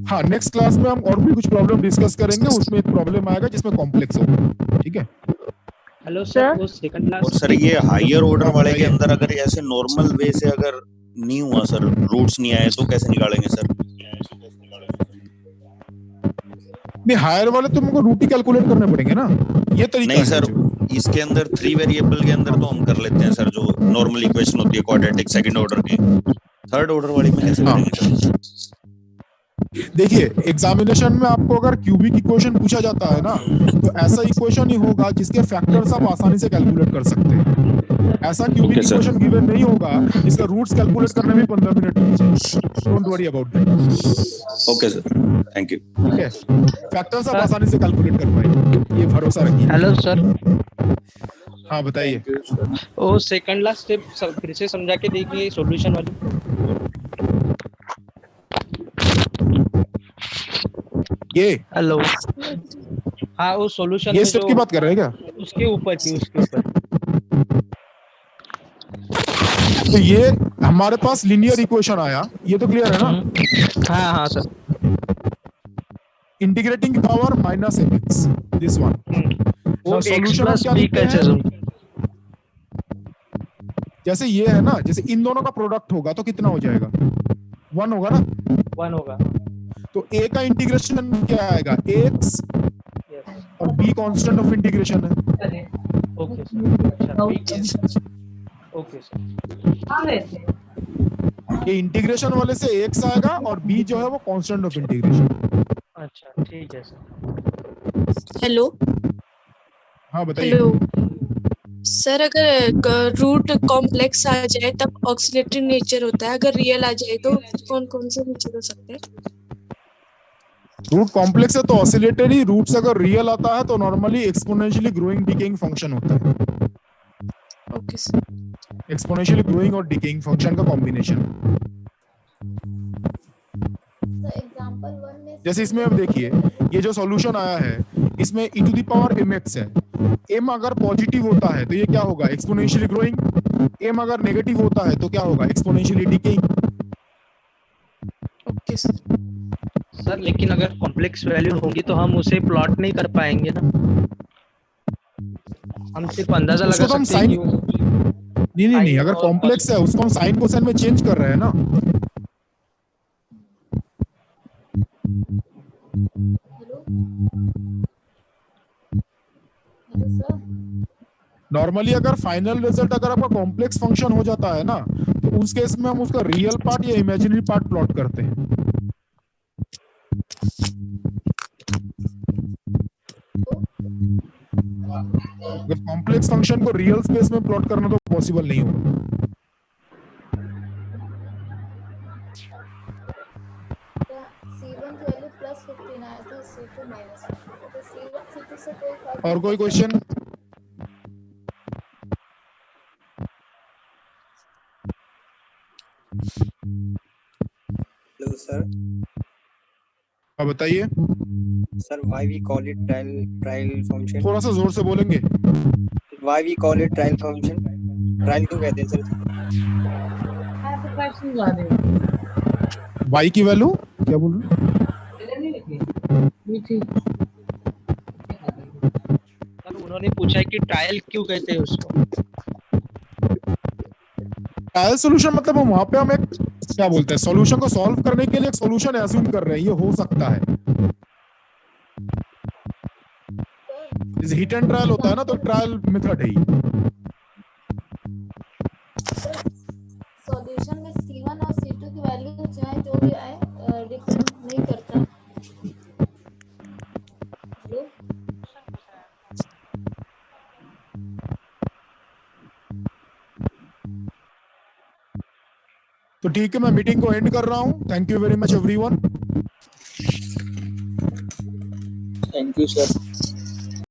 हाँ, नेक्स्ट क्लास में हम और भी कुछ प्रॉब्लम डिस्कस करेंगे, उसमें एक प्रॉब्लम आएगा जिसमें कॉम्प्लेक्स होगा। ठीक है, हेलो सर, वो सेकंड क्लास। और सर ये हायर ऑर्डर वाले के अंदर अगर ऐसे नॉर्मल वे से अगर नहीं हुआ सर, रूट्स नहीं आए तो कैसे निकालेंगे सर? नहीं, हायर वाले तो हमको रूट ही कैलकुलेट करने पड़ेंगे ना, ये तरीका नहीं सर, इसके अंदर 3 वेरिएबल के अंदर तो हम कर लेते हैं सर, जो नॉर्मल इक्वेशन होती है क्वाड्रेटिक सेकंड ऑर्डर की। थर्ड ऑर्डर वाली में कैसे करेंगे सर? देखिए, एग्जामिनेशन में आपको अगर क्यूबिक इक्वेशन पूछा जाता है ना, तो ऐसा इक्वेशन ही होगा जिसके फैक्टर्स आप आसानी से कैलकुलेट कर सकते हैं। ऐसा क्यूबिक इक्वेशन गिवन नहीं होगा जिसका रूट्स कैलकुलेट करने में 15 मिनट लग जाए। Don't worry about that. Okay sir, thank you. ठीक है, फैक्टर्स आप आसानी से कैलकुलेट कर पाएंगे, ये भरोसा रखिए। Hello sir. हाँ बताइए। वो सेकंड लास्ट स्टेप फिर से समझा के देखिए, सॉल्यूशन वाली। ये हेलो, हाँ वो सॉल्यूशन ये स्टेप की बात कर रहे हैं क्या? उसके ऊपर थी, उसके ऊपर। तो ये हमारे पास लीनियर इक्वेशन आया, ये तो क्लियर है ना? हाँ हाँ sir. Integrating power minus mx, this one. वो सॉल्यूशन x क्या b लिखते कैसे हैं? जैसे ये है ना, जैसे इन दोनों का प्रोडक्ट होगा तो कितना हो जाएगा? 1 होगा ना? 1 होगा। तो a का इंटीग्रेशन क्या आएगा? x और b कांस्टेंट ऑफ इंटीग्रेशन है। Okay sir. Okay sir. ये इंटीग्रेशन वाले से x आएगा और b जो है वो कांस्टेंट ऑफ इंटीग्रेशन। अच्छा ठीक है सर। हेलो हाँ बताइए। हेलो सर, अगर रूट कॉम्प्लेक्स आ जाए तब ऑक्सीलेटरी नेचर होता है, अगर रियल आ जाए तो कौन कौन से नेचर हो सकते हैं? रूट कॉम्प्लेक्स है तो ऑसिलेटरी, रूट्स अगर रियल आता है तो normally exponentially growing decaying function होता है। Okay sir. एक्सपोनेंशियली ग्रोइंग और डिकेइंग फंक्शन का कॉम्बिनेशन। जैसे इसमें अब देखिए, ये जो सॉल्यूशन आया है इसमें e to the power mx है। m अगर पॉजिटिव होता है तो ये क्या होगा? Exponentially growing. m अगर नेगेटिव होता है तो क्या होगा? Exponentially decaying. Okay sir. Sir लेकिन अगर कॉम्प्लेक्स वैल्यू होगी तो हम उसे प्लॉट नहीं कर पाएंगे ना, हम सिर्फ अंदाजा लगा उसको तो हम सकते हैं साइन, नहीं, अगर कॉम्प्लेक्स है उसको हम साइन कोसाइन में चेंज कर रहे हैं ना। नॉर्मली अगर फाइनल रिजल्ट अगर आपका कॉम्प्लेक्स फंक्शन हो जाता है ना तो उस केस में हम उसका रियल पार्ट या इमेजिनरी पार्ट प्लॉट करते हैं। अगर कॉम्प्लेक्स फंक्शन को रियल स्पेस में प्लॉट करना तो पॉसिबल नहीं होगा। और कोई क्वेश्चन? Hello sir. अब बताइए। Sir why we call it trial function? थोड़ा सा जोर से बोलेंगे। Why we call it trial function? Trial क्यों कहते हैं सर? आप क्वेश्चन ला रहे y की वैल्यू क्या बोल रहे हो? सर उन्होंने पूछा है कि ट्रायल क्यों कहते हैं उसको। ट्रायल सॉल्यूशन मतलब हम वहां पे हम एक क्या बोलते हैं, सॉल्यूशन को सॉल्व करने के लिए एक सॉल्यूशन एज्यूम कर रहे हैं, ये हो सकता है। जैसे हिट एंड ट्रायल होता है ना, तो ट्रायल मेथड है ही। सॉल्यूशन में C1 और C2 की वैल्यू चाहे जो भी आए डिपेंड नहीं करता। तो ठीक है, मैं मीटिंग को एंड कर रहा हूं। Thank you very much everyone. Thank you sir.